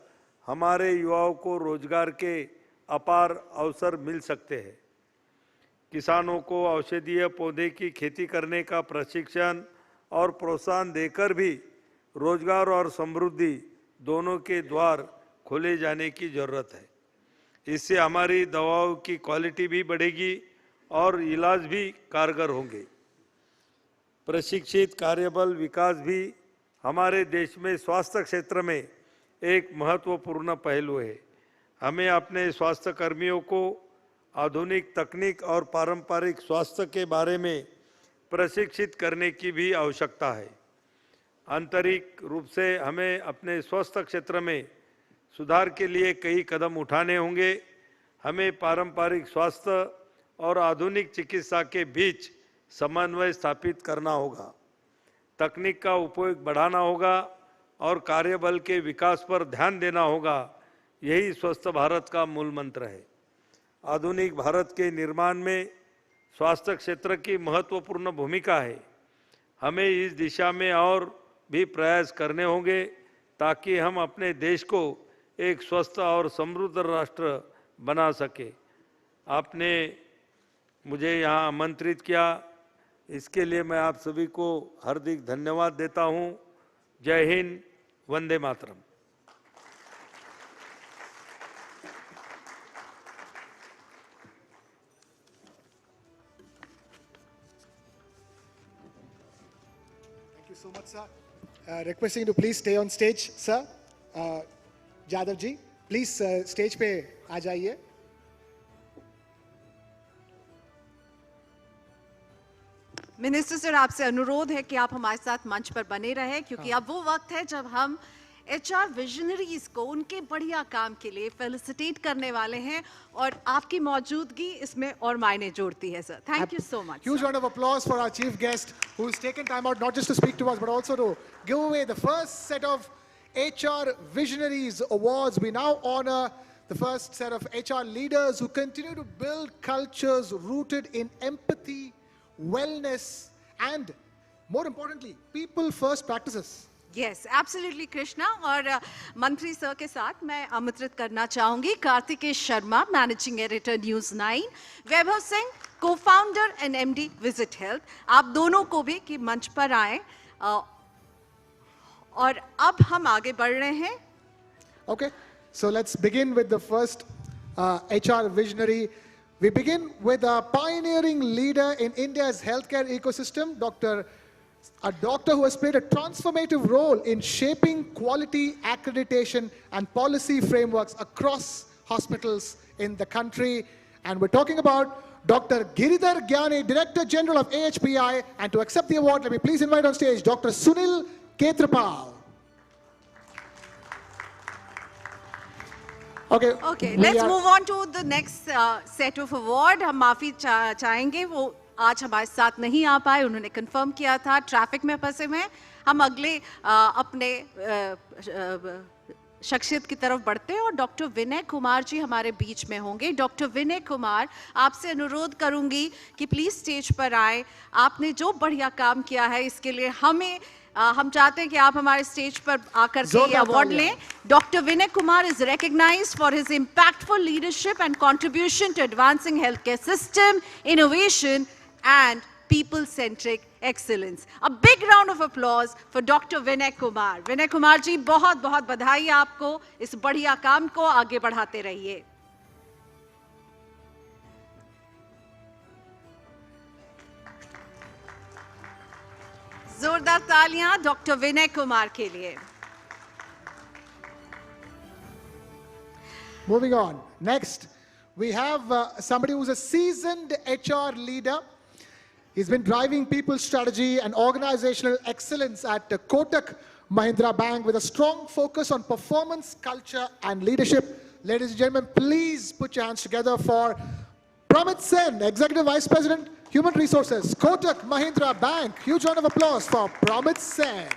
हमारे युवाओं को रोजगार के अपार अवसर मिल सकते हैं। किसानों को औषधीय पौधे की खेती करने का प्रशिक्षण और प्रोत्साहन देकर भी रोजगार और समृद्धि दोनों के द्वार खोले जाने की जरूरत है। इससे हमारी दवाओं की क्वालिटी भी बढ़ेगी और इलाज भी कारगर होंगे। प्रशिक्षित कार्यबल विकास भी हमारे देश में स्वास्थ्य क्षेत्र में एक महत्वपूर्ण पहलू है। हमें अपने स्वास्थ्य कर्मियों को आधुनिक तकनीक और पारंपरिक स्वास्थ्य के बारे में प्रशिक्षित करने की भी आवश्यकता है। आंतरिक रूप से हमें अपने स्वास्थ्य क्षेत्र में सुधार के लिए कई कदम उठाने होंगे। हमें पारंपरिक स्वास्थ्य और आधुनिक चिकित्सा के बीच समन्वय स्थापित करना होगा। तकनीक का उपयोग बढ़ाना होगा और कार्यबल के विकास पर ध्यान देना होगा। यही स्वस्थ भारत का मूल मंत्र है। आधुनिक भारत के निर्माण में स्वास्थ्य क्षेत्र की महत्वपूर्ण भूमिका है। हमें इस दिशा में और भी प्रयास करने होंगे ताकि हम अपने देश को एक स्वस्थ और समृद्ध राष्ट्र बना सके। आपने मुझे यहाँ आमंत्रित किया, इसके लिए मैं आप सभी को हार्दिक धन्यवाद देता हूँ। जय Hind, Vande Mataram. Thank you so much, sir. Requesting you to please stay on stage, sir. Jadhav ji, please stage पे आ जाइए। मिनिस्टर सर, आपसे अनुरोध है कि आप हमारे साथ मंच पर बने रहें, क्योंकि अब वो वक्त है जब हम HR विजनरीज को उनके बढ़िया काम के लिए फेलिसिटेट करने वाले हैं और आपकी मौजूदगी इसमें और मायने जोड़ती है sir. Thank you so much. Huge round of applause for our chief guest who's taken time out not just to speak to us but also to give away the first set of HR Visionaries Awards. We now honor the first set of HR leaders who continue to build cultures rooted in empathy, wellness, and more importantly, people first practices. Yes, absolutely, Krishna. और मंत्री sir के साथ मैं आमंत्रित करना चाहूंगी Kartikeya Sharma, managing editor news 9, Vaibhav Singh, co-founder and MD visit health. आप दोनों को भी कि मंच पर आए। और अब हम आगे बढ़ रहे हैं। Okay, so let's begin with the first HR visionary. We begin with a pioneering leader in India's healthcare ecosystem, a doctor who has played a transformative role in shaping quality accreditation and policy frameworks across hospitals in the country. And we're talking about Dr. Giridhar Gyani, Director General of AHPI. And to accept the award, let me please invite on stage Dr. Sunil Ketrapal. Okay, let's move on to the next set of award. हम माफी चाहेंगे, वो आज हमारे साथ नहीं आ पाए, उन्होंने कंफर्म किया था, ट्रैफिक में फंसे हुए हैं। हम अगले अपने शख्सियत की तरफ बढ़ते हैं और डॉक्टर विनय कुमार जी हमारे बीच में होंगे। डॉक्टर विनय कुमार, आपसे अनुरोध करूंगी कि प्लीज स्टेज पर आए। आपने जो बढ़िया काम किया है इसके लिए हम चाहते हैं कि आप हमारे स्टेज पर आकर के ये अवार्ड लें। Doctor Vinay Kumar is recognized for his impactful leadership and contribution to advancing healthcare system, innovation and people-centric excellence. A big round of applause for Dr. Vinay Kumar. Vinay Kumar जी, बहुत बहुत बधाई आपको, इस बढ़िया काम को आगे बढ़ाते रहिए। जोरदार तालियां डॉक्टर विनय कुमार के लिए। Moving on. Next, we have somebody who's a seasoned HR leader. He's been driving people strategy and organizational excellence at Kotak Mahindra Bank with a strong focus on performance, culture and leadership. Ladies and gentlemen, please put your hands together for Pramit Sen, Executive Vice President, Human Resources, Kotak Mahindra Bank. Huge round of applause for Pramit Sen.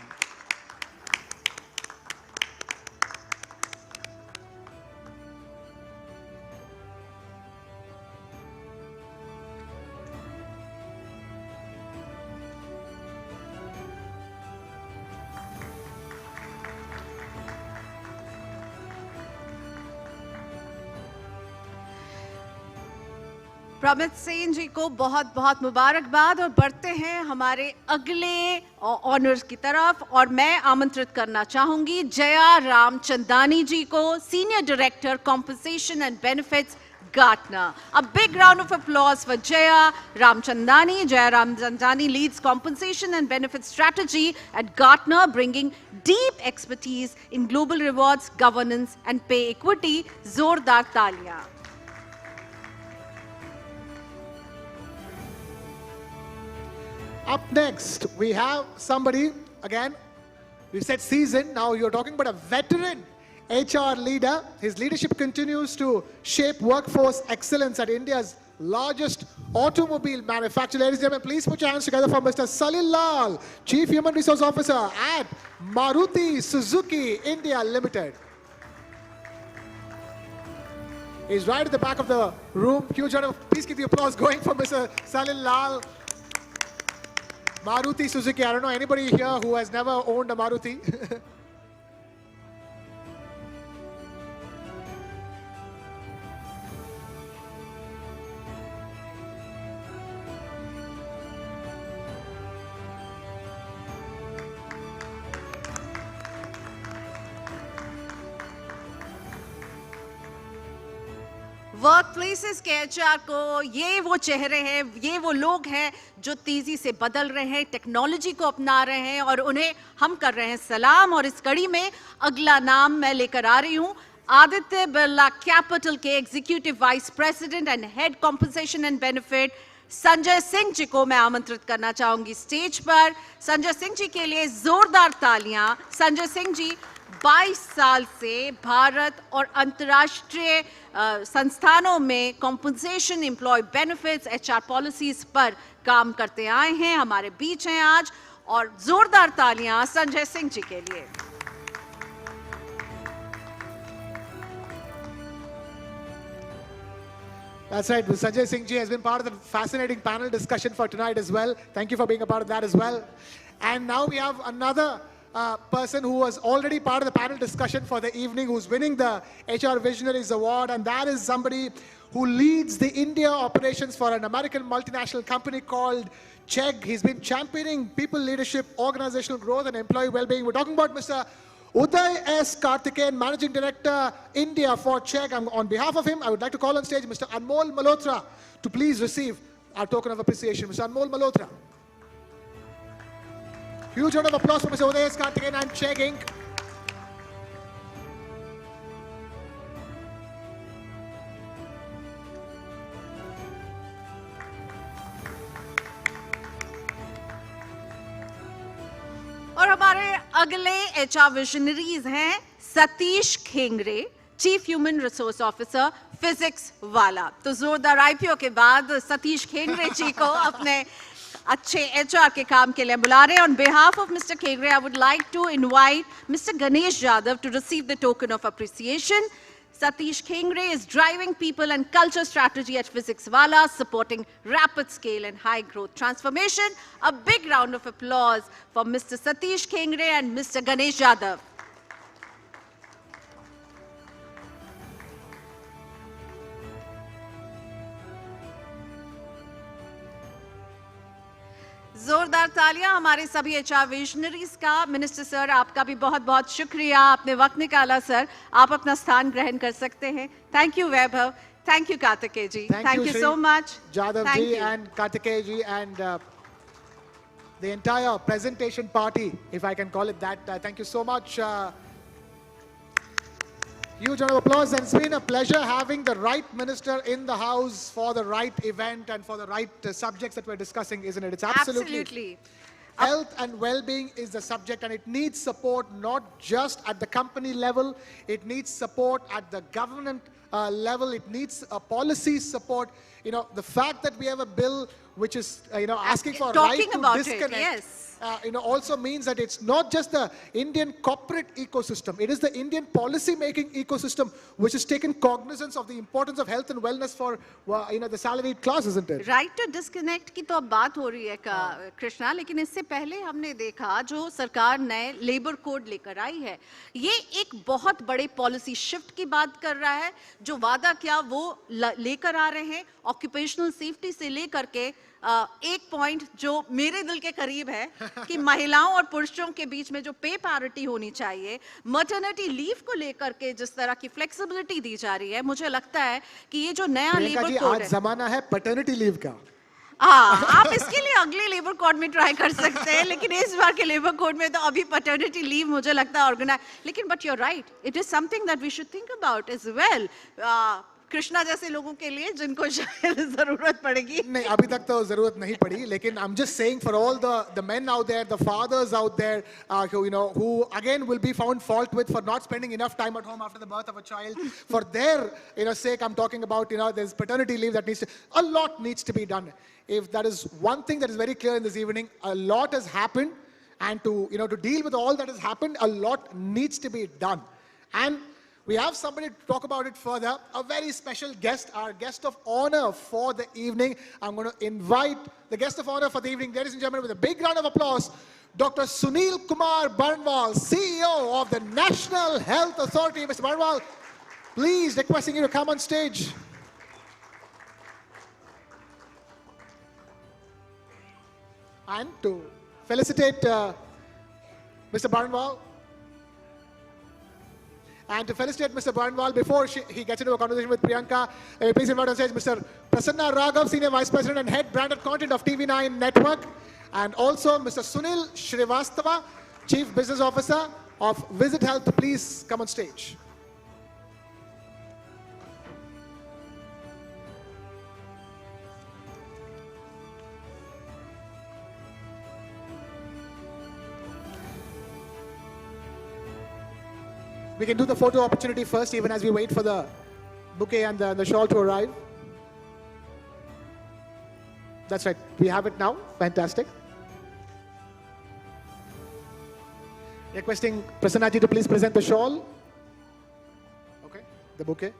प्रमित सेन जी को बहुत बहुत मुबारकबाद और बढ़ते हैं हमारे अगले honours की तरफ और मैं आमंत्रित करना चाहूंगी जया रामचंदानी जी को senior director compensation and benefits Gartner. A big round of applause for Jaya Ramchandani. Jaya Ramchandani leads compensation and benefits strategy at Gartner, bringing deep expertise in global rewards, governance and pay equity. Zordar taaliyan. Up next, we have somebody, again, we said seasoned, now you're talking about a veteran HR leader. His leadership continues to shape workforce excellence at India's largest automobile manufacturer. Ladies and gentlemen, please put your hands together for Mr. Salil Lal, Chief Human Resource Officer at Maruti Suzuki India Limited. He's right at the back of the room. Huge round of, please keep the applause going for Mr. Salil Lal. Maruti Suzuki, I don't know anybody here who has never owned a Maruti. Work places के HR को ये वो चेहरे हैं, ये वो लोग हैं जो तेजी से बदल रहे हैं, टेक्नोलॉजी को अपना रहे हैं और उन्हें हम कर रहे हैं सलाम। और इस कड़ी में अगला नाम मैं लेकर आ रही हूँ आदित्य बिरला कैपिटल के executive vice president and head compensation and benefit Sanjay Singh ji को मैं आमंत्रित करना चाहूंगी स्टेज पर। संजय सिंह जी के लिए जोरदार तालियां। संजय सिंह जी 22 साल से भारत और अंतर्राष्ट्रीय संस्थानों में compensation, employee benefits, HR policies पर काम करते आए हैं, हमारे बीच हैं आज। और जोरदार तालियां संजय सिंह जी के लिए। That's right. Sanjay Singh ji has been part of the fascinating panel discussion for tonight as well. Thank you for being a part of that as well. And now we have another person who was already part of the panel discussion for the evening, who's winning the HR Visionaries Award, and that is somebody who leads the India operations for an American multinational company called Chegg. He's been championing people leadership, organizational growth, and employee well-being. We're talking about Mr. Uday S. Karthikeyan, Managing Director, India for Chegg. On behalf of him, I would like to call on stage Mr. Anmol Malhotra to please receive our token of appreciation. Mr. Anmol Malhotra. Huge round of applause for Mr. Uday S. Karthikeyan and Chegg Inc. और हमारे अगले HR visionaries हैं Satish Khengre, chief human resource officer, Physics Wallah. तो जोरदार IPO के बाद सतीश खेंगरे जी को अपने अच्छे एचआर के काम के लिए बुला रहे हैं। On behalf of mister Khengre, I would like to invite mister Ganesh Yadav to receive the token of appreciation. Satish Khengre is driving people and culture strategy at Physics Wala, supporting rapid scale and high growth transformation. A big round of applause for Mr. Satish Khengre and Mr. Ganesh Yadav. जोरदार तालियां हमारे सभी HR visionaries का। Minister sir, आपका भी बहुत बहुत शुक्रिया, आपने वक्त निकाला सर। आप अपना स्थान ग्रहण कर सकते हैं। Thank you Vaibhav, thank you Kartikeya ji, thank you so much. Jadhav ji and Karthikeya ji and the entire presentation party, if I can call it that. Thank you so much. Huge round of applause, and it's been a pleasure having the right minister in the house for the right event and for the right subjects that we're discussing, isn't it? It's absolutely. Health and well-being is the subject, and it needs support not just at the company level, it needs support at the government level, it needs policy support. You know, the fact that we have a bill which is, asking for right to disconnect. Yes. Also means that it's not just the Indian corporate ecosystem, it is the Indian policy-making ecosystem which has taken cognizance of the importance of health and wellness for, the salaried class, isn't it? Right to disconnect की तो अब बात हो रही है कृष्णा, लेकिन इससे पहले हमने देखा जो सरकार नए लेबर कोड लेकर आई है, ये एक बहुत बड़े पॉलिसी शिफ्ट की बात कर रहा है। जो वादा किया वो लेकर आ रहे हैं, ऑक्यूपेशनल सेफ्टी से लेकर के एक पॉइंट जो मेरे दिल के करीब है कि महिलाओं और पुरुषों के बीच में जो पे पैरिटी होनी चाहिए, मटर्निटी लीव को लेकर के जिस तरह की फ्लेक्सिबिलिटी दी जा रही है, मुझे लगता है कि ये जो नया लेबर कोड है, जमाना है पैटर्निटी लीव का। आप इसके लिए अगले लेबर कोड में ट्राई कर सकते हैं, लेकिन इस बार के लेबर कोड में तो अभी पैटर्निटी लीव मुझे लगता है ऑर्गेनाइज, लेकिन but you are right, it is something that we should think about as well. Krishna जैसे लोगों के लिए जिनको शायद जरूरत पड़ेगी। नहीं, अभी तक तो जरूरत नहीं पड़ी, लेकिन I'm just saying for all the men out there, the fathers out there, who again will be found fault with for not spending enough time at home after the birth of a child, for their sake, I'm talking about there's paternity leave that a lot needs to be done. If that is one thing that is very clear in this evening, a lot has happened, and to deal with all that has happened, a lot needs to be done. And we have somebody to talk about it further, a very special guest, our guest of honor for the evening. I'm going to invite the guest of honor for the evening, ladies and gentlemen, with a big round of applause, Dr. Sunil Kumar Barnwal, CEO of the National Health Authority. Mr. Barnwal, please requesting you to come on stage. And to felicitate Mr. Barnwal, and to felicitate Mr. Barnwal, before he gets into a conversation with Priyanka, please invite on stage Mr. Prasanna Raghav, Senior Vice President and Head Branded Content of TV9Network, and also Mr. Sunil Shrivastava, Chief Business Officer of Visit Health. Please come on stage. We can do the photo opportunity first, even as we wait for the bouquet and the shawl to arrive. That's right, we have it now. Fantastic. Requesting Prasanna ji to please present the shawl. Okay, the bouquet.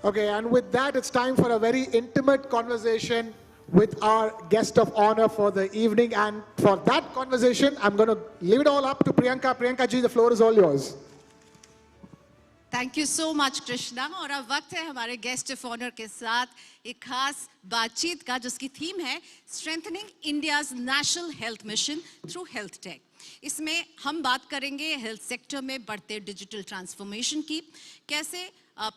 Okay, and with that, it's time for a very intimate conversation with our guest of honor for the evening. And for that conversation, I'm going to leave it all up to Priyanka. Priyanka ji, the floor is all yours. Thank you so much Krishna. और अब वक्त है हमारे guest of honour के साथ एक खास बातचीत का, जिसकी थीम है strengthening India's national health mission through health take. इसमें हम बात करेंगे हेल्थ सेक्टर में बढ़ते डिजिटल ट्रांसफॉर्मेशन की, कैसे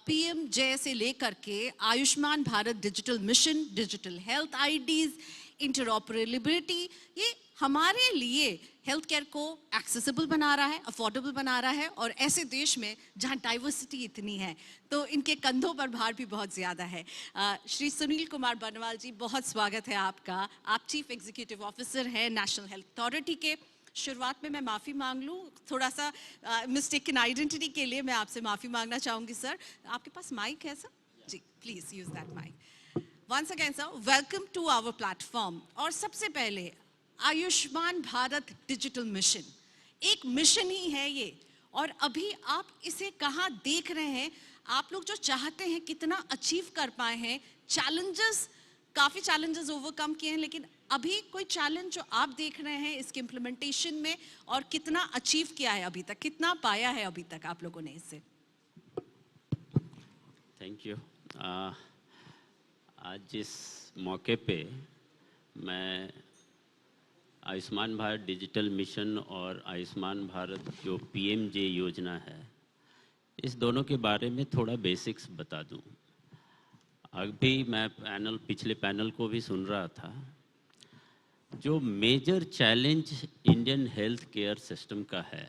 पीएम जय से लेकर के Ayushman Bharat digital mission, digital health IDs, interoperability, ये हमारे लिए हेल्थ केयर को एक्सेसिबल बना रहा है, अफोर्डेबल बना रहा है। और ऐसे देश में जहां डाइवर्सिटी इतनी है तो इनके कंधों पर भार भी बहुत ज़्यादा है। श्री सुनील कुमार बर्नवाल जी, बहुत स्वागत है आपका। आप चीफ एग्जीक्यूटिव ऑफिसर हैं नेशनल हेल्थ अथॉरिटी के। शुरुआत में मैं माफ़ी मांग लूँ, थोड़ा सा मिस्टेकन आइडेंटिटी के लिए मैं आपसे माफ़ी मांगना चाहूँगी। सर, आपके पास माइक है सर? जी, please use that mic. Once again sir, welcome to our platform. और सबसे पहले आयुष्मान भारत डिजिटल मिशन एक मिशन ही है ये, और अभी आप इसे कहाँ देख रहे हैं? आप लोग जो चाहते हैं कितना अचीव कर पाए हैं? चैलेंजेस, काफ़ी चैलेंजेस ओवरकम किए हैं, लेकिन अभी कोई चैलेंज जो आप देख रहे हैं इसके इम्प्लीमेंटेशन में, और कितना अचीव किया है अभी तक, कितना पाया है अभी तक आप लोगों ने इससे? Thank you. आज जिस मौके पे मैं आयुष्मान भारत डिजिटल मिशन और आयुष्मान भारत जो पीएमजे योजना है, इस दोनों के बारे में थोड़ा बेसिक्स बता दूं। अभी मैं पिछले पैनल को भी सुन रहा था। जो major challenge Indian health care system का है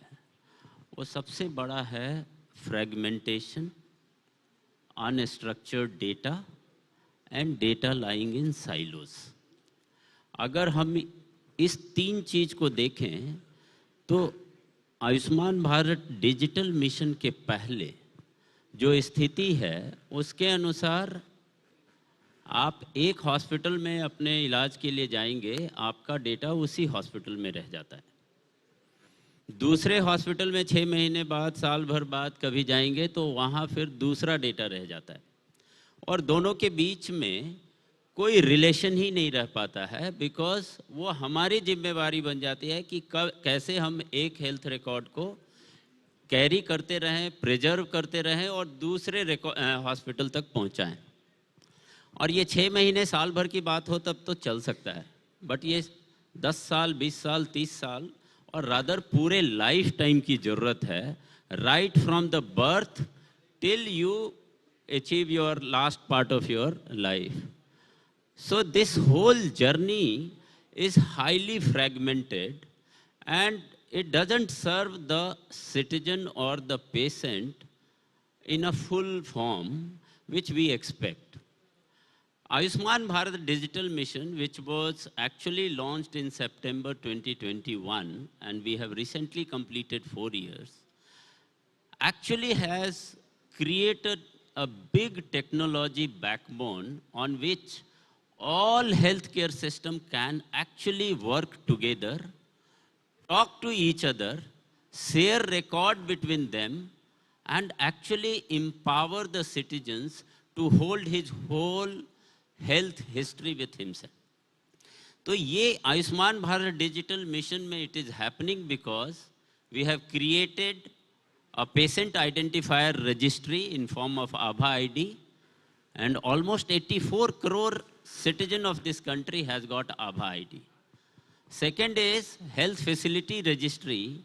वो सबसे बड़ा है fragmentation, unstructured data and data lying in silos. अगर हम इस 3 चीज़ को देखें तो आयुष्मान भारत डिजिटल मिशन के पहले जो स्थिति है उसके अनुसार आप एक हॉस्पिटल में अपने इलाज के लिए जाएंगे, आपका डेटा उसी हॉस्पिटल में रह जाता है। दूसरे हॉस्पिटल में 6 महीने बाद, साल भर बाद कभी जाएंगे तो वहाँ फिर दूसरा डेटा रह जाता है और दोनों के बीच में कोई रिलेशन ही नहीं रह पाता है, बिकॉज वो हमारी जिम्मेवारी बन जाती है कि कैसे हम एक हेल्थ रिकॉर्ड को कैरी करते रहें, प्रिजर्व करते रहें और दूसरे हॉस्पिटल तक पहुंचाएं। और ये 6 महीने साल भर की बात हो तब तो चल सकता है, बट ये 10 साल, 20 साल, 30 साल और रादर पूरे लाइफ टाइम की ज़रूरत है, right from the birth till you achieve your last part of your life. So this whole journey is highly fragmented and it doesn't serve the citizen or the patient in a full form which we expect. Ayushman Bharat Digital Mission, which was actually launched in September 2021 and we have recently completed 4 years, actually has created a big technology backbone on which all healthcare system can actually work together, talk to each other, share record between them, and actually empower the citizens to hold his whole health history with himself. So ये Ayushman Bharat digital mission में it is happening because we have created a patient identifier registry in form of Abha ID, and almost 84 crore citizen of this country has got Abha ID. Second is health facility registry,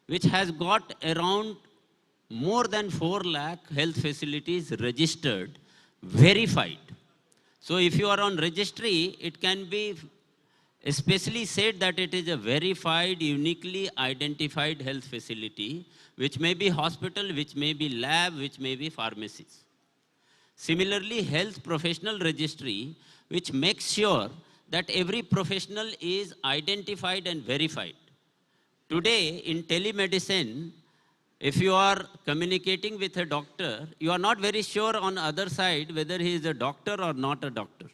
which has got around more than 4 lakh health facilities registered, verified. So if you are on registry, it can be especially said that it is a verified, uniquely identified health facility, which may be hospital, which may be lab, which may be pharmacies. Similarly, health professional registry, which makes sure that every professional is identified and verified. Today, in telemedicine, if you are communicating with a doctor, you are not very sure on the other side whether he is a doctor or not a doctor.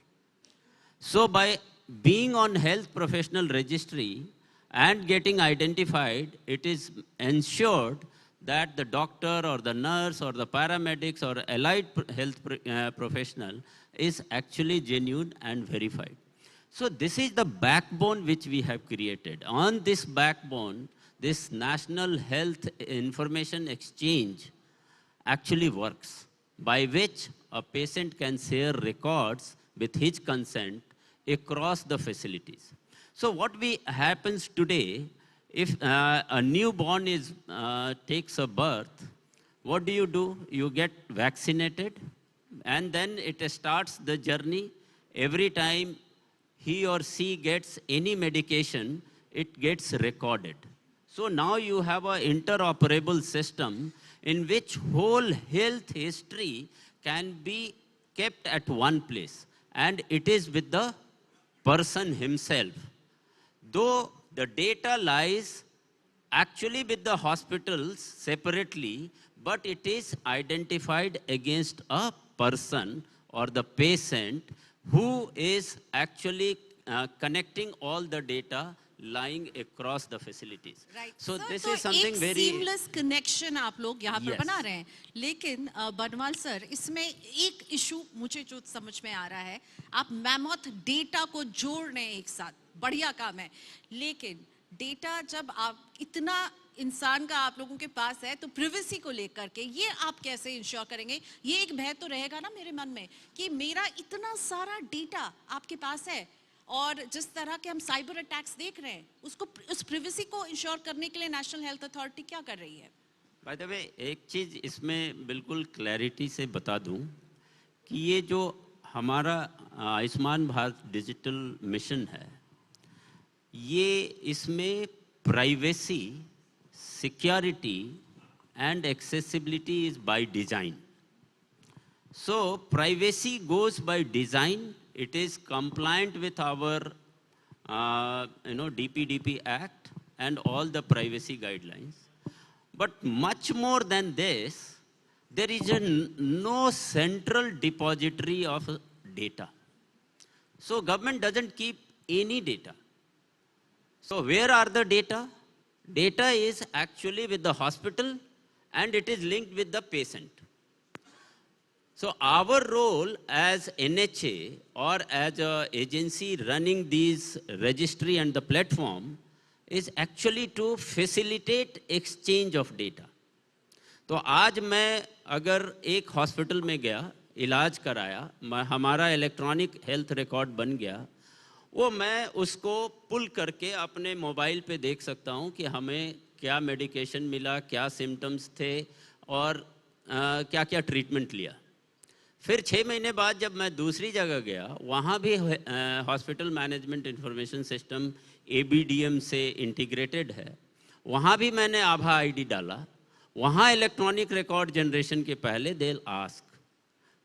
So by being on health professional registry and getting identified, it is ensured that the doctor or the nurse or the paramedics or allied health professional is actually genuine and verified. So this is the backbone which we have created. On this backbone, this National Health Information Exchange actually works, by which a patient can share records with his consent across the facilities. So what happens today, if a newborn takes a birth, what do? You get vaccinated, and then it starts the journey. Every time he or she gets any medication, it gets recorded. So now you have an interoperable system in which whole health history can be kept at one place, and it is with the person himself. Though the data lies actually with the hospitals separately, but it is identified against a person or the patient who is actually connecting all the data lying across the facilities. Right. So Sir, this तो is something एक very seamless connection आप लोग यहाँ पर Yes. बना रहे हैं, लेकिन बनवाल सर, इसमें एक इशू मुझे जो समझ में आ रहा है, आप मैमोथ डेटा को जोड़ रहे हैं एक साथ, बढ़िया काम है, लेकिन डेटा जब आप इतना इंसान का आप लोगों के पास है तो प्रिवेसी को लेकर के ये आप कैसे इंश्योर करेंगे? ये एक भय तो रहेगा ना मेरे मन में कि मेरा इतना सारा डेटा आपके पास है और जिस तरह के हम साइबर अटैक्स देख रहे हैं उसको, उस प्रिवेसी को इंश्योर करने के लिए नेशनल हेल्थ अथॉरिटी क्या कर रही है? बाय द वे एक चीज़ इसमें बिल्कुल क्लैरिटी से बता दूं कि ये जो हमारा आयुष्मान भारत डिजिटल मिशन है, ये इसमें privacy, security and accessibility is by design. So privacy goes by design. It is compliant with our DPDP Act and all the privacy guidelines. But much more than this, there is no central depository of data. So government doesn't keep any data. So where are the data? Data is actually with the hospital and it is linked with the patient. So our role as NHA or as an agency running these registry and the platform is actually to facilitate exchange of data. तो आज मैं अगर एक hospital में गया, इलाज कराया, हमारा इलेक्ट्रॉनिक हेल्थ रिकॉर्ड बन गया, वो मैं उसको पुल करके अपने मोबाइल पे देख सकता हूँ कि हमें क्या मेडिकेशन मिला, क्या सिम्टम्स थे और क्या क्या ट्रीटमेंट लिया. फिर 6 महीने बाद जब मैं दूसरी जगह गया, वहाँ भी hospital management information system ABDM से इंटीग्रेटेड है. वहाँ भी मैंने आभा आईडी डाला. वहाँ इलेक्ट्रॉनिक रिकॉर्ड जनरेशन के पहले they will ask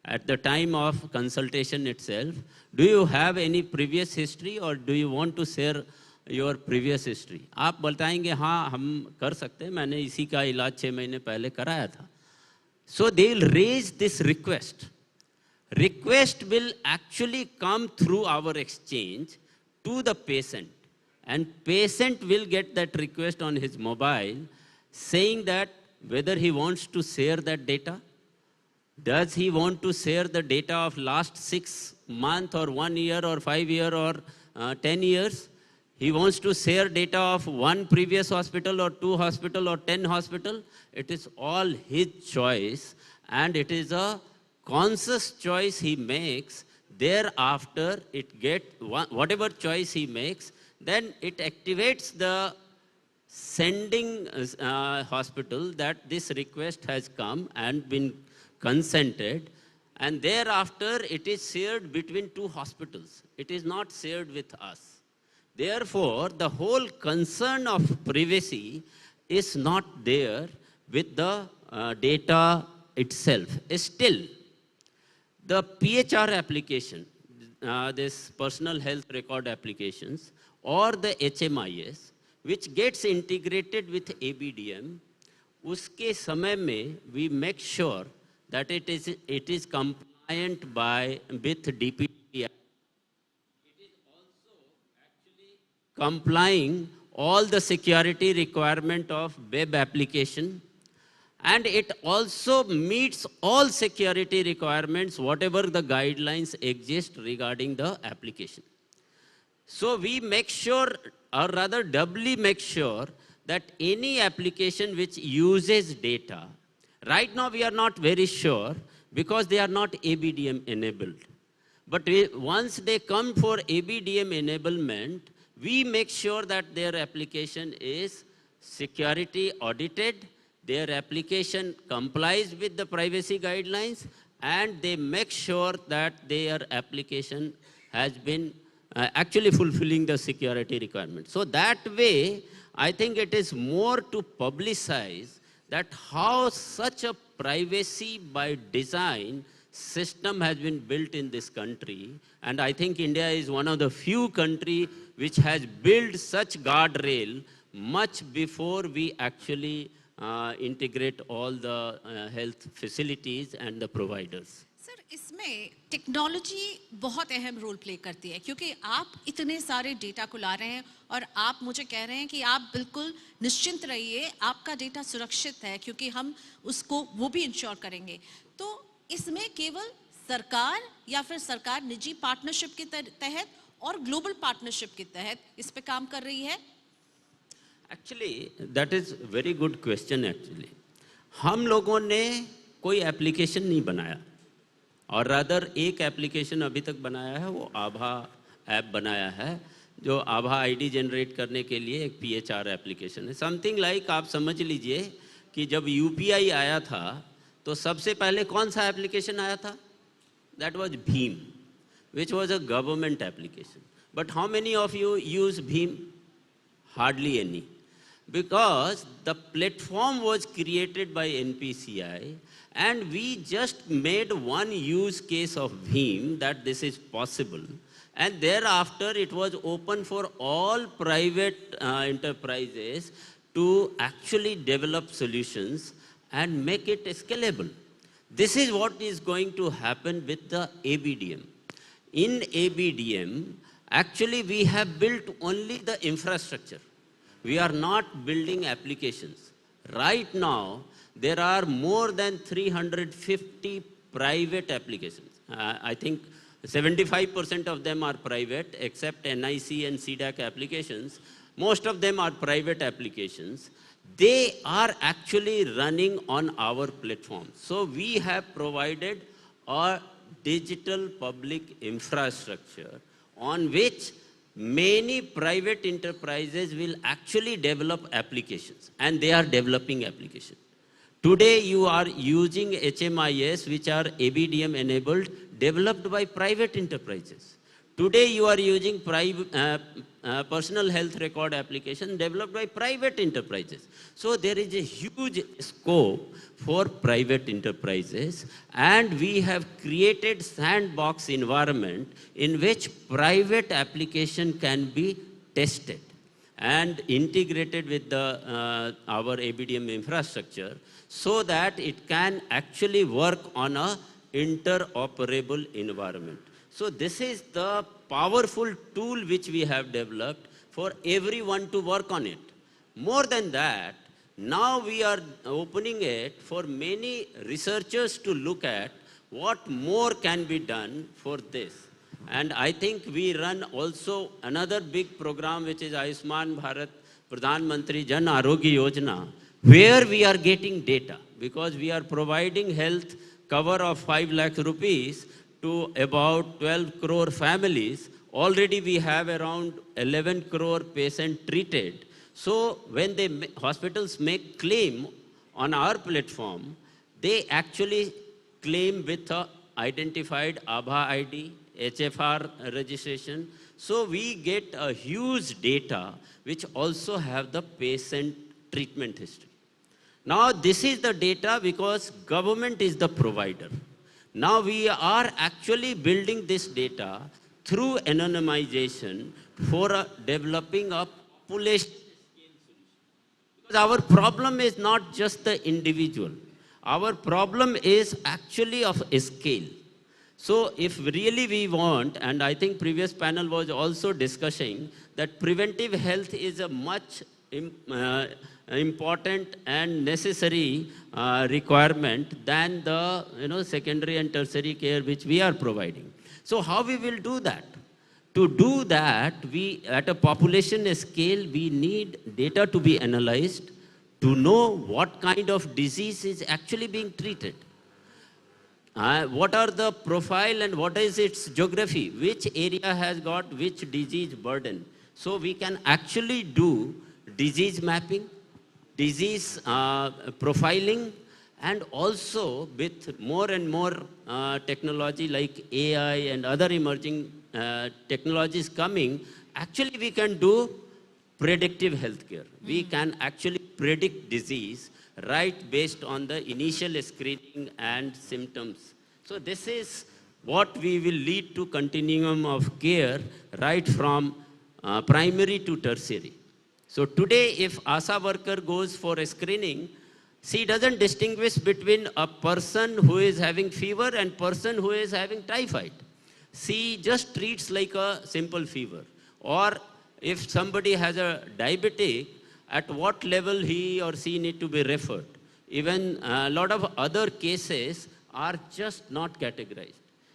at the time of consultation itself, do you have any previous history or do you want to share your previous history? आप बताएंगे हाँ हम कर सकते हैं, मैंने इसी का इलाज 6 महीने पहले कराया था. So they will raise this request. Request will actually come through our exchange to the patient, and patient will get that request on his mobile saying that whether he wants to share that data. Does he want to share the data of last 6 months or 1 year or 5 years or 10 years? He wants to share data of 1 previous hospital or 2 hospital or 10 hospital. It is all his choice, and it is a conscious choice he makes. Thereafter, it gets whatever choice he makes, then it activates the sending hospital that this request has come and been consented, and thereafter it is shared between 2 hospitals. It is not shared with us. Therefore, the whole concern of privacy is not there with the data itself. Still, the PHR application, this personal health record applications, or the HMIS, which gets integrated with ABDM, uske samay mein we make sure that it is compliant with DPDP. It is also actually complying all the security requirement of web application, and it also meets all security requirements, whatever the guidelines exist regarding the application. So we make sure, or rather doubly make sure, that any application which uses data, right now we are not very sure because they are not ABDM enabled. But once they come for ABDM enablement, we make sure that their application is security audited, their application complies with the privacy guidelines, and they make sure that their application has been actually fulfilling the security requirements. So that way, I think it is more to publicize that how such a privacy by design system has been built in this country. And I think India is one of the few countries which has built such guardrail much before we actually integrate all the health facilities and the providers. Sir इसमें technology बहुत अहम role play करती है, क्योंकि आप इतने सारे data को ला रहे हैं और आप मुझे कह रहे हैं कि आप बिल्कुल निश्चिंत रहिए, आपका डेटा सुरक्षित है क्योंकि हम उसको वो भी इंश्योर करेंगे. तो इसमें केवल सरकार या फिर सरकार निजी पार्टनरशिप के तहत और ग्लोबल पार्टनरशिप के तहत इस पे काम कर रही है? Actually, that is very good question actually. हम लोगों ने कोई एप्लीकेशन नहीं बनाया, और रादर एक एप्लीकेशन अभी तक बनाया है, वो आभा ऐप बनाया है, जो आभा आईडी जनरेट करने के लिए एक PHR एप्लीकेशन है. समथिंग लाइक आप समझ लीजिए कि जब UPI आया था तो सबसे पहले कौन सा एप्लीकेशन आया था? That was Bhim, which was a government application. But how many of you use Bhim? Hardly any. Because the platform was created by NPCI and we just made one use case of Veeam that this is possible. And thereafter it was open for all private enterprises to actually develop solutions and make it scalable. This is what is going to happen with the ABDM. In ABDM, actually we have built only the infrastructure. We are not building applications. Right now, there are more than 350 private applications. I think 75% of them are private, except NIC and CDAC applications. Most of them are private applications. They are actually running on our platform. So we have provided a digital public infrastructure on which many private enterprises will actually develop applications, and they are developing applications. Today you are using HMIS, which are ABDM enabled, developed by private enterprises. Today you are using personal health record application developed by private enterprises. So there is a huge scope for private enterprises, and we have created sandbox environment in which private application can be tested and integrated with the, our ABDM infrastructure so that it can actually work on a interoperable environment. So this is the powerful tool which we have developed for everyone to work on it. More than that, now we are opening it for many researchers to look at what more can be done for this. And I think we run also another big program, which is Ayushman Bharat Pradhan Mantri Jan Arogya Yojana, where we are getting data, because we are providing health cover of 5 lakh rupees to about 12 crore families. Already we have around 11 crore patients treated. So when hospitals make claim on our platform, they actually claim with a identified Aadhaar ID, HFR registration. So we get a huge data which also have the patient treatment history. Now this is the data because government is the provider. Now we are actually building this data through anonymization for developing a population. Because our problem is not just the individual. Our problem is actually of scale. So if really we want, and I think previous panel was also discussing that preventive health is a much important and necessary requirement than the secondary and tertiary care which we are providing. So how we will do that? To do that, we at a population scale, we need data to be analyzed to know what kind of disease is actually being treated. What are the profile and what is its geography? Which area has got which disease burden? So we can actually do disease mapping, disease profiling, and also with more and more technology like AI and other emerging technologies coming, actually we can do predictive healthcare. We can actually predict disease right based on the initial screening and symptoms. So this is what we will lead to continuum of care right from primary to tertiary. So today if ASA worker goes for a screening, she doesn't distinguish between a person who is having fever and person who is having typhoid. She just treats like a simple fever. Or if somebody has a diabetic, at what level he or she need to be referred. Even a lot of other cases are just not categorized.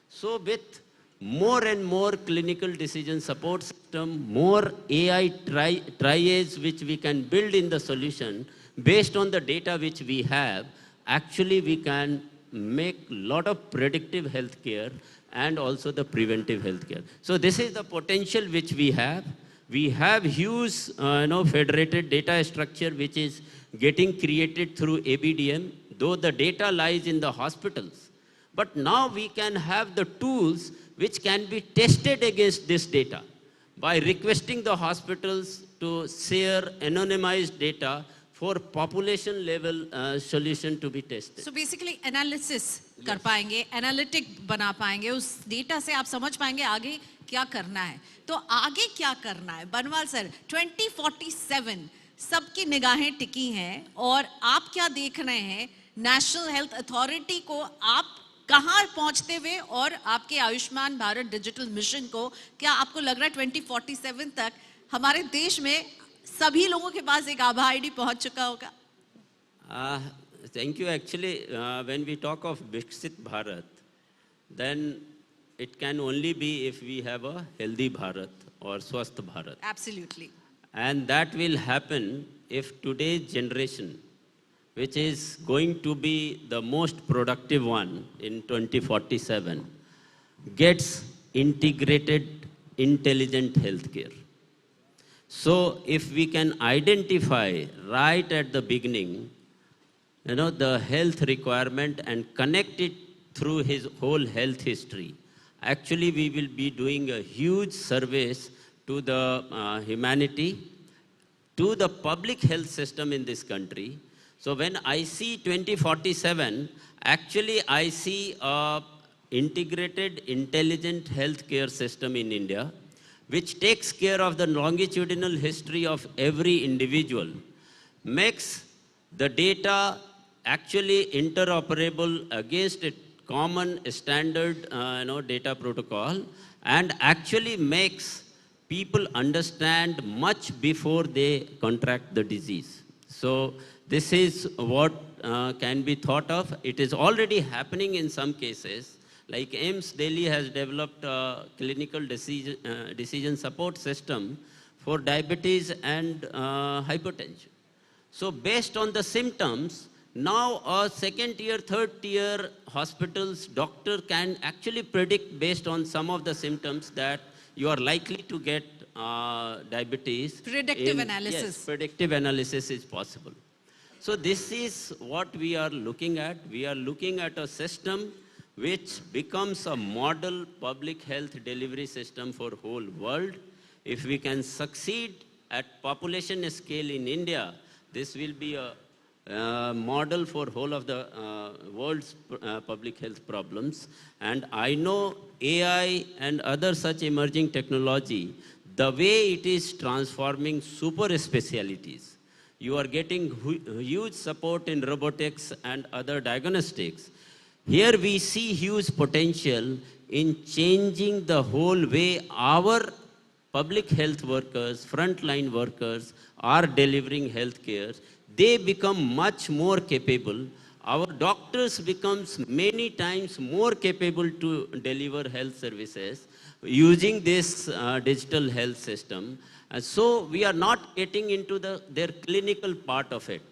So with more and more clinical decision support system, more AI triage which we can build in the solution, based on the data which we have, actually we can make a lot of predictive healthcare and also the preventive healthcare. So this is the potential which we have. We have huge federated data structure which is getting created through ABDM, though the data lies in the hospitals. But now we can have the tools which can be tested against this data. by requesting the hospitals to share anonymized data for population level solution to be tested. So basically analysis कर पाएंगे, analytic बना पाएंगे, उस data से आप समझ पाएंगे आगे क्या करना है. तो आगे क्या करना है? बनवाल सर, 2047 सबकी निगाहें टिकी हैं और आप क्या देख रहे हैं? नेशनल हेल्थ अथॉरिटी को आप कहाँ पहुँचते हुए और आपके आयुष्मान भारत डिजिटल मिशन को क्या आपको लग रहा है 2047 तक हमारे देश में सभी लोगों के पास एक आभा आईडी पहुँच चुका होगा? Thank you. Actually, when we talk of Viksit Bharat, then it can only be if we have a healthy Bharat or Swasth Bharat. Absolutely. And that will happen if today's generation, which is going to be the most productive one in 2047, gets integrated intelligent healthcare. So if we can identify right at the beginning, the health requirement and connect it through his whole health history, actually we will be doing a huge service to the humanity, to the public health system in this country. So when I see 2047, actually I see a integrated intelligent healthcare system in India, which takes care of the longitudinal history of every individual, makes the data actually interoperable against a common standard data protocol, and actually makes people understand much before they contract the disease. So this is what can be thought of. It is already happening in some cases. Like AIMS Delhi has developed a clinical decision support system for diabetes and hypertension. So based on the symptoms, now a second tier, third tier hospitals, doctor can actually predict based on some of the symptoms that you are likely to get diabetes. Predictive analysis. Yes, predictive analysis is possible. So this is what we are looking at. We are looking at a system which becomes a model public health delivery system for whole world. If we can succeed at population scale in India, this will be a model for whole of the world's public health problems. And I know AI and other such emerging technology, the way it is transforming super specialties. You are getting huge support in robotics and other diagnostics. Here we see huge potential in changing the whole way our public health workers, frontline workers are delivering healthcare. They become much more capable. Our doctors becomes many times more capable to deliver health services using this digital health system. And so we are not getting into their clinical part of it.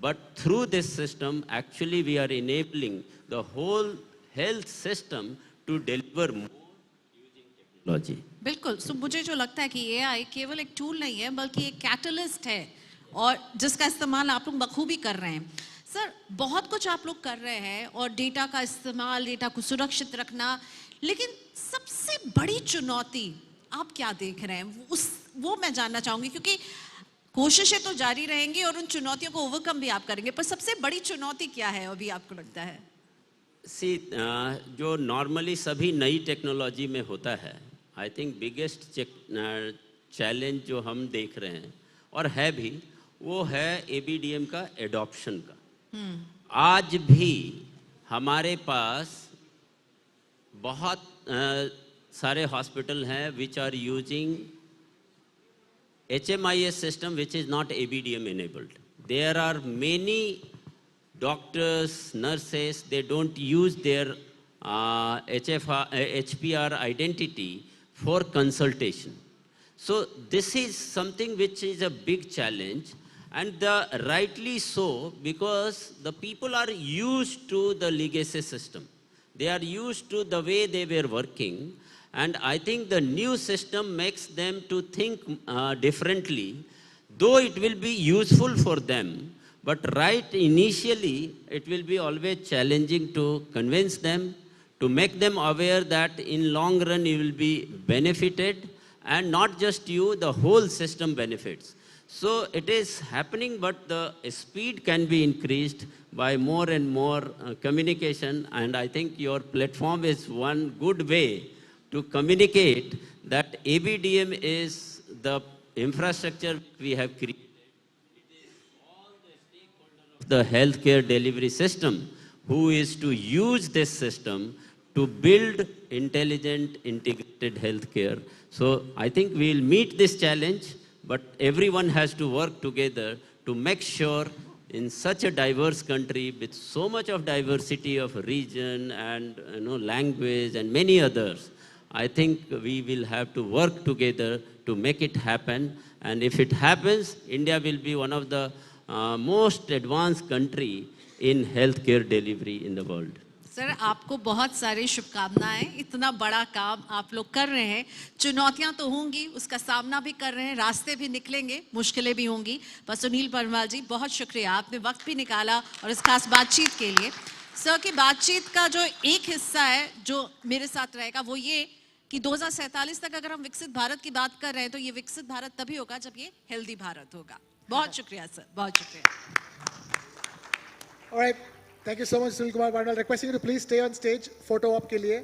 But through this system, actually we are enabling the whole health system to deliver more using technology. बिल्कुल. So मुझे जो लगता है कि AI केवल एक tool नहीं है बल्कि एक कैटलिस्ट है और जिसका इस्तेमाल आप लोग बखूबी कर रहे हैं. सर, बहुत कुछ आप लोग कर रहे हैं और डेटा का इस्तेमाल, डेटा को सुरक्षित रखना, लेकिन सबसे बड़ी चुनौती आप क्या देख रहे हैं? वो मैं जानना चाहूँगी, क्योंकि कोशिशें तो जारी रहेंगी और उन चुनौतियों को ओवरकम भी आप करेंगे, पर सबसे बड़ी चुनौती क्या है अभी आपको लगता है? जो नॉर्मली सभी नई टेक्नोलॉजी में होता है, आई थिंक बिगेस्ट चैलेंज जो हम देख रहे हैं और है भी, वो है ABDM का एडॉप्शन का. आज भी हमारे पास बहुत सारे हॉस्पिटल हैं which are using HMIS system which is not ABDM enabled. There are many doctors, nurses, they don't use their HPR identity for consultation. So this is something which is a big challenge, and rightly so, because the people are used to the legacy system. They are used to the way they were working, and I think the new system makes them to think differently, though it will be useful for them. But right initially, it will be always challenging to convince them, to make them aware that in long run you will be benefited, and not just you, the whole system benefits. So it is happening, but the speed can be increased by more and more communication, and I think your platform is one good way to communicate that ABDM is the infrastructure we have created. The healthcare delivery system who is to use this system to build intelligent, integrated healthcare. So I think we'll meet this challenge, but everyone has to work together to make sure in such a diverse country with so much of diversity of region and language and many others, I think we will have to work together to make it happen. And if it happens, India will be one of the most advanced country in healthcare delivery in the world. Sir आपको बहुत सारी शुभकामनाएं, इतना बड़ा काम आप लोग कर रहे हैं, चुनौतियां तो होंगी, उसका सामना भी कर रहे हैं, रास्ते भी निकलेंगे, मुश्किलें भी होंगी, पर सुनील परमार जी बहुत शुक्रिया, आपने वक्त भी निकाला और इस खास बातचीत के लिए। सर की बातचीत का जो एक हिस्सा है जो मेरे साथ रहेगा वो ये कि 2047 तक अगर हम विकसित भारत की बात कर रहे हैं तो ये विकसित भारत तभी होगा जब ये हेल्दी भारत होगा। बहुत शुक्रिया सर, बहुत शुक्रिया। All right, thank you so much, Sunil Kumar Barnwal. Requesting you to please stay on stage. Photo op के लिए.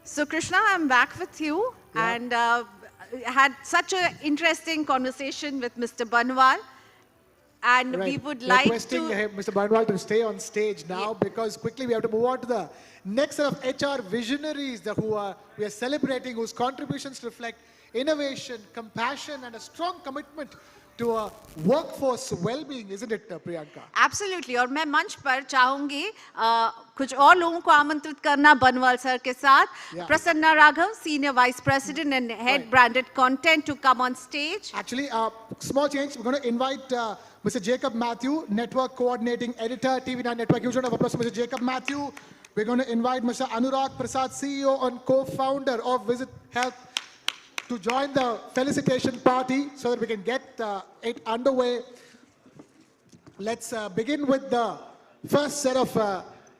So Krishna, I'm back with you, and had such an interesting conversation with Mr. Barnwal. And we would like requesting Mr. Barnwal to stay on stage now because quickly we have to move on to the next set of HR visionaries who we are celebrating, whose contributions reflect innovation, compassion, and a strong commitment to a workforce well-being, isn't it, Priyanka? Absolutely. और मैं मंच पर चाहूंगी कुछ और लोगों को आमंत्रित करना बनवाल सर के साथ. Prasanna Raghav, Senior Vice President and Head Branded Content, to come on stage. Actually, small change. We're going to invite Mr. Jacob Matthew, Network Coordinating Editor, TV9Network. Huge round of applause for Mr. Jacob Matthew. We're going to invite Mr. Anurag Prasad, CEO and co-founder of Visit Health, to join the felicitation party so that we can get it underway. Let's begin with the first set of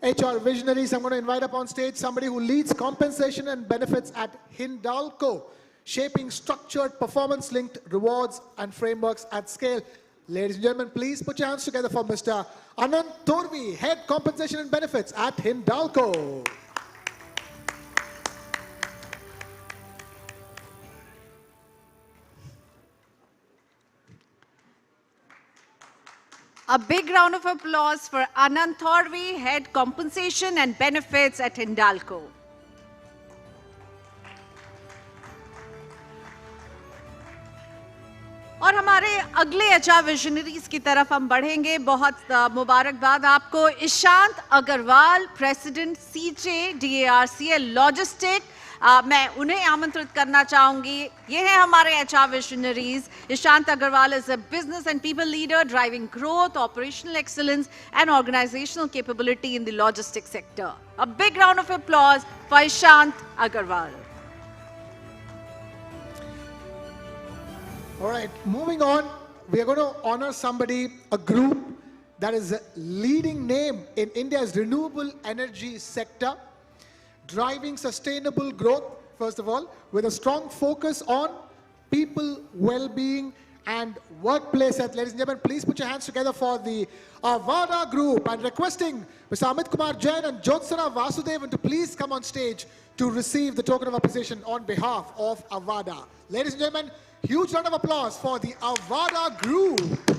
HR visionaries. I'm going to invite up on stage somebody who leads compensation and benefits at Hindalco, shaping structured performance-linked rewards and frameworks at scale. Ladies and gentlemen, please put your hands together for Mr. Anand Torvi, Head Compensation and Benefits at Hindalco. A big round of applause for Anand Torvi, Head Compensation and Benefits at Hindalco. और हमारे अगले HR visionaries की तरफ हम बढ़ेंगे. बहुत मुबारकबाद आपको. Ishant Agarwal, president CJ DARCL logistic. मैं उन्हें आमंत्रित करना चाहूंगी. ये हैं हमारे HR visionaries. Ishant Agarwal is a business and people leader driving growth, operational excellence and organizational capability in the logistics sector. A big round of applause for Ishant Agarwal. All right, moving on, we are going to honor somebody, a group that is a leading name in India's renewable energy sector, driving sustainable growth, first of all, with a strong focus on people well-being and workplace health. Ladies and gentlemen, please put your hands together for the Avada group, and requesting Mr. Amit Kumar Jain and Jyotsana Vasudevan to please come on stage to receive the token of appreciation on behalf of Avada. Ladies and gentlemen, huge round of applause for the Avada group.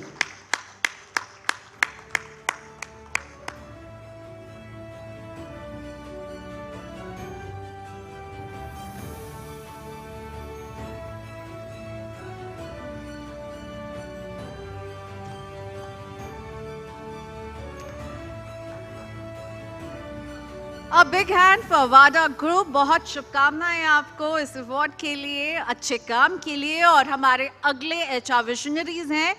A big hand for Avada Group. बहुत शुभकामनाएं आपको इस award के लिए, अच्छे काम के लिए. और हमारे अगले एचआर विजनरीज हैं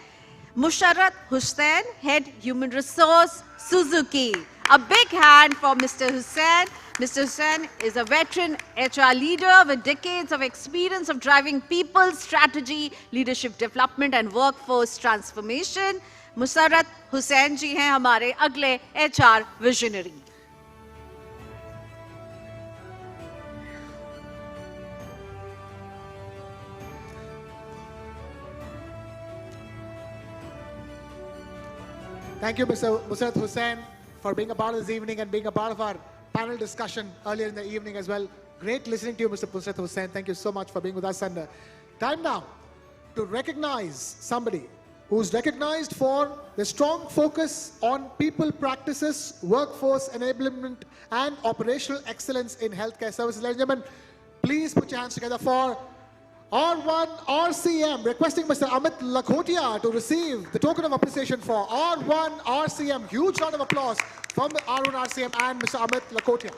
Musarrat Hussain, head human resource Suzuki. A big hand for Mr. Hussain. Mr. Hussain is a veteran HR leader with decades of experience of driving people, strategy, leadership development and workforce transformation. Musarrat Hussain ji hain hamare agle HR visionary. Thank you, Mr. Musarrat Hussain, for being a part of this evening and being a part of our panel discussion earlier in the evening as well. Great listening to you, Mr. Musarrat Hussain. Thank you so much for being with us. And time now to recognize somebody who's recognized for the strong focus on people practices, workforce enablement, and operational excellence in healthcare services. Ladies and gentlemen, please put your hands together for R1 RCM, requesting Mr. Amit Lakhotia to receive the token of appreciation for R1 RCM. Huge round of applause from the R1 RCM and Mr. Amit Lakhotia.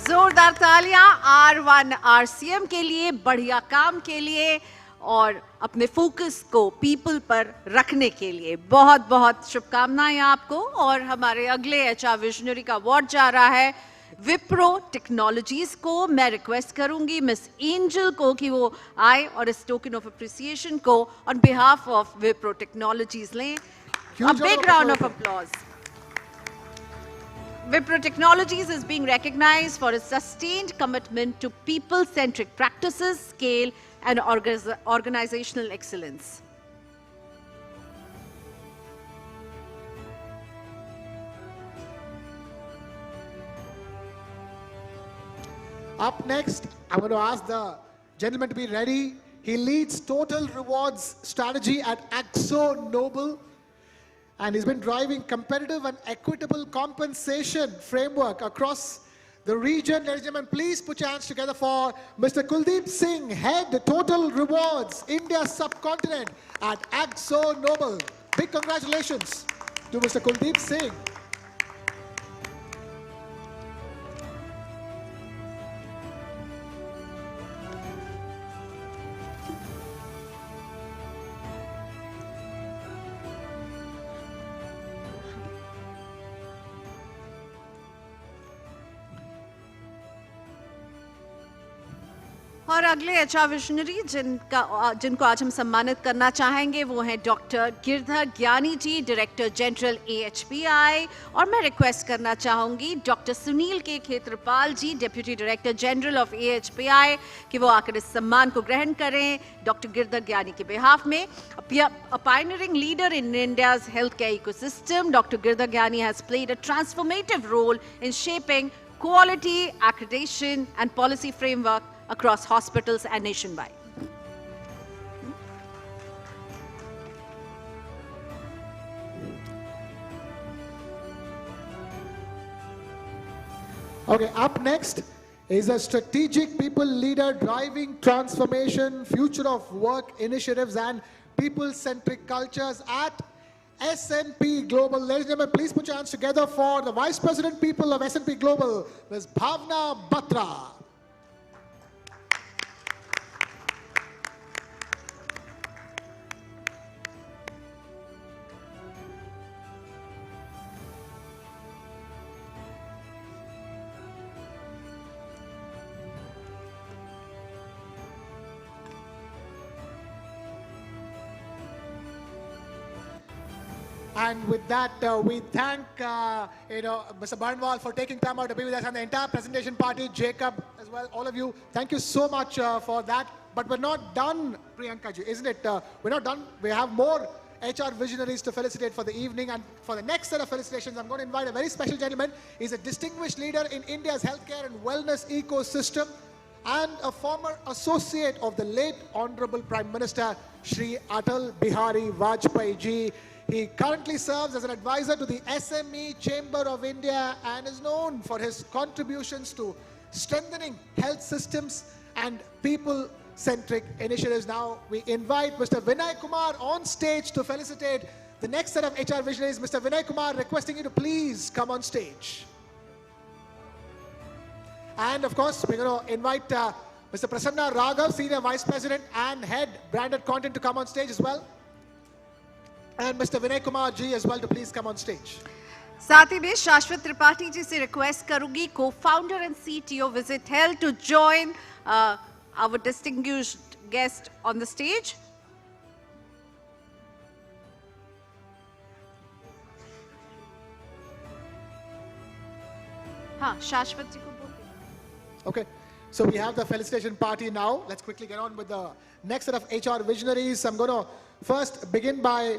जोरदार तालियां R1 RCM के लिए, बढ़िया काम के लिए और अपने फोकस को पीपल पर रखने के लिए। बहुत बहुत शुभकामनाएं आपको। और हमारे अगले HR विजनरी का अवार्ड जा रहा है विप्रो टेक्नोलॉजीज को। मैं रिक्वेस्ट करूंगी मिस एंजल को कि वो आए और इस टोकन ऑफ अप्रिसिएशन को on behalf of Wipro technologies लें। A big round of applause. Wipro Technologies is being recognized for its sustained commitment to people-centric practices, scale, and organizational excellence. Up next, I'm going to ask the gentleman to be ready. He leads total rewards strategy at Akzo Nobel. And he's been driving competitive and equitable compensation framework across the region. Ladies and gentlemen, please put your hands together for Mr. Kuldeep Singh, Head Total Rewards, India Subcontinent at Akzo Nobel. Big congratulations to Mr. Kuldeep Singh. और अगले HR visionary जिनको आज हम सम्मानित करना चाहेंगे वो हैं डॉक्टर गिरधर ज्ञानी जी, डायरेक्टर जनरल AHPI। और मैं रिक्वेस्ट करना चाहूँगी doctor Sunil K Kshetrapal ji, deputy director general of AHPI, कि वो आकर इस सम्मान को ग्रहण करें डॉक्टर गिरधर ज्ञानी के बिहाफ में। A pioneering leader in India's healthcare ecosystem, Dr. Girdhar Gyani has played a transformative role in shaping quality, accreditation, and policy framework across hospitals and nationwide. Okay, up next is a strategic people leader driving transformation, future of work initiatives and people-centric cultures at S&P Global. Ladies and gentlemen, please put your hands together for the Vice President People of S&P Global, Ms. Bhavna Batra. And with that, we thank Mr. Bharatvarsh for taking time out to be with us and the entire presentation party, Jacob as well, all of you. Thank you so much for that. But we're not done, Priyanka ji, isn't it? We're not done. We have more HR visionaries to felicitate for the evening. And for the next set of felicitations, I'm going to invite a very special gentleman. He's a distinguished leader in India's healthcare and wellness ecosystem and a former associate of the late Honorable Prime Minister, Shri Atal Bihari Vajpayee ji. He currently serves as an advisor to the SME Chamber of India and is known for his contributions to strengthening health systems and people people-centric initiatives. Now we invite Mr. Vinay Kumar on stage to felicitate the next set of HR visionaries. Mr. Vinay Kumar, requesting you to please come on stage. And of course, we're going to invite Mr. Prasanna Raghav, Senior Vice President and Head Branded Content, to come on stage as well. And Mr. Vinay Kumar ji as well to please come on stage. साथ ही में शाश्वत त्रिपाठी जी से request करूंगी, co-founder and CTO Visit Health, to join our distinguished guest on the stage. हाँ, शाश्वत जी को बोलते। Okay, so we have the felicitation party now. Let's quickly get on with the next set of HR visionaries. I'm going to first begin by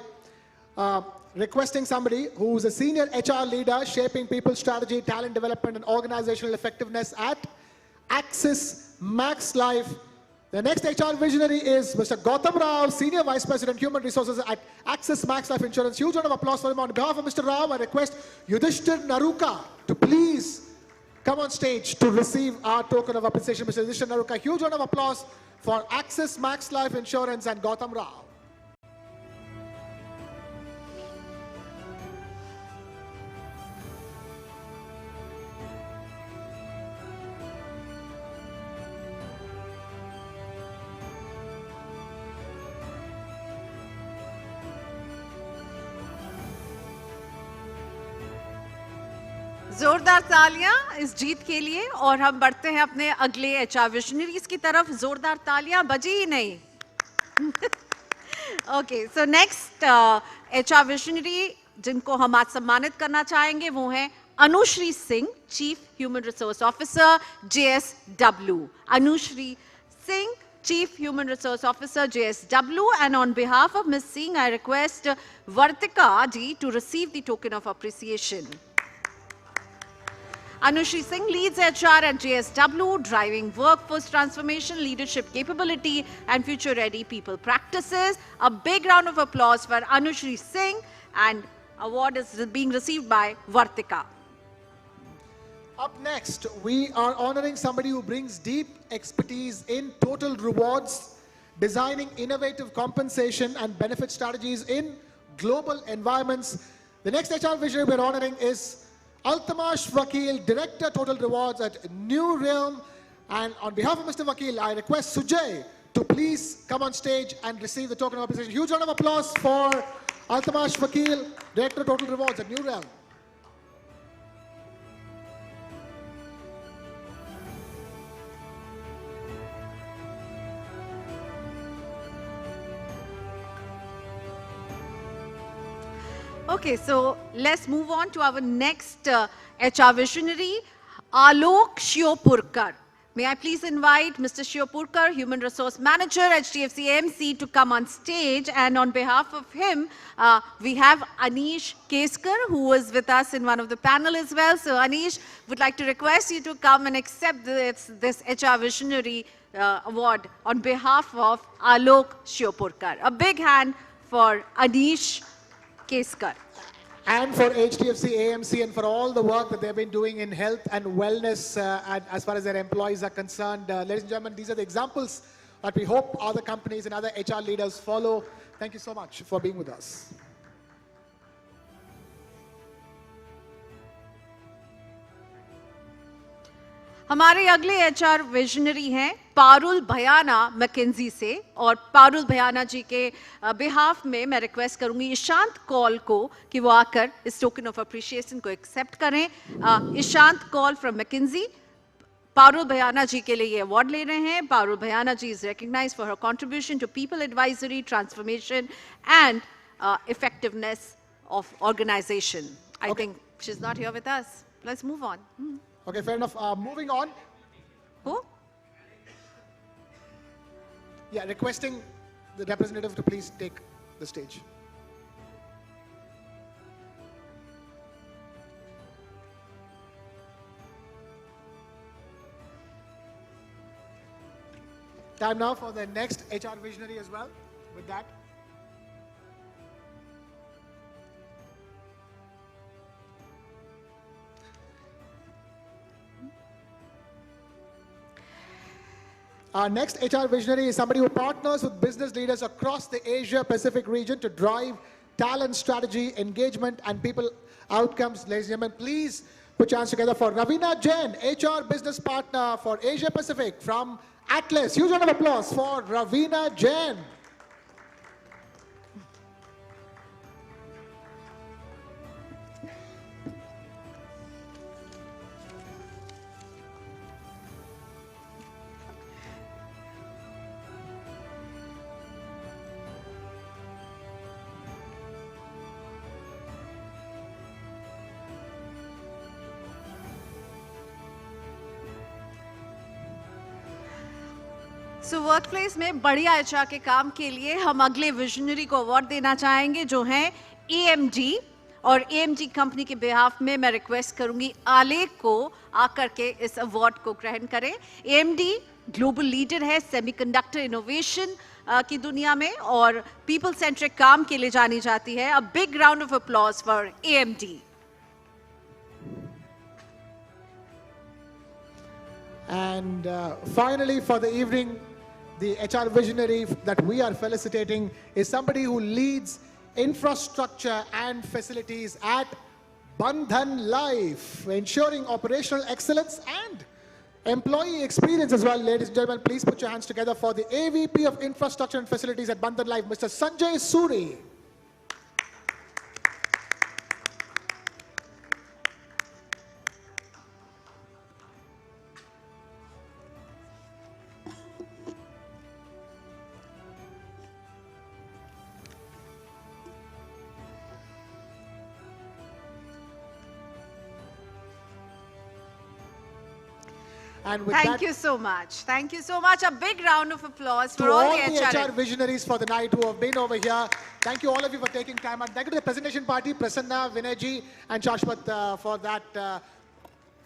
requesting somebody who's a senior HR leader shaping people strategy, talent development, and organizational effectiveness at Axis Max Life. The next HR visionary is Mr. Gautam Rao, Senior Vice President, Human Resources at Axis Max Life Insurance. Huge round of applause for him. On behalf of Mr. Rao, I request Yudhishthir Naruka to please come on stage to receive our token of appreciation. Mr. Yudhishthir Naruka, huge round of applause for Axis Max Life Insurance and Gautam Rao. जोरदार तालियां इस जीत के लिए। और हम बढ़ते हैं अपने अगले HR विजनरीज की तरफ। जोरदार तालियां बजी ही नहीं। Okay, so next HR visionary जिनको हम आज सम्मानित करना चाहेंगे वो हैं Anushree Singh, chief human resource officer JSW। Anushree Singh, Chief Human Resource Officer JSW, and on behalf of Ms. Singh, I request Vartika ji to receive the token of appreciation. Anushri Singh leads HR at JSW, driving workforce transformation, leadership capability, and future-ready people practices. A big round of applause for Anushri Singh, and award is being received by Vartika. Up next, we are honoring somebody who brings deep expertise in total rewards, designing innovative compensation and benefit strategies in global environments. The next HR visionary we're honoring is Altamash Vakil, Director Total Rewards at New Realm. And on behalf of Mr. Vakil, I request Sujay to please come on stage and receive the token of appreciation. Huge round of applause for Altamash Vakil, Director Total Rewards at New Realm. Okay, so let's move on to our next HR visionary, Alok Shiopurkar. May I please invite Mr. Shiopurkar, Human Resource Manager, HDFC AMC, to come on stage. And on behalf of him, we have Anish Keskar, who is with us in one of the panel as well. So Anish, would like to request you to come and accept this HR Visionary award on behalf of Alok Shiopurkar. A big hand for Anish Keskar. And for HDFC AMC and for all the work that they've been doing in health and wellness and as far as their employees are concerned. Ladies and gentlemen, these are the examples that we hope other companies and other HR leaders follow. Thank you so much for being with us. हमारे अगले HR visionary हैं Parul भयाना McKenzie से, और पारुल भयाना जी के behalf में मैं request करूंगी Ishant call को कि वो आकर इस टोकन ऑफ अप्रिशिएशन को एक्सेप्ट करें. ईशांत कॉल फ्रॉम मैकेंजी पारुल भयाना जी के लिए ये अवार्ड ले रहे हैं. Parul Bhayana ji is recognised for her contribution to people advisory, transformation and effectiveness of organization. I think she's not here with us. Let's move on. Okay, fair enough. Moving on. Who? Yeah, requesting the representative to please take the stage. Time now for the next HR visionary as well. With that, Our next HR visionary is somebody who partners with business leaders across the Asia-Pacific region to drive talent strategy, engagement, and people outcomes. Ladies and gentlemen, please put your hands together for Ravina Jain, HR business partner for Asia-Pacific from Atlas. Huge round of applause for Ravina Jain. So workplace में बढ़िया HR के काम के लिए हम अगले visionary को award देना चाहेंगे जो हैं एएमडी, और एएमडी कंपनी के बिहाफ में मैं रिक्वेस्ट करूंगी आलेख को आकर के इस अवार्ड को ग्रहण करें। एएमडी ग्लोबल लीडर है सेमीकंडक्टर इनोवेशन की दुनिया में और पीपल सेंट्रिक काम के लिए जानी जाती है। A big round of applause for AMD. And finally, for the evening, the HR visionary that we are felicitating is somebody who leads infrastructure and facilities at Bandhan Life, ensuring operational excellence and employee experience as well. Ladies and gentlemen, please put your hands together for the AVP of Infrastructure and Facilities at Bandhan Life, Mr. Sanjay Suri. And with Thank you so much. Thank you so much. A big round of applause for all the HR visionaries for the night who have been over here. Thank you all of you for taking time. And thank you to the presentation party, Prasanna, Vinayji, and Shashwat for that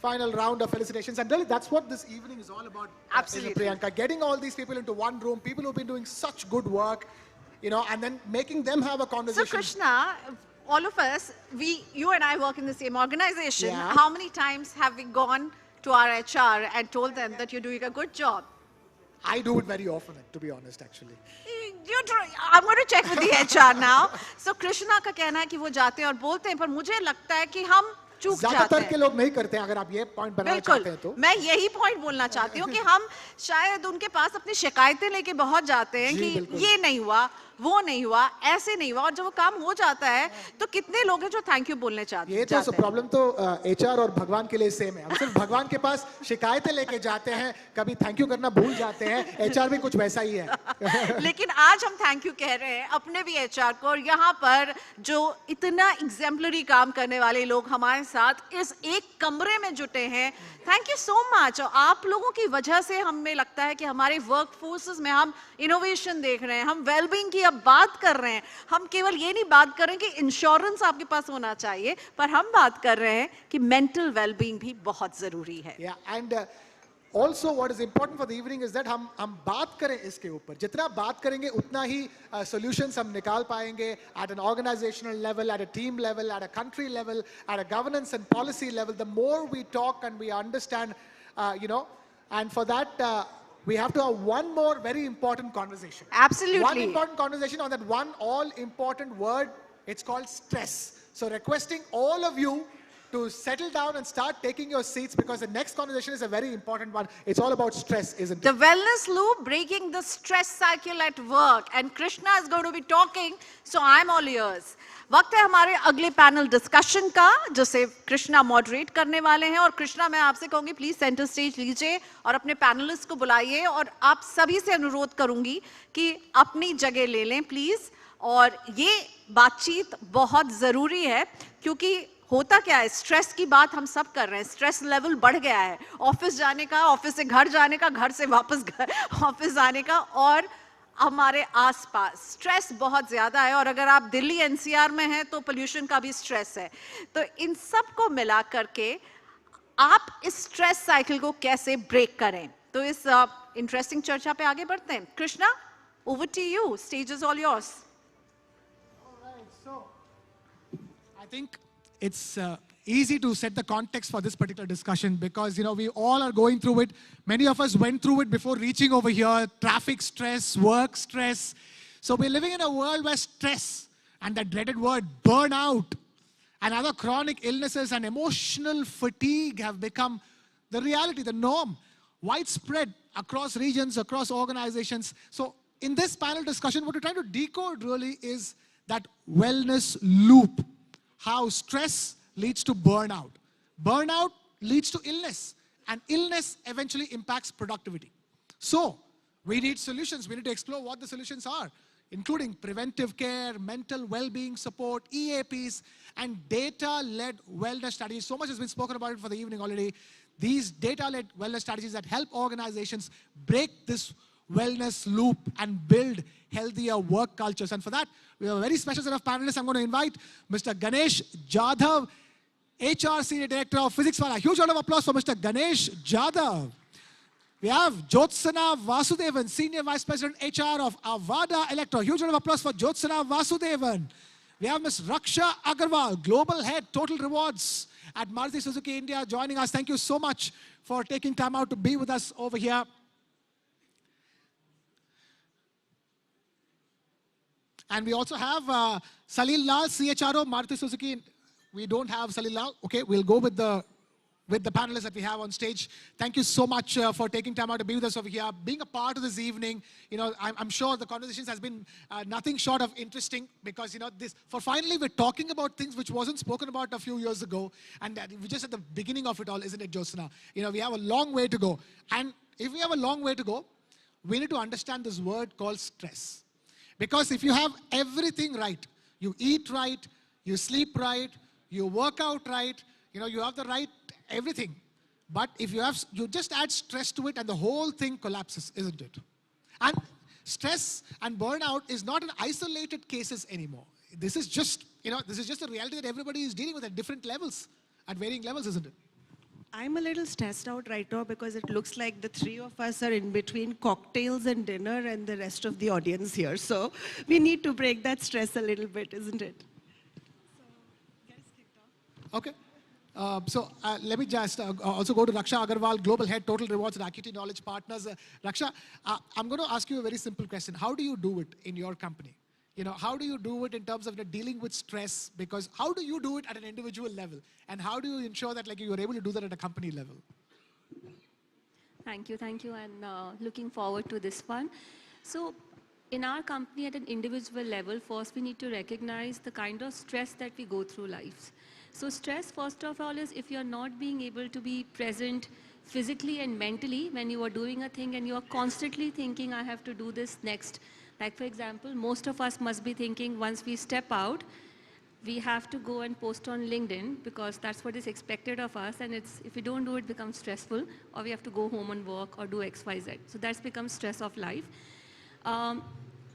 final round of felicitations. And really, that's what this evening is all about. Absolutely. Priyanka, getting all these people into one room, people who've been doing such good work, you know, and then making them have a conversation. So Krishna, all of us, you and I work in the same organization. Yeah. How many times have we gone to our HR and told them that you're doing a good job? I do it very often, to be honest, actually. I'm going to check with the HR now. So Krishna का कहना है कि वो जाते हैं और बोलते हैं, पर मुझे लगता है कि हम चूक जाते हैं। ज़्यादातर के लोग नहीं करते हैं, अगर आप ये पॉइंट बनाना चाहते हैं तो। मैं यही पॉइंट बोलना चाहती हूँ कि हम शायद उनके पास अपनी शिकायतें लेके बहुत जाते हैं कि ये नहीं हुआ, वो नहीं हुआ, ऐसे नहीं हुआ, और जब वो काम हो जाता है तो कितने लोग हैं जो थैंक यू बोलने चाहते हैं। ये तो प्रॉब्लम तो एचआर और भगवान के लिए सेम है। हम सिर्फ भगवान के पास शिकायतें लेके जाते हैं, कभी थैंक यू करना भूल जाते हैं। एचआर भी कुछ वैसा ही है। लेकिन आज हम थैंक यू कह रहे हैं अपने भी एचआर को, और यहाँ पर जो इतना एग्जाम्पलरी काम करने वाले लोग हमारे साथ इस एक कमरे में जुटे हैं, थैंक यू सो मच। और आप लोगों की वजह से हमें लगता है कि हमारे वर्क फोर्सेस में हम इनोवेशन देख रहे हैं, हम वेलबींग की अब बात कर रहे हैं। हम केवल ये नहीं बात कर रहे हैं कि इंश्योरेंस आपके पास होना चाहिए, पर हम बात कर रहे हैं कि मेंटल वेलबींग भी बहुत जरूरी है। And also what is important for the evening is that हम बात करें इसके ऊपर। जितना बात करेंगे उतना ही सॉल्यूशंस हम निकाल पाएंगे at an organisational level, at a team level, at a country level, at a governance and policy level. The more we talk and we understand, you know, and for that we have to have one more very important conversation. Absolutely. One important conversation on that one all important word. It's called stress. So requesting all of you to settle down and start taking your seats, because the next conversation is a very important one. It's all about stress, isn't it? The wellness loop, breaking the stress cycle at work, and Krishna is going to be talking, so I'm all ears. वक्त है हमारे अगले panel discussion का, जिसे Krishna moderate करने वाले हैं। और कृष्णा, मैं आपसे कहूंगी प्लीज सेंटर स्टेज लीजिए और अपने पैनलिस्ट को बुलाइए, और आप सभी से अनुरोध करूंगी कि अपनी जगह ले लें प्लीज। और ये बातचीत बहुत जरूरी है, क्योंकि होता क्या है, स्ट्रेस की बात हम सब कर रहे हैं, स्ट्रेस लेवल बढ़ गया है, ऑफिस जाने का, ऑफिस से घर जाने का, घर से वापस ऑफिस आने का, और हमारे आसपास स्ट्रेस बहुत ज्यादा है। और अगर आप दिल्ली एनसीआर में हैं तो पोल्यूशन का भी स्ट्रेस है। तो इन सब को मिला करके आप इस स्ट्रेस साइकिल को कैसे ब्रेक करें, तो इस इंटरेस्टिंग चर्चा पे आगे बढ़ते हैं। Krishna, over to you, stage is all yours. I think it's easy to set the context for this particular discussion because, you know, we all are going through it. Many of us went through it before reaching over here. Traffic stress, work stress. So we're living in a world where stress and that dreaded word burnout and other chronic illnesses and emotional fatigue have become the reality, the norm, widespread across regions, across organizations. So in this panel discussion, what we're trying to decode really is that wellness loop, how stress leads to burnout. Burnout leads to illness, and illness eventually impacts productivity. So we need solutions. We need to explore what the solutions are, including preventive care, mental well-being support, EAPs, and data-led wellness strategies. So much has been spoken about it for the evening already. These data-led wellness strategies that help organizations break this wellness loop and build healthier work cultures. And for that, we have a very special set of panelists. I'm going to invite Mr. Ganesh Jadhav, HR Senior Director of Physics Wala. Huge round of applause for Mr. Ganesh Jadhav. We have Jyotsana Vasudevan, Senior Vice President HR of Avada Electro. Huge round of applause for Jyotsana Vasudevan. We have Ms. Raksha Agarwal, Global Head Total Rewards at Maruti Suzuki India, joining us. Thank you so much for taking time out to be with us over here. And we also have Salil Lal, CHRO, Maruti Suzuki. We don't have Salil Lal. Okay, we'll go with the panelists that we have on stage. Thank you so much for taking time out to be with us over here, being a part of this evening. You know, I'm sure the conversations has been nothing short of interesting because, you know, finally we're talking about things which wasn't spoken about a few years ago, and we're just at the beginning of it all, isn't it, Jyotsana? You know, we have a long way to go. And if we have a long way to go, we need to understand this word called stress. Because if you have everything right, you eat right, you sleep right, you work out right, you know, you have the right everything. But if you just add stress to it and the whole thing collapses, isn't it? And stress and burnout is not an isolated cases anymore. This is just, you know, this is just a reality that everybody is dealing with at different levels, at varying levels, isn't it? I'm a little stressed out right now because it looks like the three of us are in between cocktails and dinner and the rest of the audience here. So we need to break that stress a little bit, isn't it? Okay. Let me just also go to Raksha Agarwal, Global Head Total Rewards at Acuity Knowledge Partners. Raksha, I'm going to ask you a very simple question. How do you do it in your company? You know, how do you do it in terms of dealing with stress? Because how do you do it at an individual level? And how do you ensure that like you are able to do that at a company level? Thank you, and looking forward to this one. So in our company at an individual level, first we need to recognize the kind of stress that we go through lives. So stress, first of all, is if you're not being able to be present physically and mentally when you are doing a thing and you are constantly thinking, I have to do this next. Like for example, most of us must be thinking once we step out, we have to go and post on LinkedIn because that's what is expected of us, and if we don't do it, it becomes stressful, or we have to go home and work or do X, Y, Z. So that's become stress of life.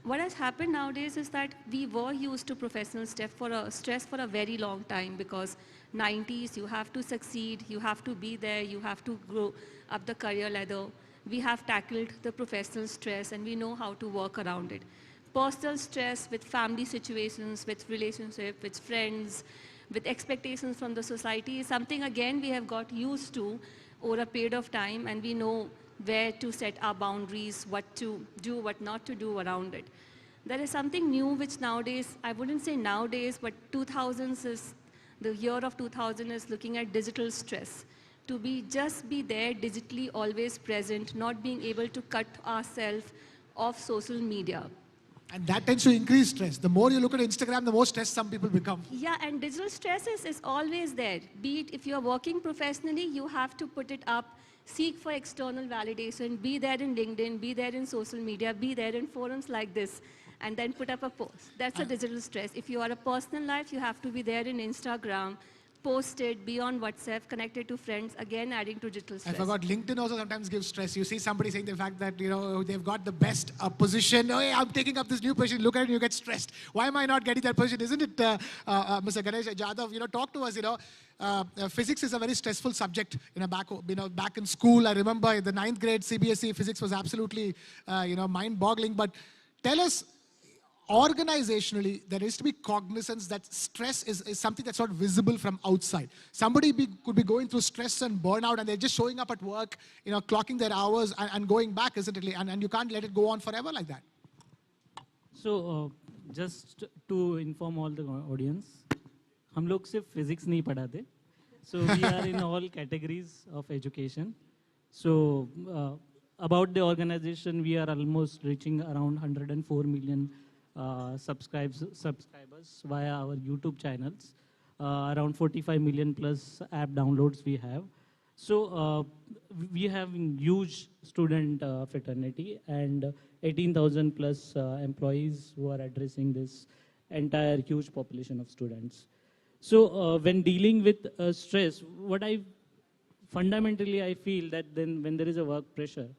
What has happened nowadays is that we were used to professional stress for a very long time because 90s, you have to succeed, you have to be there, you have to grow up the career ladder. We have tackled the professional stress and we know how to work around it. Personal stress with family situations, with relationship, with friends, with expectations from the society is something again we have got used to over a period of time, and we know where to set our boundaries, what to do, what not to do around it. There is something new which nowadays, I wouldn't say nowadays, but 2000s is, the year of 2000 is looking at digital stress. To just be there digitally, always present, not being able to cut ourselves off social media. And that tends to increase stress. The more you look at Instagram, the more stressed some people become. Yeah, and digital stress is always there. Be it if you're working professionally, you have to put it up, seek for external validation, be there in LinkedIn, be there in social media, be there in forums like this, and then put up a post. That's a digital stress. If you are a personal life, you have to be there in Instagram, post it, be on WhatsApp, connected to friends, again adding to digital stress. I forgot, LinkedIn also sometimes gives stress. You see somebody saying the fact that, you know, they've got the best position. Oh, hey, I'm taking up this new position. Look at it, you get stressed. Why am I not getting that position? Isn't it, Mr. Ganesh Jadhav, you know, talk to us, you know. Physics is a very stressful subject, back in school. I remember in the 9th grade CBSE, physics was absolutely, mind-boggling. But tell us, organizationally, there is to be cognizance that stress is something that's not visible from outside. Somebody could be going through stress and burnout, and they're just showing up at work, clocking their hours and going back, isn't it? And you can't let it go on forever like that. So, just to inform all the audience, हम लोग सिर्फ physics नहीं पढ़ाते. So we are in all categories of education. So about the organization, we are almost reaching around 104 million subscribers via our YouTube channels. Around 45 million plus app downloads we have. So we have huge student fraternity and 18,000 plus employees who are addressing this entire huge population of students. So when dealing with stress, what fundamentally I feel that then when there is a work pressure,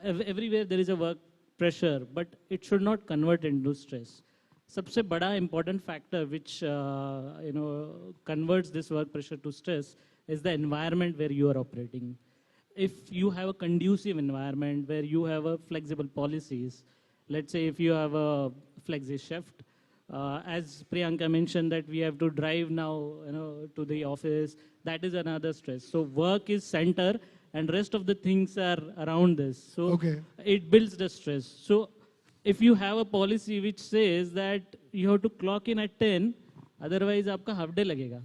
everywhere there is a work pressure, but it should not convert into stress. सबसे बड़ा important factor which converts this work pressure to stress is the environment where you are operating. If you have a conducive environment where you have a flexible policies, let's say if you have a flexi shift, as Priyanka mentioned that we have to drive now to the office, that is another stress. So work is center and rest of the things are around this. So it builds the stress. So if you have a policy which says that you have to clock in at 10, otherwise आपका half day लगेगा.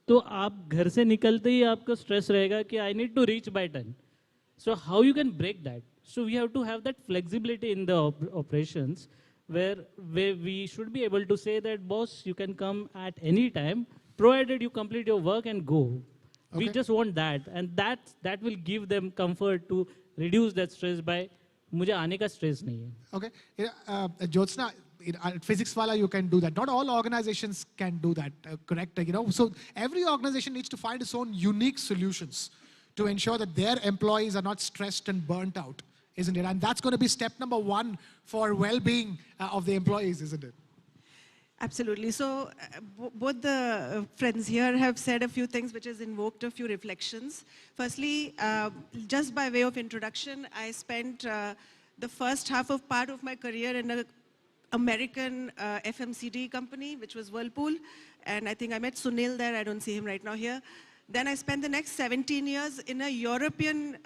तो आप घर से निकलते ही आपका stress रहेगा कि I need to reach by 10. So how you can break that? So we have to have that flexibility in the operations where we should be able to say that, boss, you can come at any time, provided you complete your work and go. We just want that, and that will give them comfort to reduce that stress by मुझे आने का stress नहीं है. Okay, Jyotsna, physics wala you can do that. Not all organizations can do that, correct? So every organization needs to find its own unique solutions to ensure that their employees are not stressed and burnt out, isn't it? And that's going to be step number one for well-being of the employees, isn't it? Absolutely. So both the friends here have said a few things which has invoked a few reflections. Firstly, just by way of introduction, I spent the first half of part of my career in an American FMCG company, which was Whirlpool. And I think I met Sunil there. I don't see him right now here. Then I spent the next 17 years in a European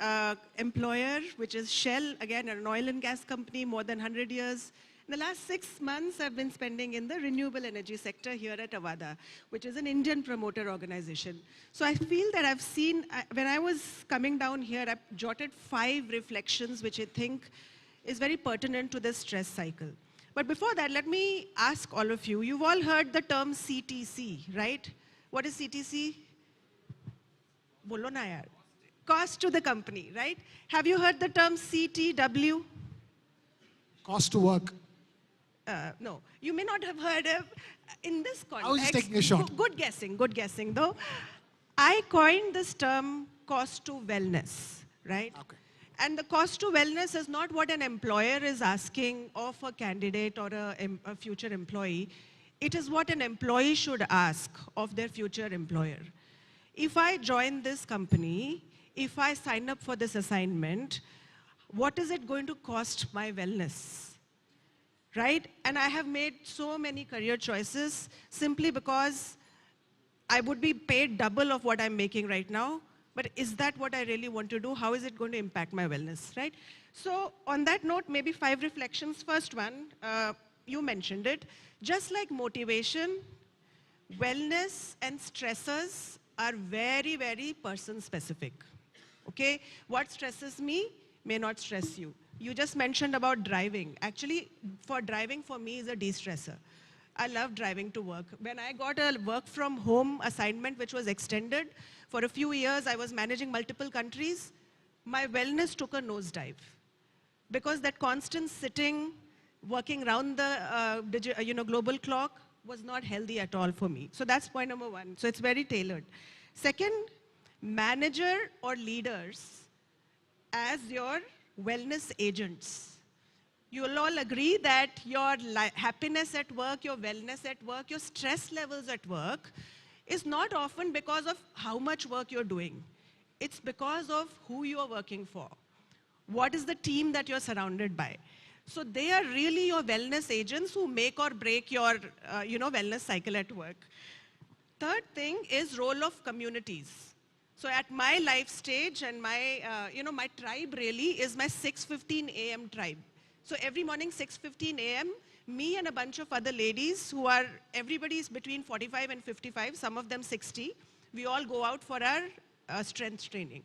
employer, which is Shell, again, an oil and gas company, more than 100 years. In the last 6 months, I've been spending in the renewable energy sector here at Avada, which is an Indian promoter organization. So I feel that I've seen, when I was coming down here, I jotted 5 reflections, which I think is very pertinent to this stress cycle. But before that, let me ask all of you, you've all heard the term CTC, right? What is CTC? Bolo na yaar. Cost to the company, right? Have you heard the term CTW? Cost to work. No, you may not have heard of, in this context. I was just taking a shot. Good guessing though. I coined this term cost to wellness, right? Okay. And the cost to wellness is not what an employer is asking of a candidate or a future employee. It is what an employee should ask of their future employer. If I join this company, if I sign up for this assignment, what is it going to cost my wellness? Right? And I have made so many career choices simply because I would be paid double of what I'm making right now. But is that what I really want to do? How is it going to impact my wellness, right? So on that note, maybe 5 reflections. First one, you mentioned it. Just like motivation, wellness and stressors are very, very person-specific, okay? What stresses me may not stress you. You just mentioned about driving. Actually, driving for me is a de-stressor. I love driving to work. When I got a work from home assignment which was extended, for a few years I was managing multiple countries, my wellness took a nosedive. Because that constant sitting, working around the global clock was not healthy at all for me. So that's point number 1. So it's very tailored. Second, manager or leaders as your wellness agents. You will all agree that your happiness at work, your wellness at work, your stress levels at work is not often because of how much work you're doing. It's because of who you are working for. What is the team that you're surrounded by? So they are really your wellness agents who make or break your, wellness cycle at work. Third thing is role of communities. So at my life stage and my, my tribe really is my 6:15 a.m. tribe. So every morning 6:15 a.m., me and a bunch of other ladies who are, everybody is between 45 and 55, some of them 60, we all go out for our strength training.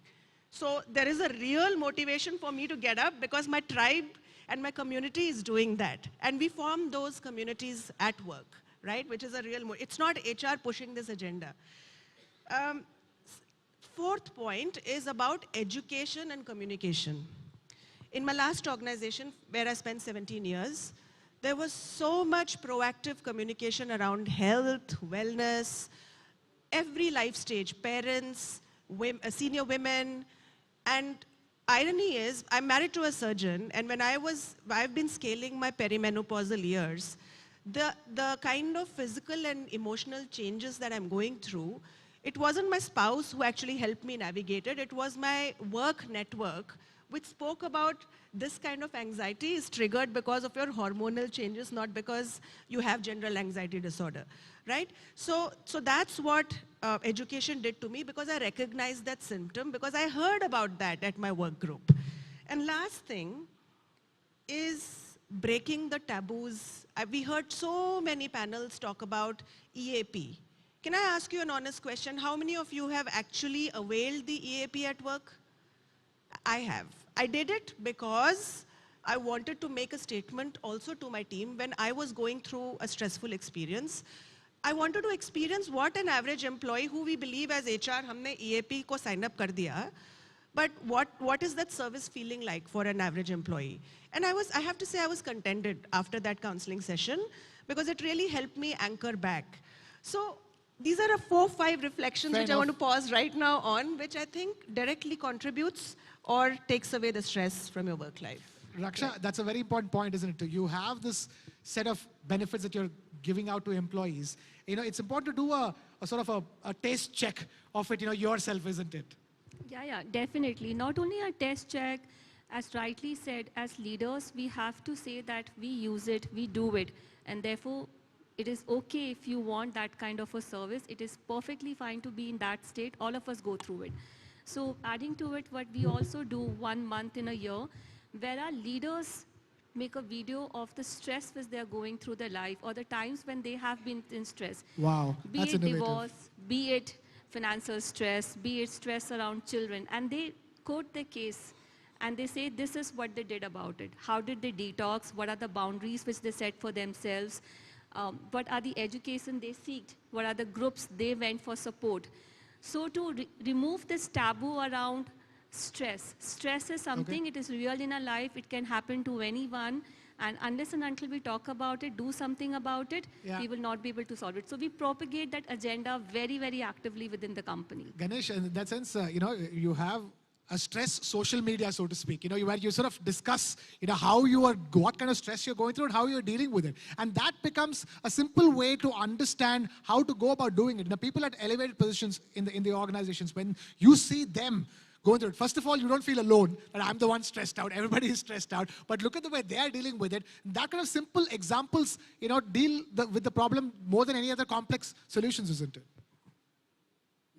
So there is a real motivation for me to get up because my tribe and my community is doing that. And we form those communities at work, right? Which is a real, it's not HR pushing this agenda. Fourth point is about education and communication. In my last organization, where I spent 17 years, there was so much proactive communication around health, wellness, every life stage, parents, senior women, and irony is, I'm married to a surgeon, and when I've been scaling my perimenopausal years, the kind of physical and emotional changes that I'm going through, it wasn't my spouse who actually helped me navigate it, it was my work network, which spoke about this kind of anxiety is triggered because of your hormonal changes, not because you have general anxiety disorder, right? So that's what education did to me because I recognized that symptom because I heard about that at my work group. And last thing is breaking the taboos. We heard so many panels talk about EAP. Can I ask you an honest question? How many of you have actually availed the EAP at work? I have. I did it because I wanted to make a statement also to my team when I was going through a stressful experience. I wanted to experience what an average employee who we believe as HR, हमने EAP को sign up कर दिया, but what is that service feeling like for an average employee? And I have to say I was contented after that counseling session because it really helped me anchor back. So these are 4-5 reflections which I want to pause right now on, which I think directly contributes or takes away the stress from your work life. Raksha, that's a very important point, isn't it? You have this set of benefits that you're giving out to employees. It's important to do a sort of a taste check of it, yourself, isn't it? Yeah, definitely. Not only a test check, as rightly said, as leaders, we have to say that we use it, we do it, and therefore, it is okay if you want that kind of a service. It is perfectly fine to be in that state. All of us go through it. So adding to it, what we also do 1 month in a year, where our leaders make a video of the stress which they are going through their life or the times when they have been in stress. Wow, that's innovative. Be it divorce, be it financial stress, be it stress around children. And they quote their case and they say this is what they did about it. How did they detox? What are the boundaries which they set for themselves? What are the education they seeked? What are the groups they went for support? So to remove this taboo around stress. Stress is something, it is real in our life, it can happen to anyone, and unless and until we talk about it, do something about it, we will not be able to solve it. So we propagate that agenda very, very actively within the company. Ganesh, in that sense, you have a stress social media, so to speak, where you sort of discuss, what kind of stress you're going through and how you're dealing with it. And that becomes a simple way to understand how to go about doing it. People at elevated positions in the organizations, when you see them going through it, first of all, you don't feel alone, that I'm the one stressed out, everybody is stressed out, but look at the way they are dealing with it. That kind of simple examples, deal with the problem more than any other complex solutions, isn't it?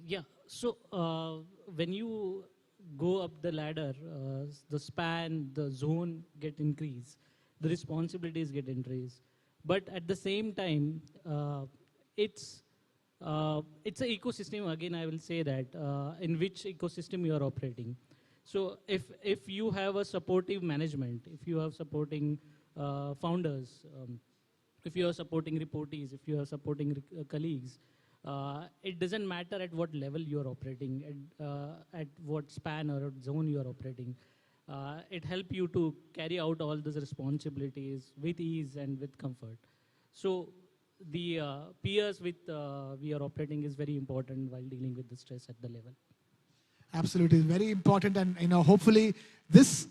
Yeah, so when you go up the ladder, the span, the zone get increased, the responsibilities get increased. But at the same time, it's an ecosystem, again I will say that, in which ecosystem you are operating. So if you have a supportive management, if you have supporting founders, if you are supporting reportees, if you are supporting colleagues, it doesn't matter at what level you are operating, at what span or zone you are operating. It helps you to carry out all those responsibilities with ease and with comfort. So the peers with we are operating is very important while dealing with the stress at the level. Absolutely, very important, and hopefully this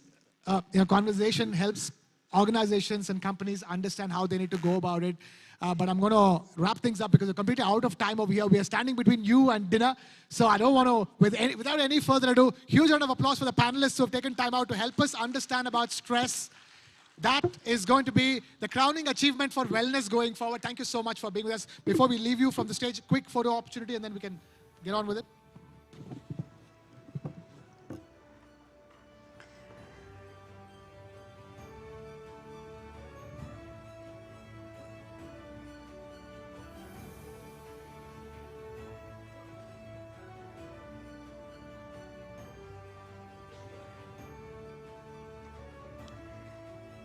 conversation helps organizations and companies understand how they need to go about it. But I'm going to wrap things up because we're completely out of time over here. We are standing between you and dinner. So I don't want to, without any further ado, huge round of applause for the panelists who have taken time out to help us understand about stress, That is going to be the crowning achievement for wellness going forward. Thank you so much for being with us. Before we leave you from the stage, quick photo opportunity and then we can get on with it.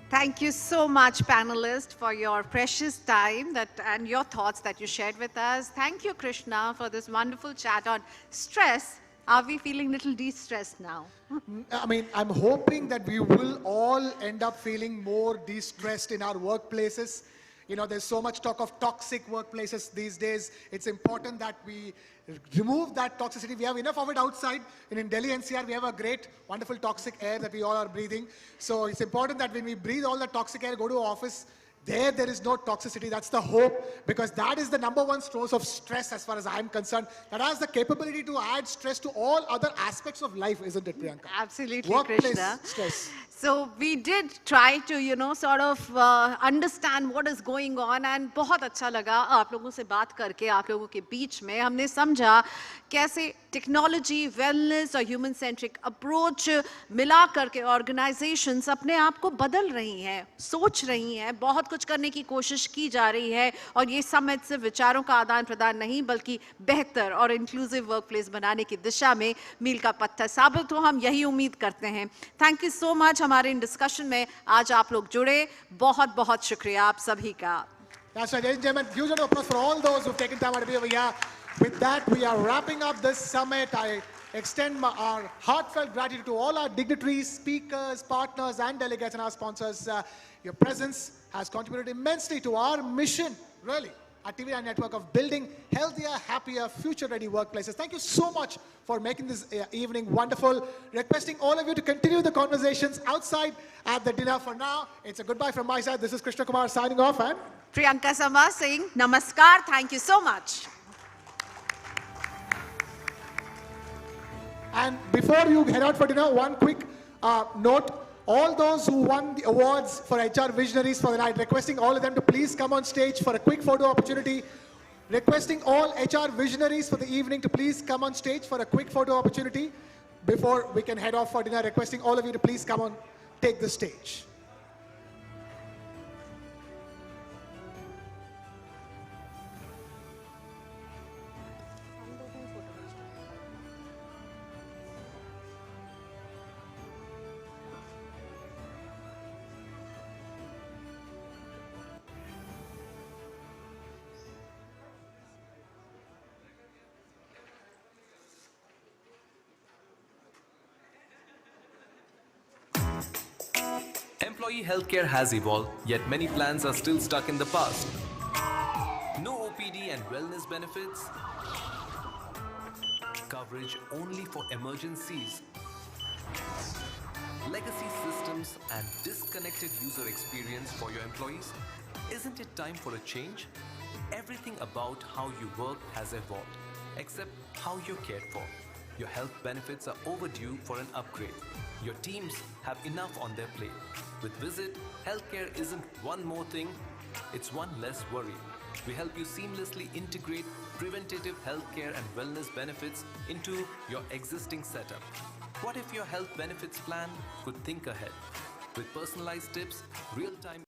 Thank you so much, panelists, for your precious time and your thoughts that you shared with us. Thank you, Krishna, for this wonderful chat on stress. Are we feeling a little de-stressed now? I mean, I'm hoping that we will all end up feeling more de-stressed in our workplaces. You know, there's so much talk of toxic workplaces these days. It's important that we remove that toxicity. We have enough of it outside. And in Delhi NCR, we have a great, wonderful toxic air that we all are breathing. So it's important that when we breathe all the toxic air, go to office, there is no toxicity. That's the hope, because that is the #1 source of stress as far as I'm concerned. That has the capability to add stress to all other aspects of life, isn't it, Priyanka? Absolutely, Workplace Krishna. stress. So we did try to, you know, sort of understand what is going on, and बहुत अच्छा लगा आप लोगों से बात करके, आप लोगों के बीच में हमने समझा कैसे टेक्नोलॉजी, वेलनेस और ह्यूमन सेंट्रिक अप्रोच मिला करके ऑर्गेनाइजेशंस अपने आप को बदल रही हैं, सोच रही हैं, बहुत कुछ करने की कोशिश की जा रही है, और ये समिट सिर्फ विचारों का आदान प्रदान नहीं बल्कि बेहतर और इंक्लूसिव वर्कप्लेस बनाने की दिशा में मील का पत्थर साबित हो, हम यही उम्मीद करते हैं। थैंक यू सो मच हमारे इन डिस्कशन में आज आप लोग जुड़े, बहुत बहुत शुक्रिया आप सभी का। That's right, ladies and gentlemen, huge round of applause for all those who've taken time out to be over here. With that, we are wrapping up this summit. I extend our heartfelt gratitude to all our dignitaries, speakers, partners, and delegates and our sponsors. Your presence has contributed immensely to our mission, really, at TV9Network of building healthier, happier, future-ready workplaces. Thank you so much for making this evening wonderful. Requesting all of you to continue the conversations outside at the dinner. For now, it's a goodbye from my side. This is Krishna Kumar signing off, and Priyanka Sama saying namaskar. Thank you so much. And before you head out for dinner, one quick note. All those who won the awards for HR Visionaries for the night, requesting all of them to please come on stage for a quick photo opportunity. Requesting all HR Visionaries for the evening to please come on stage for a quick photo opportunity before we can head off for dinner. Requesting all of you to please come on, take the stage. Employee healthcare has evolved, yet many plans are still stuck in the past. No OPD and wellness benefits. Coverage only for emergencies. Legacy systems and disconnected user experience for your employees. Isn't it time for a change? Everything about how you work has evolved, except how you're cared for. Your health benefits are overdue for an upgrade. Your teams have enough on their plate. With Visit, healthcare isn't one more thing, it's one less worry. We help you seamlessly integrate preventative healthcare and wellness benefits into your existing setup. What if your health benefits plan could think ahead? With personalized tips, real-time